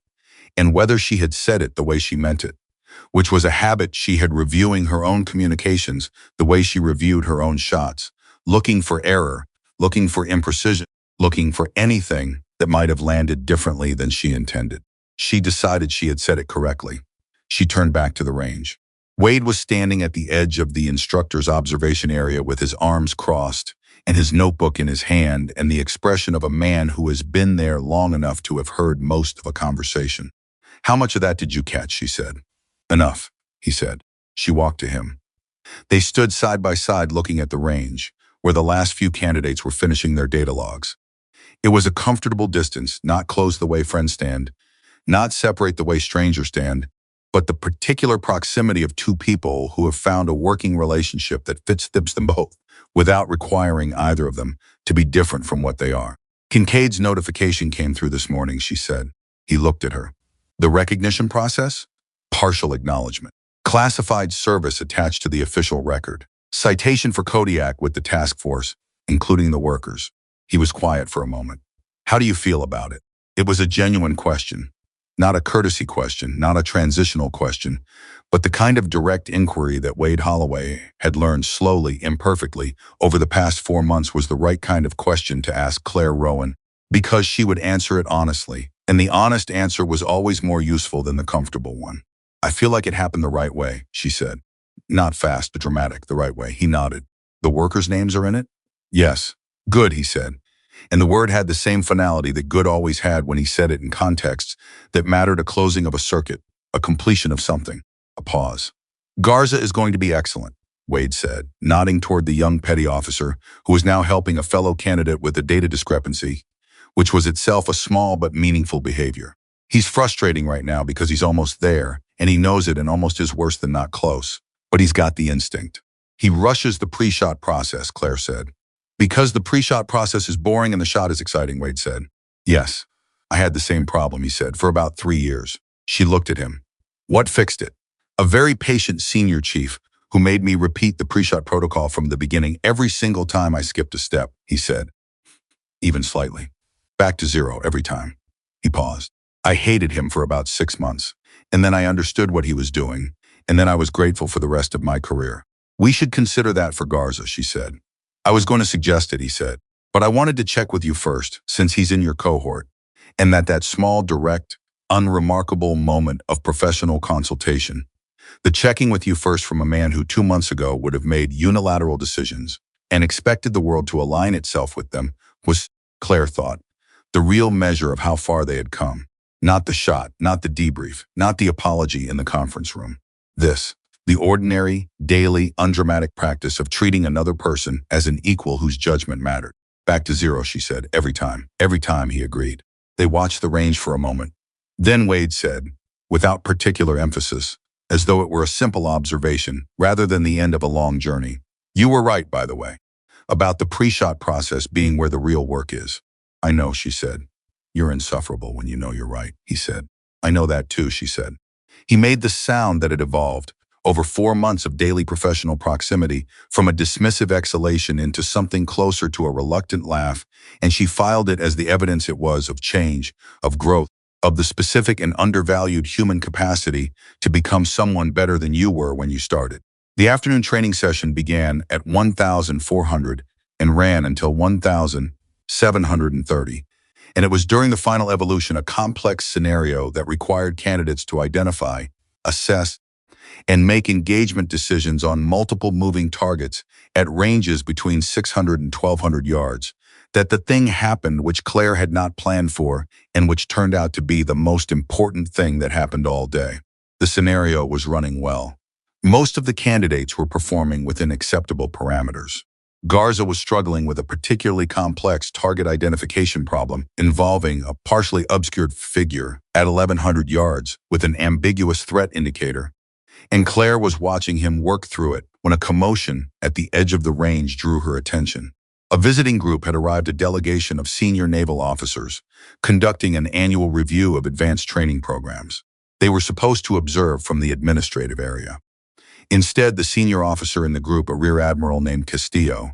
and whether she had said it the way she meant it, which was a habit she had reviewing her own communications the way she reviewed her own shots, looking for error, looking for imprecision, looking for anything that might have landed differently than she intended. She decided she had said it correctly. She turned back to the range. Wade was standing at the edge of the instructor's observation area with his arms crossed and his notebook in his hand and the expression of a man who has been there long enough to have heard most of a conversation. "How much of that did you catch?" she said. "Enough," he said. She walked to him. They stood side by side looking at the range, where the last few candidates were finishing their data logs. It was a comfortable distance, not close the way friends stand, not separate the way strangers stand, but the particular proximity of two people who have found a working relationship that fits them both, without requiring either of them to be different from what they are. "Kincaid's notification came through this morning," she said. He looked at her. "The recognition process? Partial acknowledgement. Classified service attached to the official record. Citation for Kodiak with the task force, including the workers." He was quiet for a moment. "How do you feel about it?" It was a genuine question. Not a courtesy question, not a transitional question, but the kind of direct inquiry that Wade Holloway had learned slowly, imperfectly, over the past 4 months was the right kind of question to ask Claire Rowan, because she would answer it honestly, and the honest answer was always more useful than the comfortable one. "I feel like it happened the right way," she said. "Not fast, but dramatic, the right way." He nodded. "The workers' names are in it?" "Yes." "Good," he said. And the word had the same finality that good always had when he said it in contexts that mattered: a closing of a circuit, a completion of something, a pause. "Garza is going to be excellent," Wade said, nodding toward the young petty officer who was now helping a fellow candidate with a data discrepancy, which was itself a small but meaningful behavior. "He's frustrating right now because he's almost there, and he knows it and almost is worse than not close. But he's got the instinct. He rushes the pre-shot process," Claire said. "Because the pre-shot process is boring and the shot is exciting," Wade said. "Yes. I had the same problem," he said, "for about 3 years. She looked at him. "What fixed it?" "A very patient senior chief who made me repeat the pre-shot protocol from the beginning every single time I skipped a step," he said. "Even slightly. Back to zero every time." He paused. "I hated him for about 6 months, and then I understood what he was doing, and then I was grateful for the rest of my career." "We should consider that for Garza," she said. "I was going to suggest it," he said, "but I wanted to check with you first, since he's in your cohort, and that small, direct, unremarkable moment of professional consultation, the checking with you first from a man who 2 months ago would have made unilateral decisions and expected the world to align itself with them, was," Claire thought, "the real measure of how far they had come. Not the shot, not the debrief, not the apology in the conference room. This, the ordinary, daily, undramatic practice of treating another person as an equal whose judgment mattered." "Back to zero," she said, "every time." "Every time," he agreed. They watched the range for a moment. Then Wade said, without particular emphasis, as though it were a simple observation rather than the end of a long journey, "You were right, by the way, about the pre-shot process being where the real work is." "I know," she said. "You're insufferable when you know you're right," he said. "I know that too," she said. He made the sound that had evolved over 4 months of daily professional proximity from a dismissive exhalation into something closer to a reluctant laugh, and she filed it as the evidence it was of change, of growth, of the specific and undervalued human capacity to become someone better than you were when you started. The afternoon training session began at 1,400 and ran until 1,730, and it was during the final evolution a complex scenario that required candidates to identify, assess, and make engagement decisions on multiple moving targets at ranges between 600 and 1,200 yards, that the thing happened which Claire had not planned for and which turned out to be the most important thing that happened all day. The scenario was running well. Most of the candidates were performing within acceptable parameters. Garza was struggling with a particularly complex target identification problem involving a partially obscured figure at 1,100 yards with an ambiguous threat indicator, and Claire was watching him work through it when a commotion at the edge of the range drew her attention. A visiting group had arrived, a delegation of senior naval officers, conducting an annual review of advanced training programs. They were supposed to observe from the administrative area. Instead, the senior officer in the group, a rear admiral named Castillo,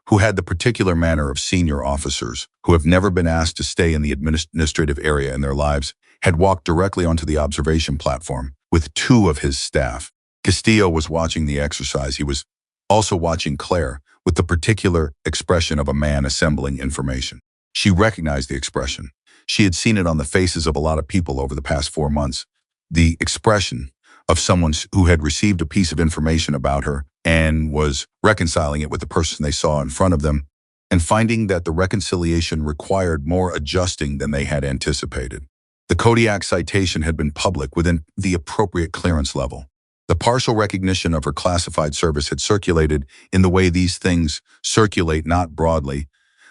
who had the particular manner of senior officers who have never been asked to stay in the administrative area in their lives, had walked directly onto the observation platform with 2 of his staff. Castillo was watching the exercise. He was also watching Claire with the particular expression of a man assembling information. She recognized the expression. She had seen it on the faces of a lot of people over the past 4 months. The expression of someone who had received a piece of information about her and was reconciling it with the person they saw in front of them, and finding that the reconciliation required more adjusting than they had anticipated. The Kodiak citation had been public within the appropriate clearance level. The partial recognition of her classified service had circulated in the way these things circulate, not broadly,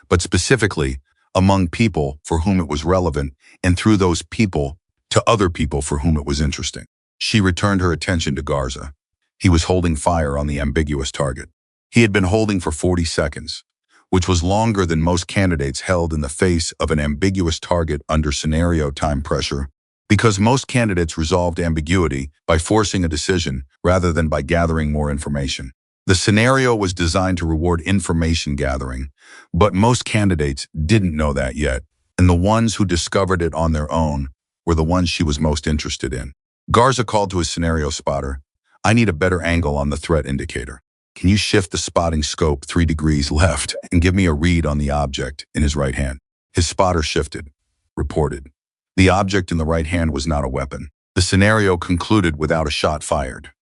but specifically among people for whom it was relevant, and through those people to other people for whom it was interesting. She returned her attention to Garza. He was holding fire on the ambiguous target. He had been holding for 40 seconds, which was longer than most candidates held in the face of an ambiguous target under scenario time pressure, because most candidates resolved ambiguity by forcing a decision rather than by gathering more information. The scenario was designed to reward information gathering, but most candidates didn't know that yet, and the ones who discovered it on their own were the ones she was most interested in. Garza called to his scenario spotter, "I need a better angle on the threat indicator. Can you shift the spotting scope 3 degrees left and give me a read on the object in his right hand?" His spotter shifted, reported. The object in the right hand was not a weapon. The scenario concluded without a shot fired.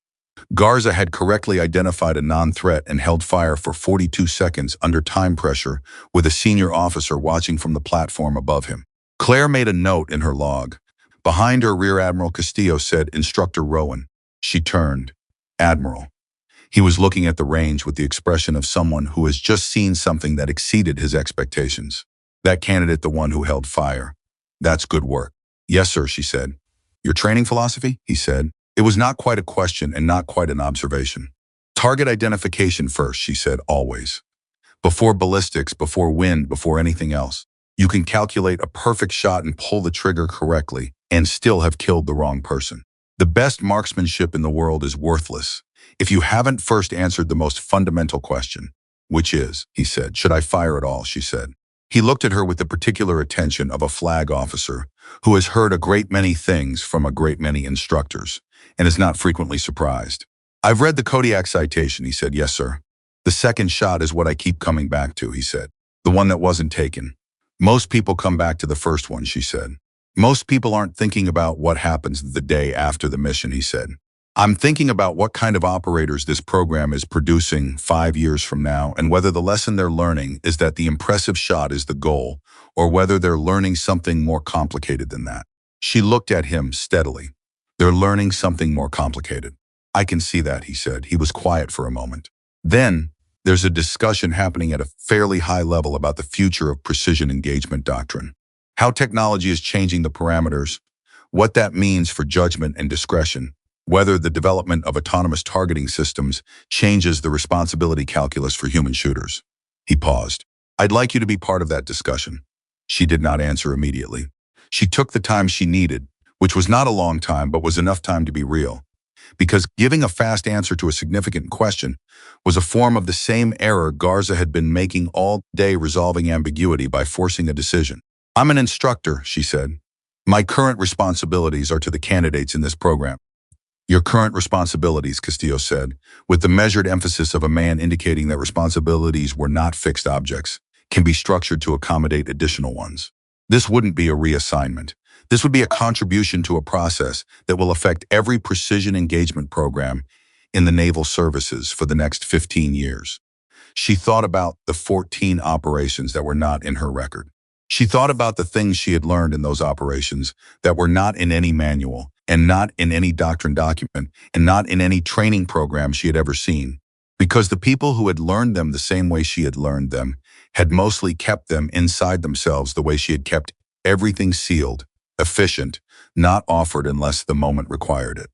Garza had correctly identified a non-threat and held fire for 42 seconds under time pressure with a senior officer watching from the platform above him. Claire made a note in her log. Behind her, Rear Admiral Castillo said, "Instructor Rowan." She turned. "Admiral." He was looking at the range with the expression of someone who has just seen something that exceeded his expectations. "That candidate, the one who held fire. That's good work." "Yes, sir," she said. "Your training philosophy?" he said. It was not quite a question and not quite an observation. "Target identification first," she said, "always. Before ballistics, before wind, before anything else. You can calculate a perfect shot and pull the trigger correctly and still have killed the wrong person. The best marksmanship in the world is worthless if you haven't first answered the most fundamental question, which is," he said. "Should I fire at all?" she said. He looked at her with the particular attention of a flag officer who has heard a great many things from a great many instructors and is not frequently surprised. "I've read the Kodiak citation," he said. "Yes, sir. The second shot is what I keep coming back to," he said. "The one that wasn't taken. Most people come back to the first one," she said. "Most people aren't thinking about what happens the day after the mission," he said. "I'm thinking about what kind of operators this program is producing 5 years from now, and whether the lesson they're learning is that the impressive shot is the goal, or whether they're learning something more complicated than that." She looked at him steadily. "They're learning something more complicated." "I can see that," he said. He was quiet for a moment. "Then, there's a discussion happening at a fairly high level about the future of precision engagement doctrine. How technology is changing the parameters, what that means for judgment and discretion, whether the development of autonomous targeting systems changes the responsibility calculus for human shooters." He paused. "I'd like you to be part of that discussion." She did not answer immediately. She took the time she needed, which was not a long time but was enough time to be real, because giving a fast answer to a significant question was a form of the same error Garza had been making all day, resolving ambiguity by forcing a decision. "I'm an instructor," she said. "My current responsibilities are to the candidates in this program." "Your current responsibilities," Castillo said, with the measured emphasis of a man indicating that responsibilities were not fixed objects, "can be structured to accommodate additional ones. This wouldn't be a reassignment. This would be a contribution to a process that will affect every precision engagement program in the naval services for the next 15 years. She thought about the 14 operations that were not in her record. She thought about the things she had learned in those operations that were not in any manual, and not in any doctrine document, and not in any training program she had ever seen, because the people who had learned them the same way she had learned them had mostly kept them inside themselves the way she had kept everything sealed, efficient, not offered unless the moment required it.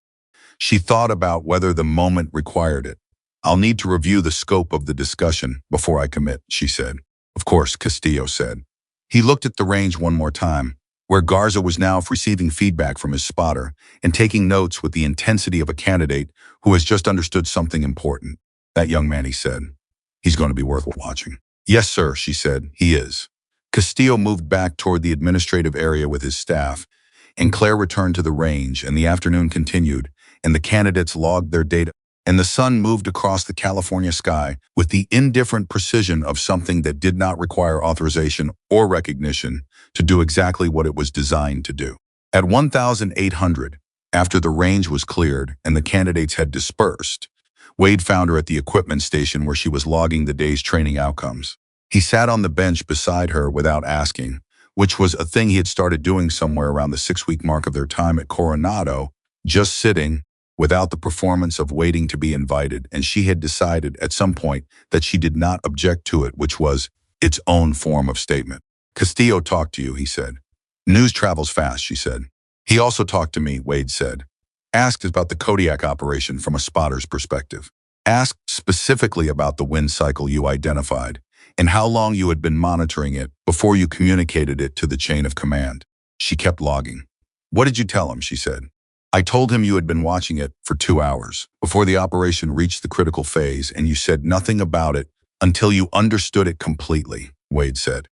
She thought about whether the moment required it. "I'll need to review the scope of the discussion before I commit," she said. "Of course," Castillo said. He looked at the range one more time, where Garza was now receiving feedback from his spotter and taking notes with the intensity of a candidate who has just understood something important. "That young man," he said. "He's going to be worth watching." "Yes, sir," she said. "He is." Castillo moved back toward the administrative area with his staff, and Claire returned to the range, and the afternoon continued, and the candidates logged their data. and the sun moved across the California sky with the indifferent precision of something that did not require authorization or recognition to do exactly what it was designed to do. At 1,800, after the range was cleared and the candidates had dispersed, Wade found her at the equipment station where she was logging the day's training outcomes. He sat on the bench beside her without asking, which was a thing he had started doing somewhere around the 6-week mark of their time at Coronado, just sitting, without the performance of waiting to be invited, and she had decided at some point that she did not object to it, which was its own form of statement. Castillo talked to you, he said. News travels fast, she said. He also talked to me, Wade said. Asked about the Kodiak operation from a spotter's perspective. Asked specifically about the wind cycle you identified and how long you had been monitoring it before you communicated it to the chain of command. She kept logging. What did you tell him, she said. I told him you had been watching it for 2 hours before the operation reached the critical phase, and you said nothing about it until you understood it completely, Wade said.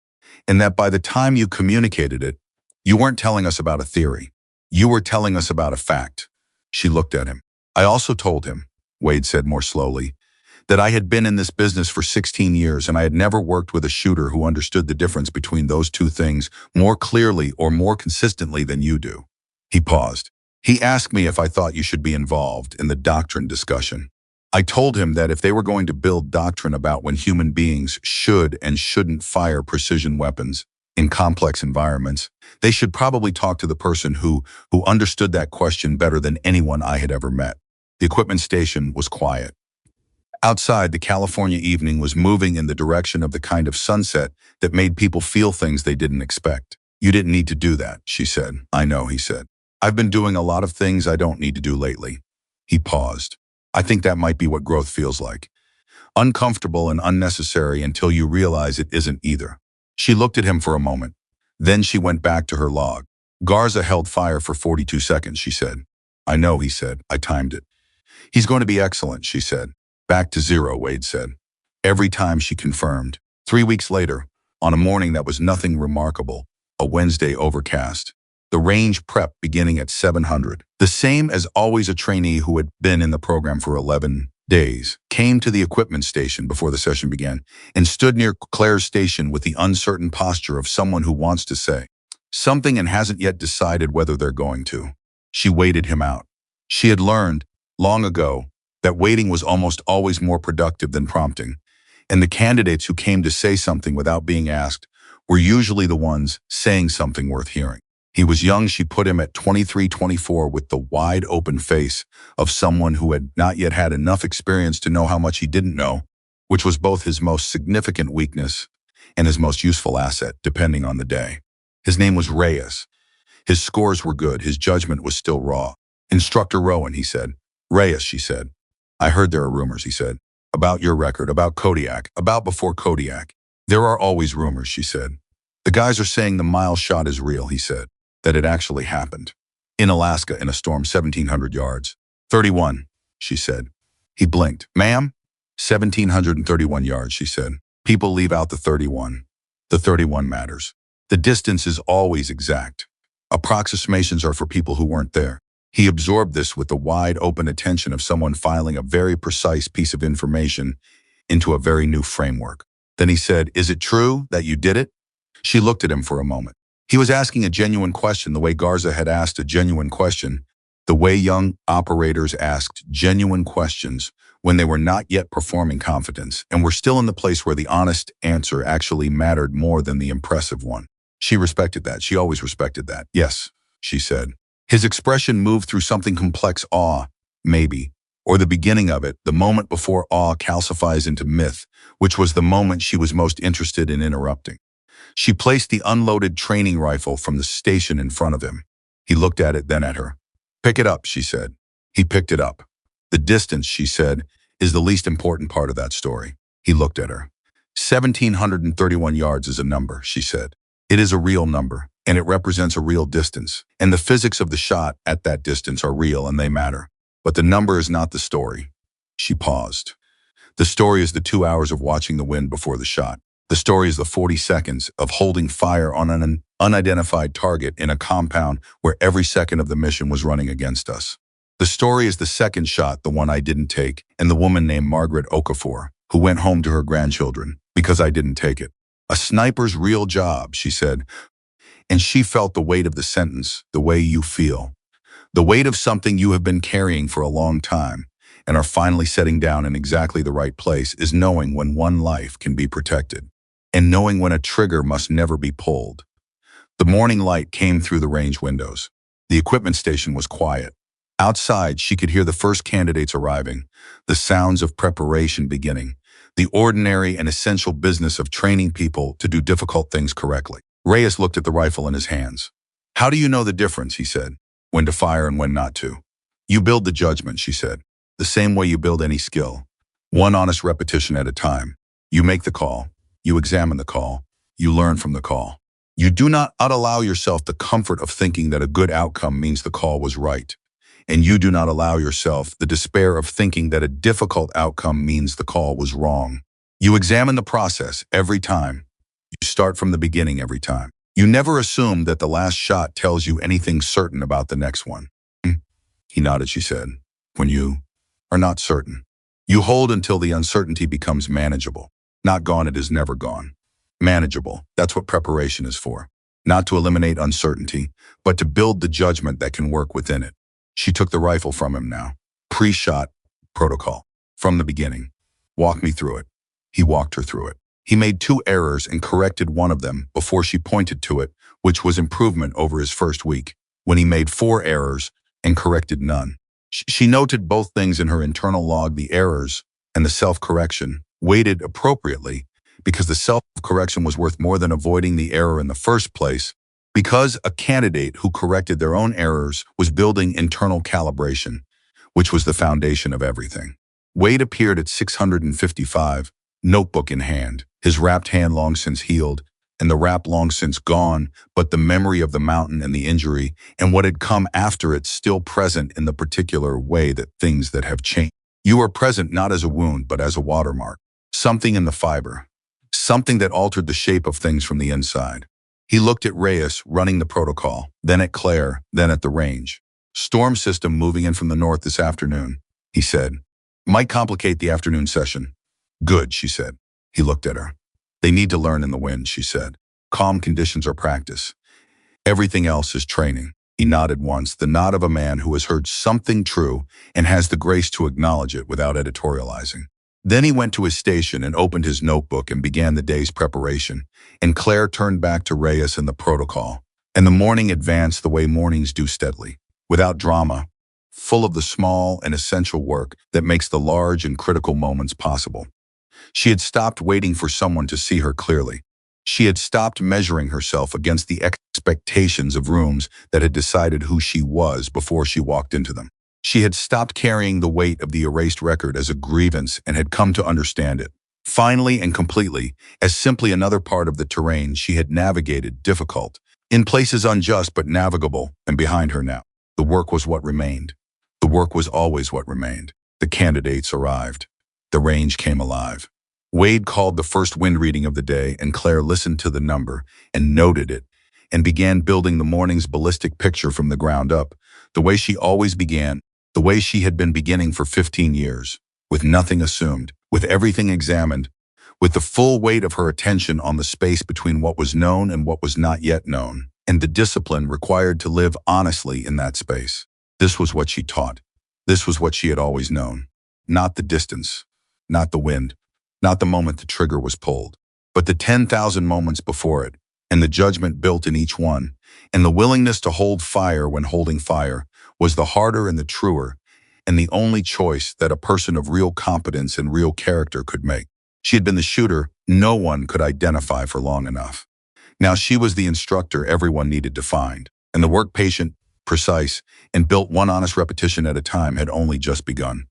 And that by the time you communicated it, you weren't telling us about a theory. You were telling us about a fact. She looked at him. I also told him, Wade said more slowly, that I had been in this business for 16 years and I had never worked with a shooter who understood the difference between those two things more clearly or more consistently than you do. He paused. He asked me if I thought you should be involved in the doctrine discussion. I told him that if they were going to build doctrine about when human beings should and shouldn't fire precision weapons in complex environments, they should probably talk to the person who understood that question better than anyone I had ever met. The equipment station was quiet. Outside, the California evening was moving in the direction of the kind of sunset that made people feel things they didn't expect. You didn't need to do that, she said. I know, he said. I've been doing a lot of things I don't need to do lately. He paused. I think that might be what growth feels like. Uncomfortable and unnecessary until you realize it isn't either. She looked at him for a moment. Then she went back to her log. Garza held fire for 42 seconds, she said. I know, he said. I timed it. He's going to be excellent, she said. Back to 0, Wade said. Every time, she confirmed. 3 weeks later, on a morning that was nothing remarkable, a Wednesday overcast, the range prep beginning at 700. The same as always, a trainee who had been in the program for 11 days came to the equipment station before the session began and stood near Claire's station with the uncertain posture of someone who wants to say something and hasn't yet decided whether they're going to. She waited him out. She had learned, long ago, that waiting was almost always more productive than prompting, and the candidates who came to say something without being asked were usually the ones saying something worth hearing. He was young, she put him at 23, 24, with the wide-open face of someone who had not yet had enough experience to know how much he didn't know, which was both his most significant weakness and his most useful asset, depending on the day. His name was Reyes. His scores were good. His judgment was still raw. Instructor Rowan, he said. Reyes, she said. I heard there are rumors, he said, about your record, about Kodiak, about before Kodiak. There are always rumors, she said. The guys are saying the mile shot is real, he said. That it actually happened. In Alaska, in a storm 1,700 yards. 31, she said. He blinked. Ma'am? 1,731 yards, she said. People leave out the 31. The 31 matters. The distance is always exact. Approximations are for people who weren't there. He absorbed this with the wide-open attention of someone filing a very precise piece of information into a very new framework. Then he said, is it true that you did it? She looked at him for a moment. He was asking a genuine question the way Garza had asked a genuine question, the way young operators asked genuine questions when they were not yet performing confidence and were still in the place where the honest answer actually mattered more than the impressive one. She respected that. She always respected that. Yes, she said. His expression moved through something complex, awe, maybe, or the beginning of it, the moment before awe calcifies into myth, which was the moment she was most interested in interrupting. She placed the unloaded training rifle from the station in front of him. He looked at it, then at her. Pick it up, she said. He picked it up. The distance, she said, is the least important part of that story. He looked at her. 1,731 yards is a number, she said. It is a real number, and it represents a real distance. And the physics of the shot at that distance are real and they matter. But the number is not the story. She paused. The story is the 2 hours of watching the wind before the shot. The story is the 40 seconds of holding fire on an unidentified target in a compound where every second of the mission was running against us. The story is the second shot, the one I didn't take, and the woman named Margaret Okafor, who went home to her grandchildren because I didn't take it. A sniper's real job, she said, and she felt the weight of the sentence, the way you feel. The weight of something you have been carrying for a long time and are finally setting down in exactly the right place is knowing when one life can be protected and knowing when a trigger must never be pulled. The morning light came through the range windows. The equipment station was quiet. Outside, she could hear the first candidates arriving, the sounds of preparation beginning, the ordinary and essential business of training people to do difficult things correctly. Reyes looked at the rifle in his hands. "How do you know the difference?" he said. "When to fire and when not to." "You build the judgment," she said, "the same way you build any skill. One honest repetition at a time. You make the call. You examine the call. You learn from the call. You do not allow yourself the comfort of thinking that a good outcome means the call was right. And you do not allow yourself the despair of thinking that a difficult outcome means the call was wrong. You examine the process every time. You start from the beginning every time. You never assume that the last shot tells you anything certain about the next one." He nodded, she said. "When you are not certain, you hold until the uncertainty becomes manageable. Not gone, it is never gone. Manageable, that's what preparation is for. Not to eliminate uncertainty, but to build the judgment that can work within it." She took the rifle from him now. "Pre-shot protocol. From the beginning. Walk me through it." He walked her through it. He made 2 errors and corrected one of them before she pointed to it, which was improvement over his first week, when he made 4 errors and corrected none. She noted both things in her internal log, the errors and the self-correction, weighted appropriately, because the self-correction was worth more than avoiding the error in the first place, because a candidate who corrected their own errors was building internal calibration, which was the foundation of everything. Wade appeared at 655, notebook in hand, his wrapped hand long since healed, and the wrap long since gone, but the memory of the mountain and the injury and what had come after it still present in the particular way that things that have changed. You are present not as a wound, but as a watermark. Something in the fiber. Something that altered the shape of things from the inside. He looked at Reyes running the protocol, then at Claire, then at the range. "Storm system moving in from the north this afternoon," he said. "Might complicate the afternoon session." "Good," she said. He looked at her. "They need to learn in the wind," she said. "Calm conditions are practice. Everything else is training." He nodded once, the nod of a man who has heard something true and has the grace to acknowledge it without editorializing. Then he went to his station and opened his notebook and began the day's preparation, and Claire turned back to Reyes and the protocol, and the morning advanced the way mornings do, steadily, without drama, full of the small and essential work that makes the large and critical moments possible. She had stopped waiting for someone to see her clearly. She had stopped measuring herself against the expectations of rooms that had decided who she was before she walked into them. She had stopped carrying the weight of the erased record as a grievance and had come to understand it, finally and completely, as simply another part of the terrain she had navigated, difficult, in places unjust but navigable, and behind her now. The work was what remained. The work was always what remained. The candidates arrived. The range came alive. Wade called the first wind reading of the day, and Claire listened to the number and noted it, and began building the morning's ballistic picture from the ground up, the way she always began, the way she had been beginning for 15 years, with nothing assumed, with everything examined, with the full weight of her attention on the space between what was known and what was not yet known, and the discipline required to live honestly in that space. This was what she taught. This was what she had always known. Not the distance, not the wind, not the moment the trigger was pulled, but the 10,000 moments before it, and the judgment built in each one, and the willingness to hold fire when holding fire was the harder and the truer, and the only choice that a person of real competence and real character could make. She had been the shooter no one could identify for long enough. Now she was the instructor everyone needed to find, and the work patient, precise, and built one honest repetition at a time had only just begun.